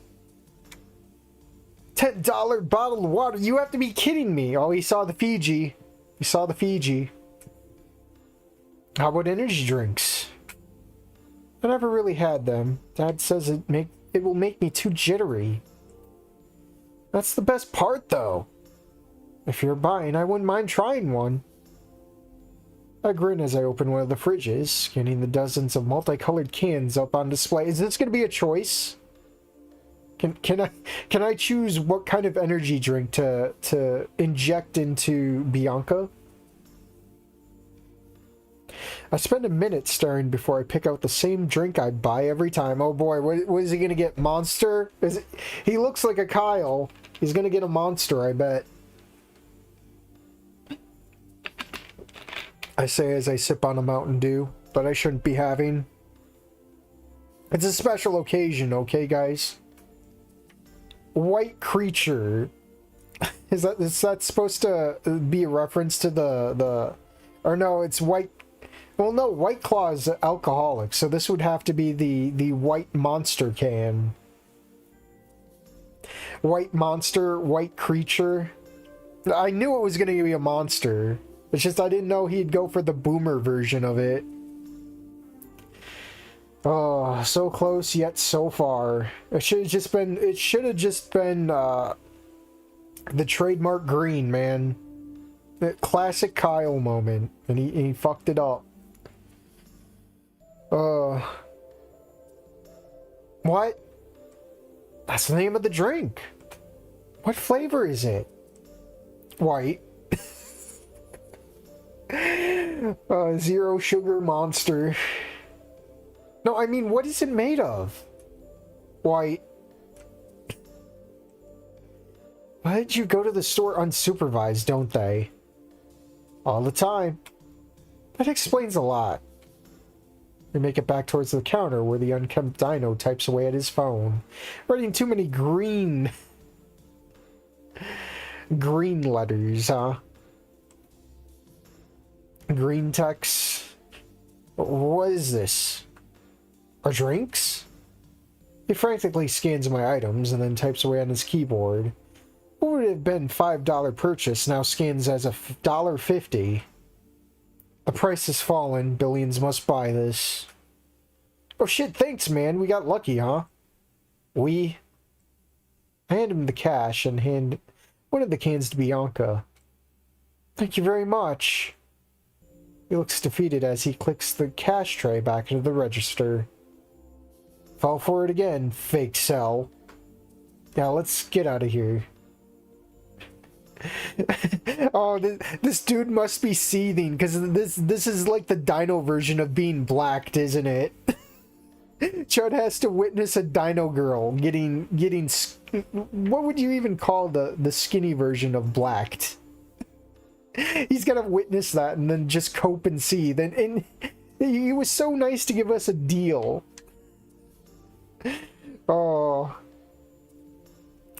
$10 bottled water. You have to be kidding me. Oh, he saw the Fiji. He saw the Fiji. How about energy drinks? I never really had them. Dad says it will make me too jittery. That's the best part, though. If you're buying, I wouldn't mind trying one. I grin as I open one of the fridges, scanning the dozens of multicolored cans up on display. Is this going to be a choice? Can I choose what kind of energy drink to inject into Bianca? I spend a minute staring before I pick out the same drink I buy every time. Oh boy, what is he gonna get? Monster? He looks like a Kyle. He's gonna get a Monster, I bet. I say as I sip on a Mountain Dew, but I shouldn't be having. It's a special occasion, okay, guys? White creature. Is that supposed to be a reference to the or no, it's white. Well, no, White Claw is alcoholic, so this would have to be the white monster can. White monster, white creature. I knew it was going to be a monster. It's just I didn't know he'd go for the boomer version of it. Oh, so close yet so far. It should have just been the trademark green, man. The classic Kyle moment, and he fucked it up. What? That's the name of the drink. What flavor is it? White. Zero sugar monster. No, I mean, what is it made of? White. Why did you go to the store unsupervised, don't they? All the time. That explains a lot. We make it back towards the counter where the unkempt dino types away at his phone. Writing too many green letters, huh? Green text. What is this? Our drinks? He frantically scans my items and then types away on his keyboard. What would have been $5 purchase now scans as a $1.50. The price has fallen. Billions must buy this. Oh shit, thanks man. We got lucky, huh? I hand him the cash and hand one of the cans to Bianca. Thank you very much. He looks defeated as he clicks the cash tray back into the register. Fall for it again, fake cell. Now let's get out of here. Oh, this dude must be seething because this is like the dino version of being blacked, isn't it? Chud has to witness a dino girl getting what would you even call the skinny version of blacked? He's got to witness that and then just cope and seethe. And he was so nice to give us a deal. Oh.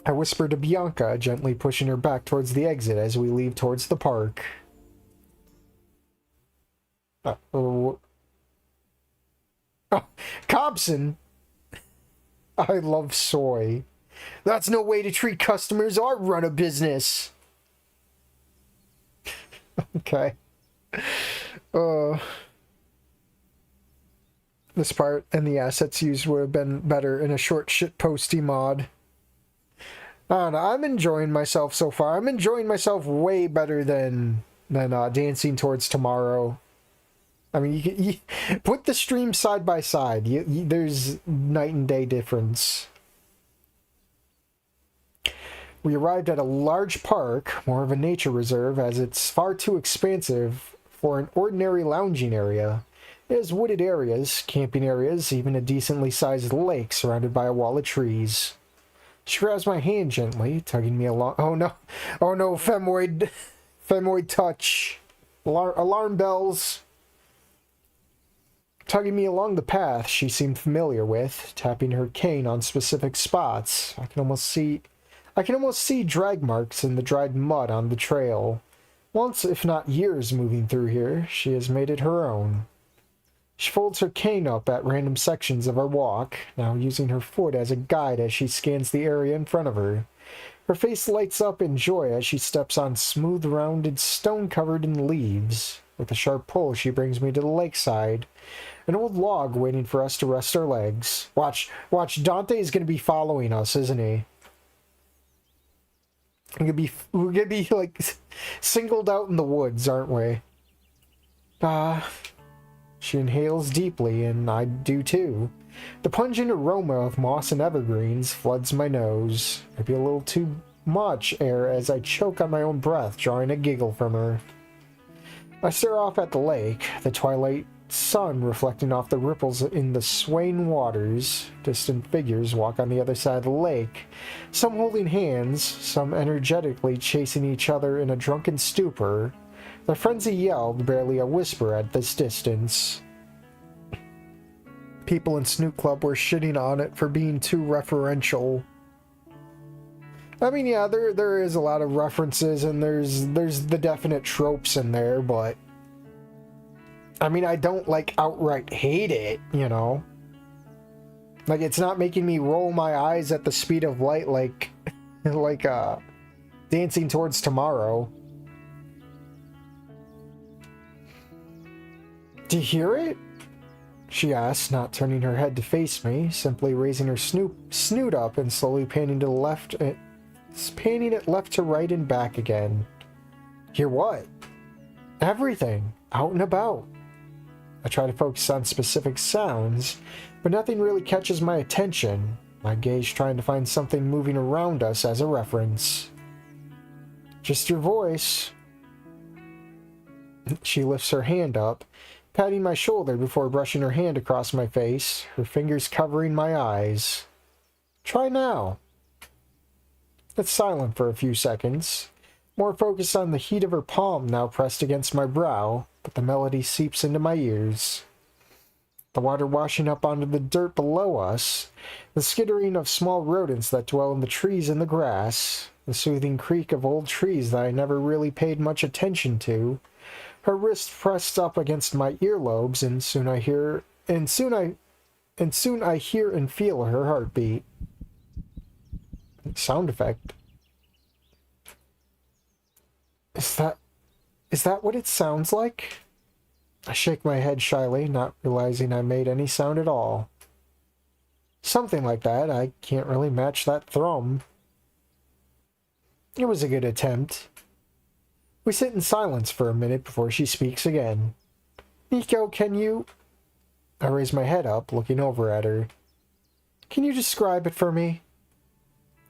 I whisper to Bianca, gently pushing her back towards the exit as we leave towards the park. Oh, Cobson! I love soy. That's no way to treat customers or run a business! Okay. This part and the assets used would have been better in a short shitposty mod. I don't know, I'm enjoying myself so far. I'm enjoying myself way better than Dancing Towards Tomorrow. I mean, you put the streams side by side. There's night and day difference. We arrived at a large park, more of a nature reserve, as it's far too expansive for an ordinary lounging area. It has wooded areas, camping areas, even a decently sized lake surrounded by a wall of trees. She grabs my hand gently, tugging me along. Oh no, femoid touch. Alarm bells. Tugging me along the path she seemed familiar with, tapping her cane on specific spots. I can almost see drag marks in the dried mud on the trail. Once, if not years, moving through here, she has made it her own. She folds her cane up at random sections of our walk, now using her foot as a guide as she scans the area in front of her. Her face lights up in joy as she steps on smooth, rounded stone covered in leaves. With a sharp pull, she brings me to the lakeside. An old log waiting for us to rest our legs. Watch, Dante is going to be following us, isn't he? We're gonna be like singled out in the woods, aren't we? She inhales deeply, and I do too. The pungent aroma of moss and evergreens floods my nose. Maybe a little too much air as I choke on my own breath, drawing a giggle from her. I stare off at the lake, the twilight sun reflecting off the ripples in the swaying waters. Distant figures walk on the other side of the lake, some holding hands, some energetically chasing each other in a drunken stupor. Their frenzy yelled, barely a whisper at this distance. People in Snoot Club were shitting on it for being too referential. I mean, yeah, there is a lot of references and there's the definite tropes in there, but I mean, I don't like outright hate it, you know? Like, it's not making me roll my eyes at the speed of light like Dancing Towards Tomorrow. Do you hear it? She asks, not turning her head to face me, simply raising her snoot up and slowly panning to the left, panning it left to right and back again. Hear what? Everything, out and about. I try to focus on specific sounds, but nothing really catches my attention, my gaze trying to find something moving around us as a reference. Just your voice. She lifts her hand up, patting my shoulder before brushing her hand across my face, her fingers covering my eyes. Try now. It's silent for a few seconds, more focused on the heat of her palm now pressed against my brow. but the melody seeps into my ears. The water washing up onto the dirt below us, the skittering of small rodents that dwell in the trees and the grass, the soothing creak of old trees that I never really paid much attention to, her wrist pressed up against my earlobes, and soon I hear and feel her heartbeat. Sound effect. Is that what it sounds like? I shake my head shyly, not realizing I made any sound at all. Something like that. I can't really match that thrum. It was a good attempt. We sit in silence for a minute before she speaks again. Nico, can you... I raise my head up, looking over at her. Can you describe it for me?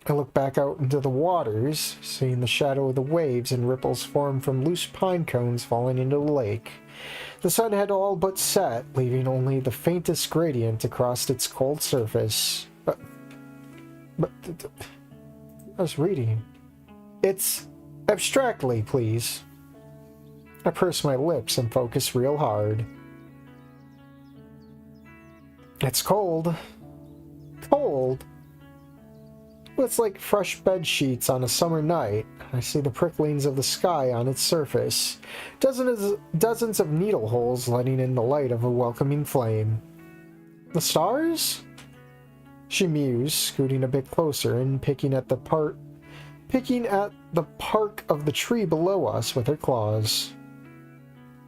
I look back out into the waters, seeing the shadow of the waves and ripples form from loose pine cones falling into the lake. The sun had all but set, leaving only the faintest gradient across its cold surface. But I was reading. It's abstractly, please. I purse my lips and focus real hard. It's cold. Cold? Well, it's like fresh bed sheets on a summer night. I see the pricklings of the sky on its surface. Dozens of needle holes letting in the light of a welcoming flame. The stars? She mused, scooting a bit closer and picking at the bark of the tree below us with her claws.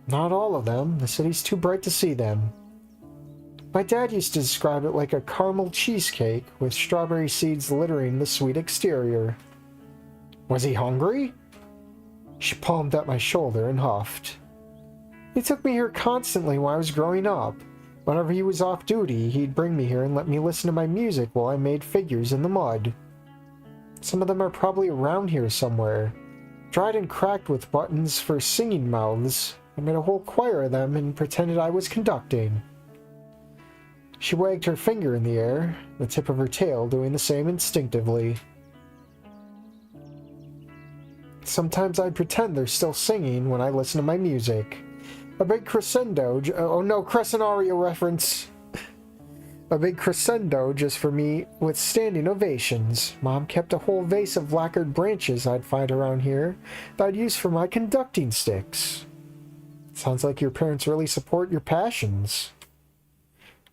Not all of them. The city's too bright to see them. My dad used to describe it like a caramel cheesecake with strawberry seeds littering the sweet exterior. Was he hungry? She palmed at my shoulder and huffed. He took me here constantly while I was growing up. Whenever he was off duty, he'd bring me here and let me listen to my music while I made figures in the mud. Some of them are probably around here somewhere, dried and cracked with buttons for singing mouths. I made a whole choir of them and pretended I was conducting. She wagged her finger in the air, the tip of her tail doing the same instinctively. Sometimes I'd pretend they're still singing when I listen to my music. A big crescendo, oh no, Crescenario reference. A big crescendo just for me with standing ovations. Mom kept a whole vase of lacquered branches I'd find around here that I'd use for my conducting sticks. Sounds like your parents really support your passions.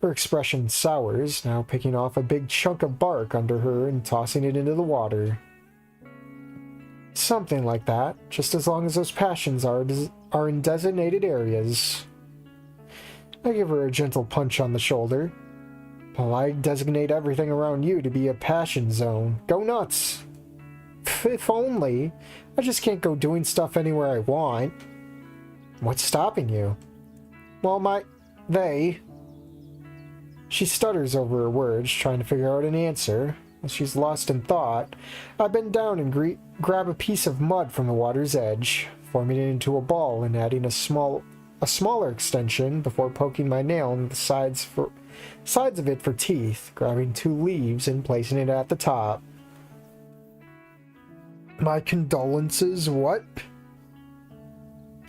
Her expression sours, now picking off a big chunk of bark under her and tossing it into the water. Something like that, just as long as those passions are in designated areas. I give her a gentle punch on the shoulder. Well, I designate everything around you to be a passion zone. Go nuts! If only. I just can't go doing stuff anywhere I want. What's stopping you? Well, they... She stutters over her words, trying to figure out an answer. As she's lost in thought, I bend down and grab a piece of mud from the water's edge, forming it into a ball and adding a smaller extension before poking my nail in the sides of it for teeth, grabbing 2 leaves and placing it at the top. My condolences, what?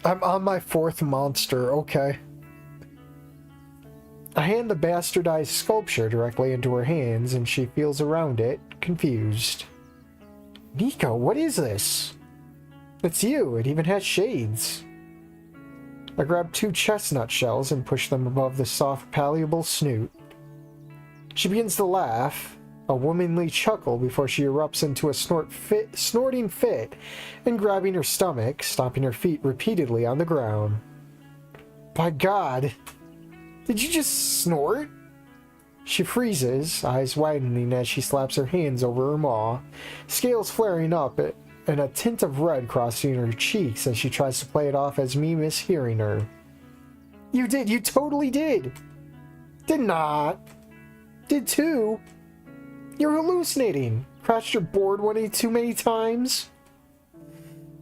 I'm on my 4th monster, okay. I hand the bastardized sculpture directly into her hands, and she feels around it, confused. Nico, what is this? It's you, it even has shades. I grab 2 chestnut shells and push them above the soft, palpable snoot. She begins to laugh, a womanly chuckle before she erupts into a snorting fit and grabbing her stomach, stomping her feet repeatedly on the ground. By God! Did you just snort? She freezes, eyes widening as she slaps her hands over her maw, scales flaring up and a tint of red crossing her cheeks as she tries to play it off as me mishearing her. You did, you totally did! Did not! Did too! You're hallucinating! Crashed your board one too many times?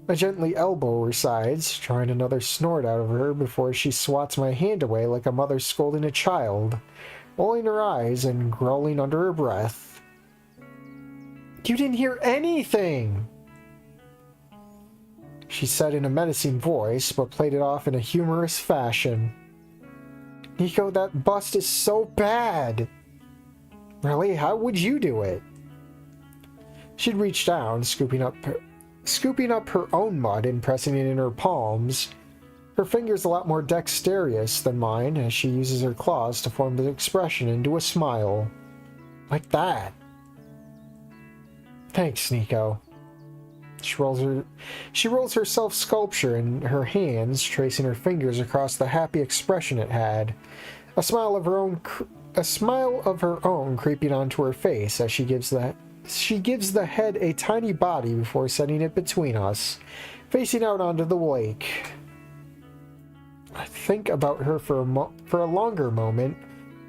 I gently elbow her sides, trying another snort out of her before she swats my hand away like a mother scolding a child, rolling her eyes and growling under her breath. You didn't hear anything! she said in a menacing voice, but played it off in a humorous fashion. Nico, that bust is so bad. Really? How would you do it? She'd reach down, scooping up her own mud and pressing it in her palms. Her fingers a lot more dexterous than mine as she uses her claws to form the expression into a smile. Like that. Thanks, Nico. She rolls her self-sculpture in her hands, tracing her fingers across the happy expression it had. A smile of her own creeping onto her face as she gives the head a tiny body before setting it between us, facing out onto the lake. I think about her for a longer moment.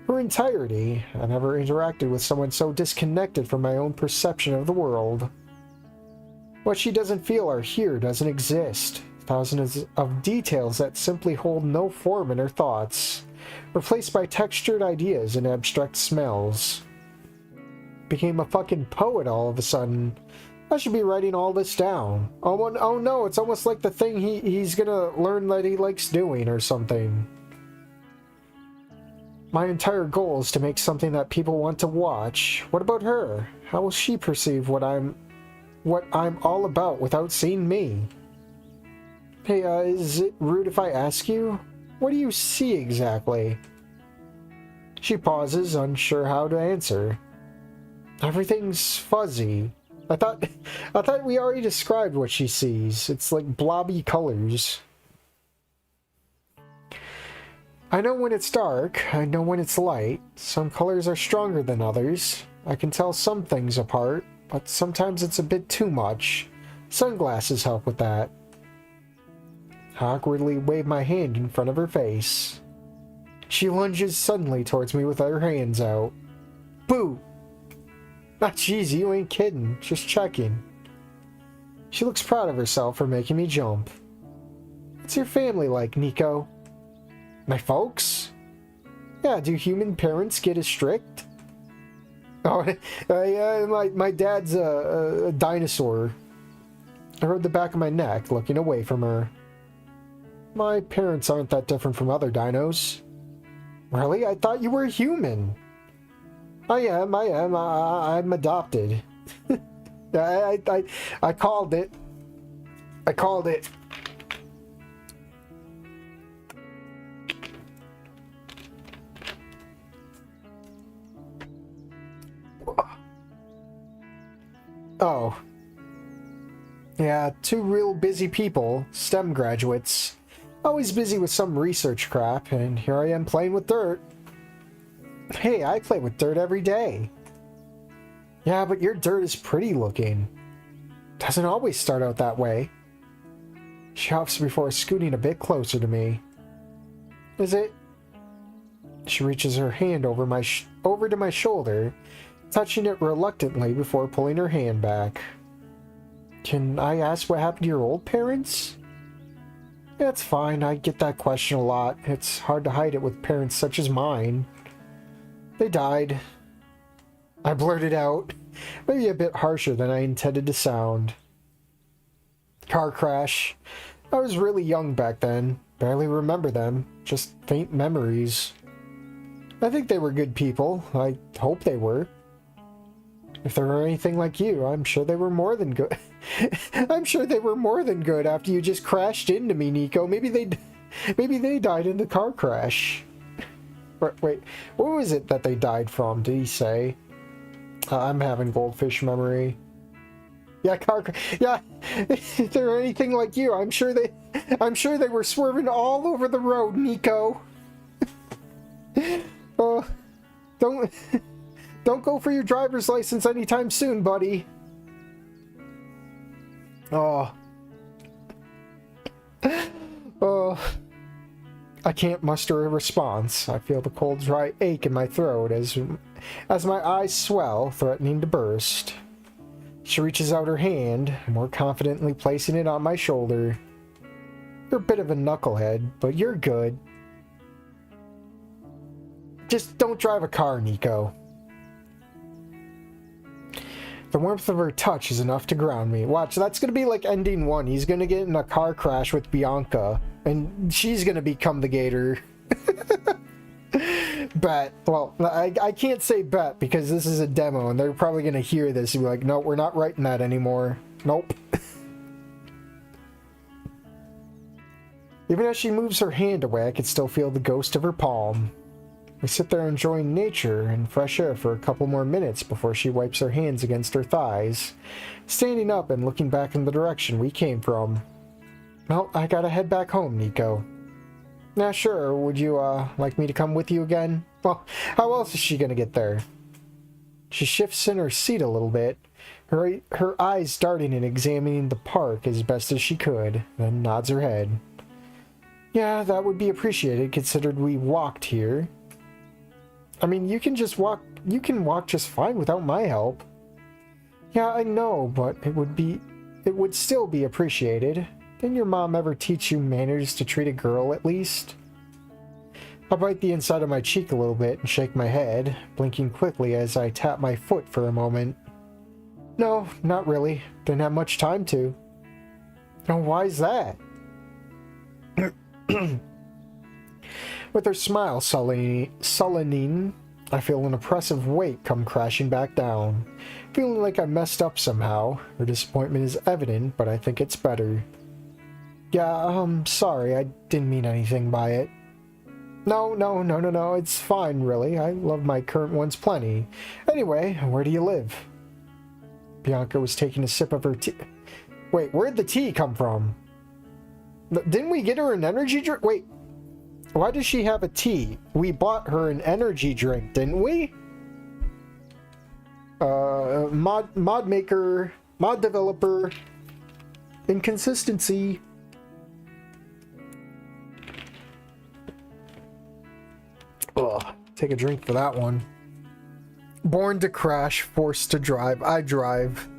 Her entirety. I never interacted with someone so disconnected from my own perception of the world. What she doesn't feel or hear doesn't exist. Thousands of details that simply hold no form in her thoughts, replaced by textured ideas and abstract smells. Became a fucking poet all of a sudden. I should be writing all this down. Oh no, it's almost like the thing he's gonna learn that he likes doing or something. My entire goal is to make something that people want to watch. What about her? How will she perceive what I'm all about without seeing me? Hey, is it rude if I ask you? What do you see exactly? She pauses, unsure how to answer. Everything's fuzzy. I thought we already described what she sees. It's like blobby colors. I know when it's dark. I know when it's light. Some colors are stronger than others. I can tell some things apart, but sometimes it's a bit too much. Sunglasses help with that. I awkwardly wave my hand in front of her face. She lunges suddenly towards me with her hands out. Boo! Ah, jeez, you ain't kidding. Just checking. She looks proud of herself for making me jump. What's your family like, Nico? My folks? Yeah, do human parents get as strict? Oh, my dad's a dinosaur. I rode the back of my neck, looking away from her. My parents aren't that different from other dinos. Really? I thought you were human. I am. I'm adopted. I called it. I called it. Oh. Yeah, two real busy people, STEM graduates. Always busy with some research crap, and here I am playing with dirt. Hey, I play with dirt every day. Yeah, but your dirt is pretty looking. Doesn't always start out that way. She hops before scooting a bit closer to me. Is it? She reaches her hand over to my shoulder, touching it reluctantly before pulling her hand back. Can I ask what happened to your old parents? Yeah, it's fine. I get that question a lot. It's hard to hide it with parents such as mine. They died. I blurted out, maybe a bit harsher than I intended to sound. Car crash. I was really young back then. Barely remember them. Just faint memories. I think they were good people. I hope they were. If they were anything like you, I'm sure they were more than good. I'm sure they were more than good after you just crashed into me, Nico. Maybe they died in the car crash. Wait, what was it that they died from? Did he say? I'm having goldfish memory. Yeah, yeah. If they were anything like you, I'm sure they were swerving all over the road, Nico. Don't go for your driver's license anytime soon, buddy. Oh. I can't muster a response. I feel the cold, dry ache in my throat as my eyes swell, threatening to burst. She reaches out her hand, more confidently placing it on my shoulder. You're a bit of a knucklehead, but you're good. Just don't drive a car, Nico. The warmth of her touch is enough to ground me. Watch, that's gonna be like ending 1. He's gonna get in a car crash with Bianca, and she's gonna become the gator. Bet. Well, I can't say bet because this is a demo, and they're probably gonna hear this and be like, no, we're not writing that anymore. Nope. Even as she moves her hand away, I can still feel the ghost of her palm. We sit there enjoying nature and fresh air for a couple more minutes before she wipes her hands against her thighs, standing up and looking back in the direction we came from. Well, I gotta head back home, Nico. Nah, sure. Would you, like me to come with you again? Well, how else is she gonna get there? She shifts in her seat a little bit, her eyes darting and examining the park as best as she could, then nods her head. Yeah, that would be appreciated, considered we walked here. I mean, you can walk just fine without my help. Yeah, I know, but it would still be appreciated. Didn't your mom ever teach you manners to treat a girl, at least? I bite the inside of my cheek a little bit and shake my head, blinking quickly as I tap my foot for a moment. No, not really. Didn't have much time to. Oh, why's that? With her smile sullening, I feel an oppressive weight come crashing back down. Feeling like I messed up somehow. Her disappointment is evident, but I think it's better. Yeah, sorry, I didn't mean anything by it. No, it's fine, really. I love my current ones plenty. Anyway, where do you live? Bianca was taking a sip of her tea. Wait, where'd the tea come from? Didn't we get her an energy drink? Wait, why does she have a tea? We bought her an energy drink, didn't we? Mod maker, mod developer, inconsistency. Ugh, take a drink for that one. Born to crash, forced to drive. I drive.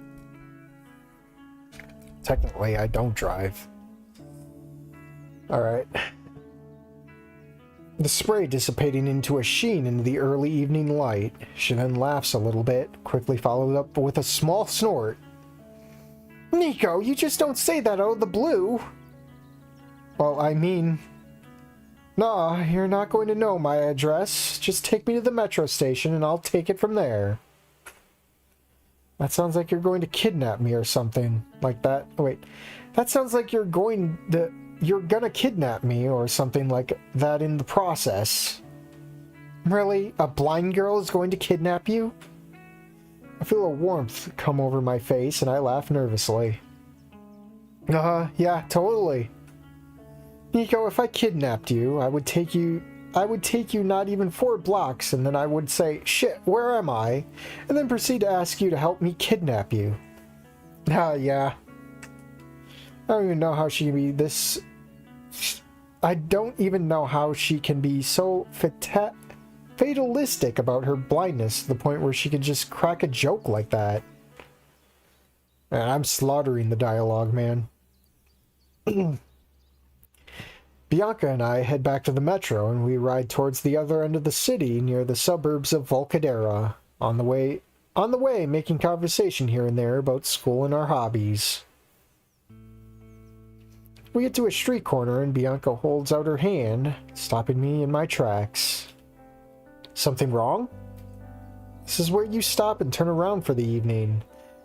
Technically, I don't drive. Alright. The spray dissipating into a sheen in the early evening light. She then laughs a little bit, quickly followed up with a small snort. Nico, you just don't say that out of the blue. Well, I mean... Nah, you're not going to know my address. Just take me to the metro station and I'll take it from there. That sounds like you're going to kidnap me or something like that. Wait, that sounds like you're gonna kidnap me or something like that in the process. Really? A blind girl is going to kidnap you? I feel a warmth come over my face and I laugh nervously. Yeah, totally. Nico, if I kidnapped you, I would take you not even 4 blocks, and then I would say, shit, where am I? And then proceed to ask you to help me kidnap you. Yeah. I don't even know how she can be this... I don't even know how she can be so fatalistic about her blindness to the point where she could just crack a joke like that. And I'm slaughtering the dialogue, man. Bianca and I head back to the metro and we ride towards the other end of the city near the suburbs of Volcadera. On the way, making conversation here and there about school and our hobbies. We get to a street corner and Bianca holds out her hand, stopping me in my tracks. Something wrong? This is where you stop and turn around for the evening.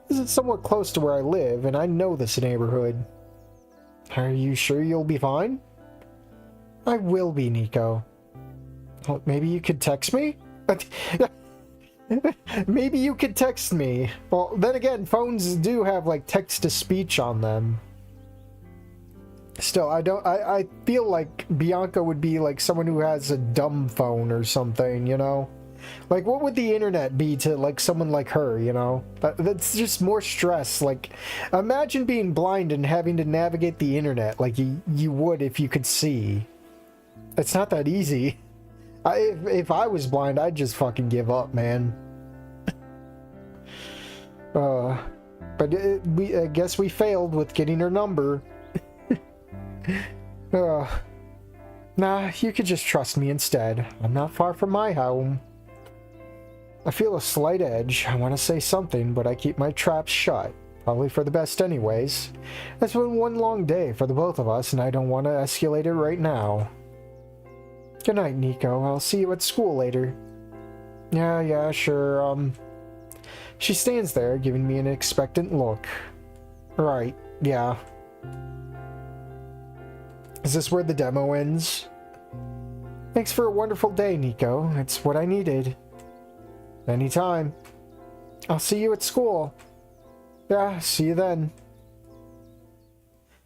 This is somewhat close to where I live and I know this neighborhood. Are you sure you'll be fine? I will be, Nico. Well, maybe you could text me? Maybe you could text me. Well, then again, phones do have, like, text-to-speech on them. Still, I feel like Bianca would be, like, someone who has a dumb phone or something, you know? Like, what would the internet be to, like, someone like her, you know? That's just more stress. Like, imagine being blind and having to navigate the internet like you would if you could see. It's not that easy. If I was blind, I'd just fucking give up, man. But I guess we failed with getting her number. Nah, you could just trust me instead. I'm not far from my home. I feel a slight edge. I want to say something, but I keep my traps shut. Probably for the best anyways. It's been one long day for the both of us, and I don't want to escalate it right now. Good night, Nico. I'll see you at school later. Yeah, sure. She stands there, giving me an expectant look. Right, yeah. Is this where the demo ends? Thanks for a wonderful day, Nico. It's what I needed. Anytime. I'll see you at school. Yeah, see you then.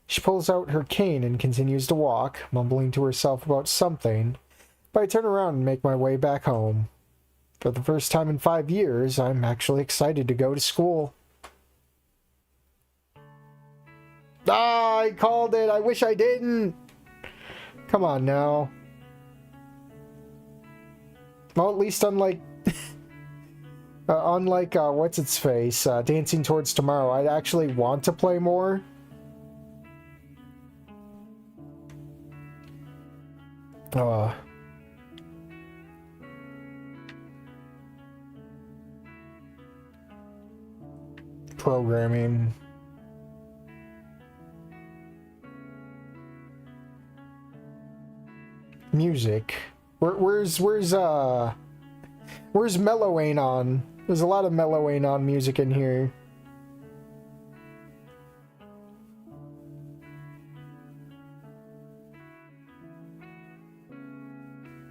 She pulls out her cane and continues to walk, mumbling to herself about something, but I turn around and make my way back home. For the first time in 5 years, I'm actually excited to go to school. Ah, I called it! I wish I didn't! Come on now. Well, at least unlike what's-its-face, Dancing Towards Tomorrow, I'd actually want to play more. Programming. Music. Where's mellowing on? There's a lot of mellowing on music in here.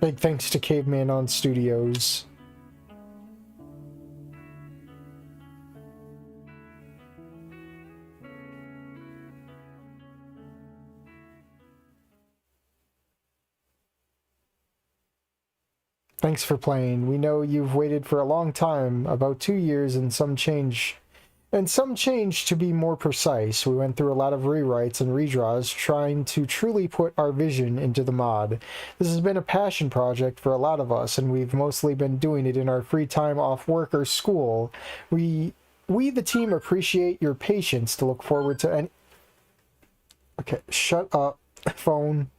Big thanks to Caveman on Studios. Thanks for playing. We know you've waited for a long time, about 2 years and some change to be more precise. We went through a lot of rewrites and redraws trying to truly put our vision into the mod. This has been a passion project for a lot of us, and we've mostly been doing it in our free time off work or school. We the team appreciate your patience to look forward to any... Okay, shut up, phone.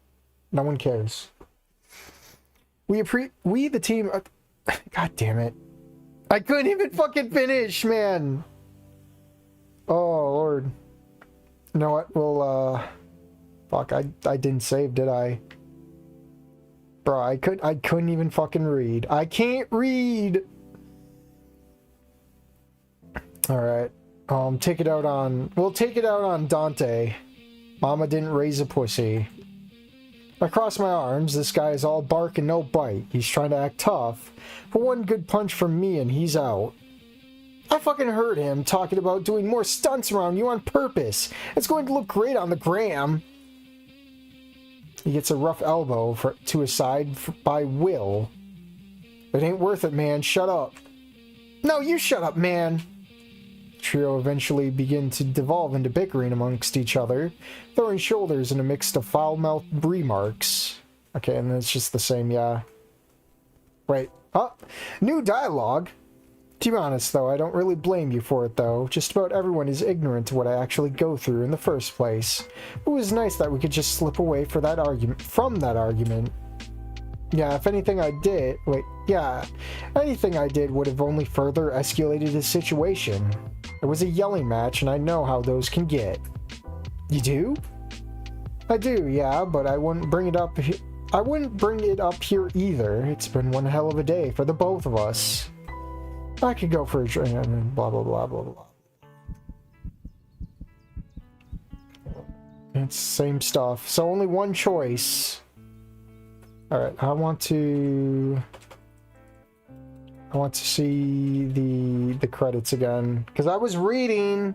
No one cares. We the team... God damn it. I couldn't even fucking finish, man. Oh, Lord. You know what? Well, fuck, I didn't save, did I? Bro, I couldn't even fucking read. I can't read! Alright. Take it out on... We'll take it out on Dante. Mama didn't raise a pussy. I cross my arms. This guy is all bark and no bite. He's trying to act tough, but one good punch from me and he's out. I fucking heard him talking about doing more stunts around you on purpose. It's going to look great on the gram. He gets a rough elbow to his side by Will. It ain't worth it, man. Shut up. No, you shut up, man. Trio eventually begin to devolve into bickering amongst each other, throwing shoulders in a mix of foul-mouthed remarks. Okay, and it's just the same, yeah. Wait, new dialogue? To be honest, though, I don't really blame you for it, though. Just about everyone is ignorant to what I actually go through in the first place. It was nice that we could just slip away from that argument. Yeah, if anything I did... Wait, yeah. Anything I did would have only further escalated the situation. It was a yelling match, and I know how those can get. You do? I do, yeah, but I wouldn't bring it up here either. It's been one hell of a day for the both of us. I could go for a drink and blah, blah, blah, blah, blah. It's same stuff. So only one choice. Alright, I want to see the credits again. Because I was reading...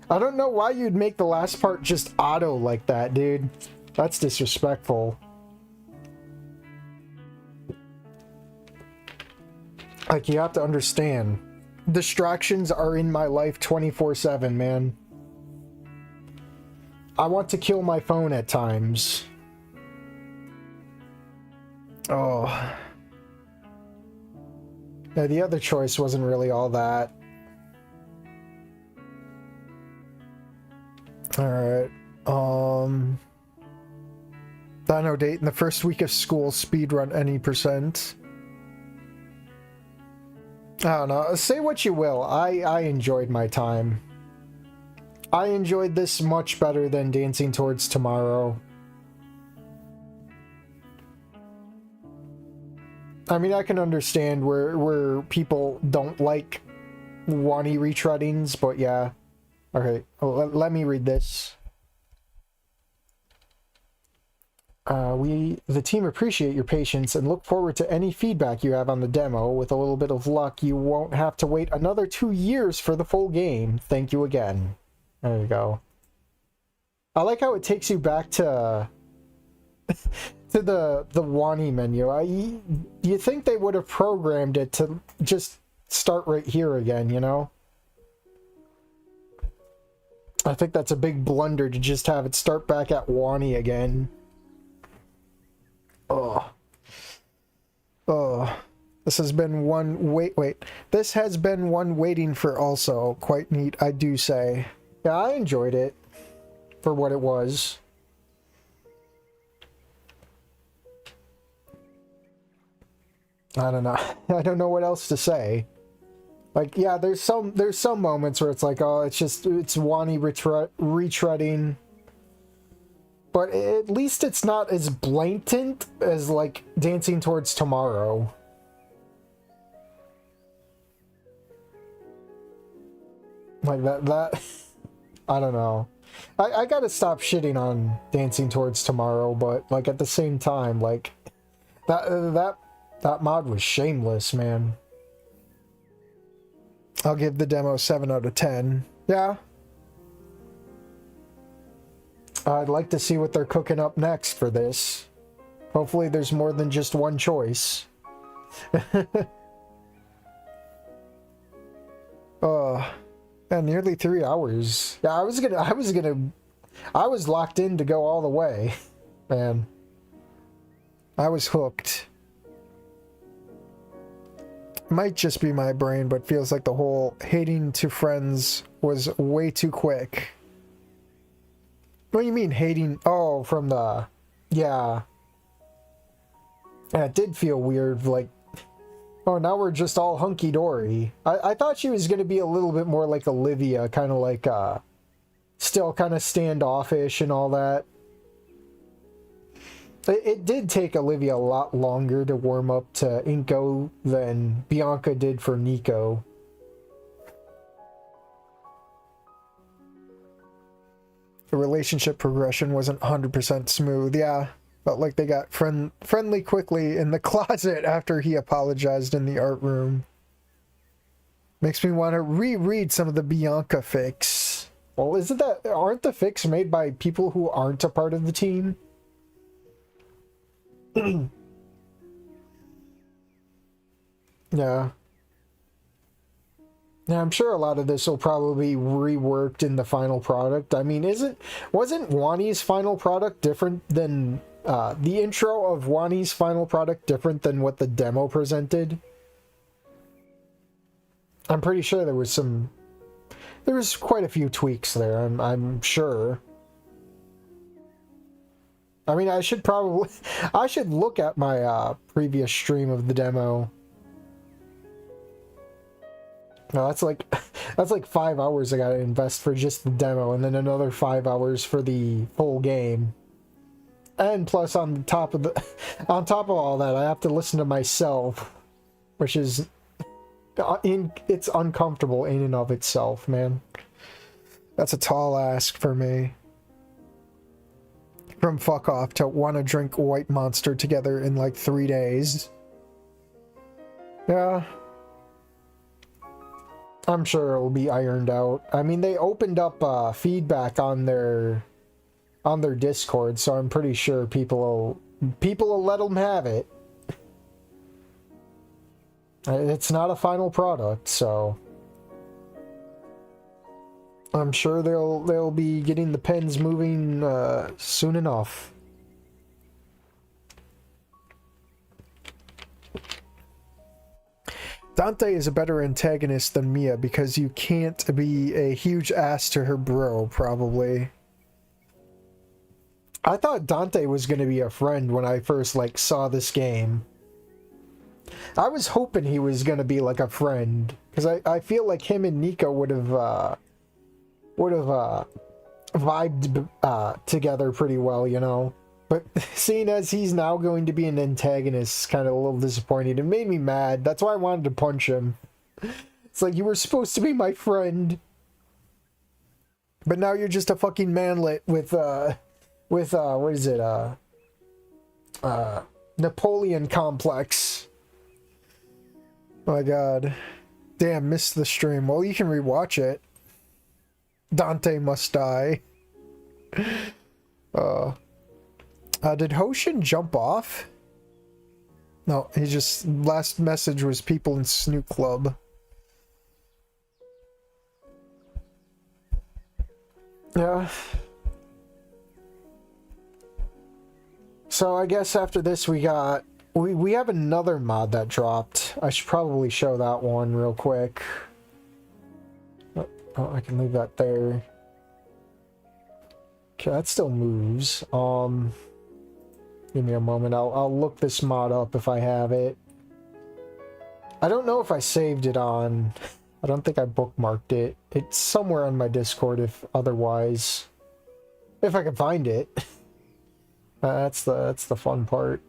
I don't know why you'd make the last part just auto like that, dude. That's disrespectful. Like, you have to understand. Distractions are in my life 24/7, man. I want to kill my phone at times. Oh. Yeah, the other choice wasn't really all that. Alright. Dino date in the first week of school, speedrun any %. I don't know. Say what you will. I enjoyed my time. I enjoyed this much better than Dancing Towards Tomorrow. I mean, I can understand where people don't like Wani retreadings, but yeah. Okay, let me read this. The team appreciate your patience and look forward to any feedback you have on the demo. With a little bit of luck, you won't have to wait another 2 years for the full game. Thank you again. There you go. I like how it takes you back to to the Wani menu. You think they would have programmed it to just start right here again, you know? I think that's a big blunder to just have it start back at Wani again. Oh. This has been one wait. This has been one waiting for also. Quite neat, I do say. Yeah, I enjoyed it for what it was. I don't know. I don't know what else to say. Like, yeah, there's some moments where it's like, oh, it's Wani retreading. But at least it's not as blatant as, like, Dancing Towards Tomorrow. Like, that I don't know. I gotta stop shitting on Dancing Towards Tomorrow, but, like, at the same time, like, that mod was shameless, man. I'll give the demo 7 out of 10. Yeah. I'd like to see what they're cooking up next for this. Hopefully there's more than just one choice. Yeah, nearly 3 hours. Yeah, I was locked in to go all the way. Man. I was hooked. Might just be my brain, but feels like the whole hating to friends was way too quick. What do you mean hating? Oh, from the... Yeah. Yeah, it did feel weird, like... Oh, now we're just all hunky-dory. I thought she was going to be a little bit more like Olivia, kind of like, still kind of standoffish and all that. It did take Olivia a lot longer to warm up to Inko than Bianca did for Nico. The relationship progression wasn't 100% smooth. Yeah, felt like they got friendly quickly in the closet after he apologized in the art room. Makes me want to reread some of the Bianca fics. Well, aren't the fics made by people who aren't a part of the team? Yeah. Yeah, I'm sure a lot of this will probably be reworked in the final product. I mean, wasn't Wani's final product different than the intro of Wani's final product different than what the demo presented? I'm pretty sure there was quite a few tweaks there. I'm sure. I mean, I should look at my previous stream of the demo. No, that's like 5 hours I gotta invest for just the demo, and then another 5 hours for the full game. And plus, on top of all that, I have to listen to myself, which is it's uncomfortable in and of itself, man. That's a tall ask for me. From fuck off to want to drink White Monster together in like 3 days. Yeah. I'm sure it'll be ironed out. I mean, they opened up feedback on their Discord, so I'm pretty sure people will let them have it. It's not a final product, so I'm sure they'll be getting the pens moving soon enough. Dante is a better antagonist than Mia because you can't be a huge ass to her bro, probably. I thought Dante was going to be a friend when I first, like, saw this game. I was hoping he was gonna be like a friend, because I feel like him and Nico would have vibed together pretty well, you know. But seeing as he's now going to be an antagonist, it's kind of a little disappointing. It made me mad. That's why I wanted to punch him. It's like, you were supposed to be my friend, but now you're just a fucking manlet with what is it, Napoleon complex. Oh my god. Damn, missed the stream. Well, you can rewatch it. Dante must die. Did Hoshin jump off? No, he just... Last message was people in Snoop Club. Yeah. So I guess after this we got... We have another mod that dropped. I should probably show that one real quick. Oh, I can leave that there. Okay, that still moves. Give me a moment. I'll look this mod up if I have it. I don't know if I saved it on... I don't think I bookmarked it. It's somewhere on my Discord if otherwise. If I can find it. That's the fun part.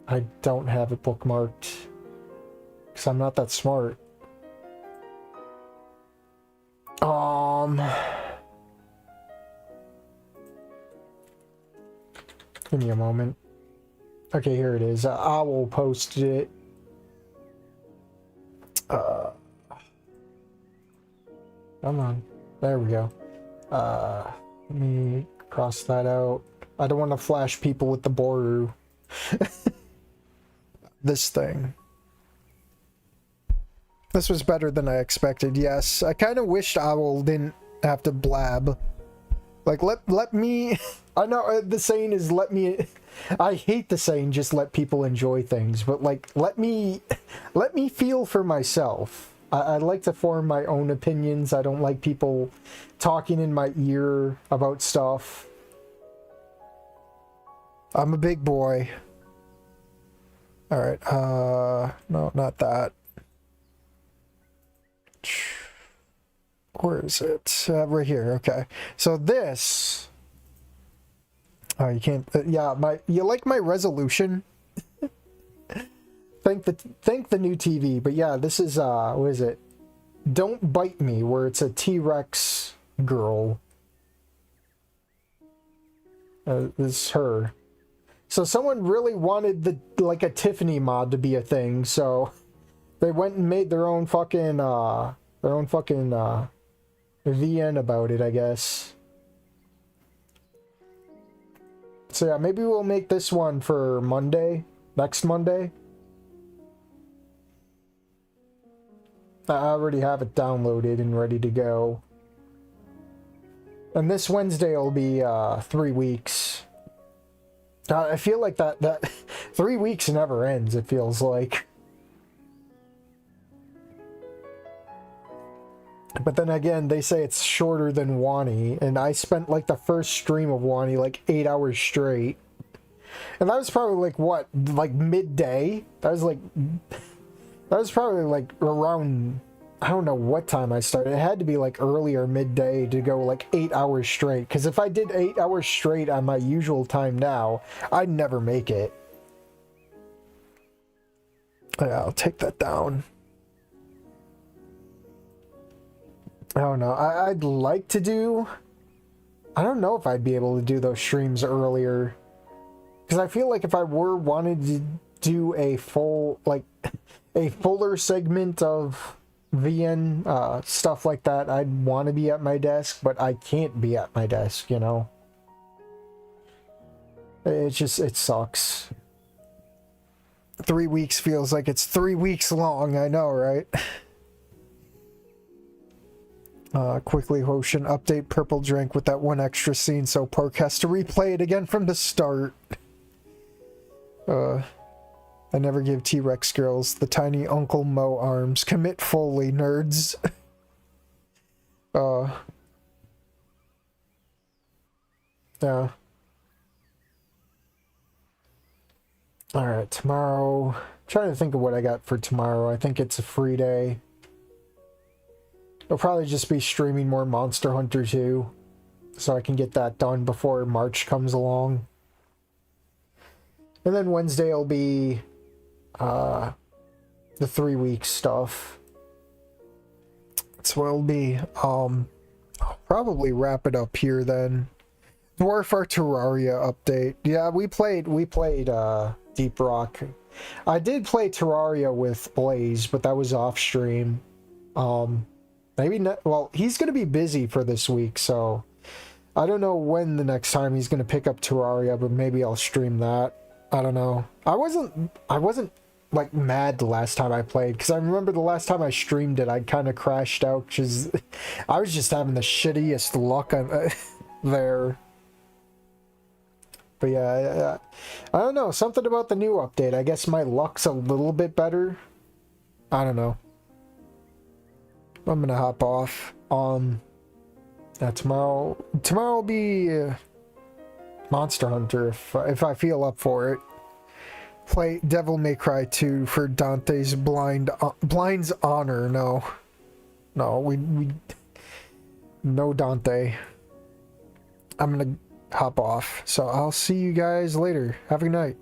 I don't have it bookmarked. Because I'm not that smart. Give me a moment. Okay, here it is. Owl posted it. Come on. There we go. Let me cross that out. I don't want to flash people with the Boru. This thing. This was better than I expected, yes. I kind of wished Owl didn't have to blab. Like, let me... I know the saying is let me... I hate the saying just let people enjoy things, but like, let me feel for myself. I like to form my own opinions. I don't like people talking in my ear about stuff. I'm a big boy. Alright, no, not that. Where is it? Right here, okay. So this... Oh, you can't... yeah, you like my resolution? Thank the new TV, but yeah, this is, what is it? Don't Bite Me, where it's a T-Rex girl. This is her. So someone really wanted like a Tiffany mod to be a thing, so they went and made their own fucking VN about it, I guess. So yeah, maybe we'll make this one for Monday, next Monday. I already have it downloaded and ready to go. And this Wednesday will be 3 weeks. I feel like that 3 weeks never ends, it feels like. But then again, they say it's shorter than Wani, and I spent like the first stream of Wani like 8 hours straight. And that was probably like what, like midday? That was probably like around, I don't know what time I started. It had to be like early or midday to go like 8 hours straight. Because if I did 8 hours straight on my usual time now, I'd never make it. Yeah, I'll take that down. I don't know. I'd like to do... I don't know if I'd be able to do those streams earlier. Because I feel like if I wanted to do a full, like, a fuller segment of VN, stuff like that, I'd want to be at my desk, but I can't be at my desk, you know? It sucks. 3 weeks feels like it's 3 weeks long, I know, right? Quickly, Hoshin, update Purple Drink with that one extra scene so Park has to replay it again from the start. I never give T-Rex girls the tiny Uncle Mo arms. Commit fully, nerds. Yeah. All right, tomorrow. Trying to think of what I got for tomorrow. I think it's a free day. I'll probably just be streaming more Monster Hunter 2, so I can get that done before March comes along. And then Wednesday will be the 3-week stuff. That's what it'll be. I'll probably wrap it up here then. Dwarf Terraria update. Yeah, we played Deep Rock. I did play Terraria with Blaze, but that was off stream. Maybe not. Well, he's gonna be busy for this week, so I don't know when the next time he's gonna pick up Terraria, but maybe I'll stream that. I don't know. I wasn't like mad the last time I played, because I remember the last time I streamed it, I kind of crashed out because I was just having the shittiest luck there. But yeah, I don't know. Something about the new update. I guess my luck's a little bit better. I don't know. I'm gonna hop off. Tomorrow will be Monster Hunter if I feel up for it. Play Devil May Cry 2 for Dante's Blind's honor. No, we no Dante. I'm gonna hop off. So I'll see you guys later. Have a good night.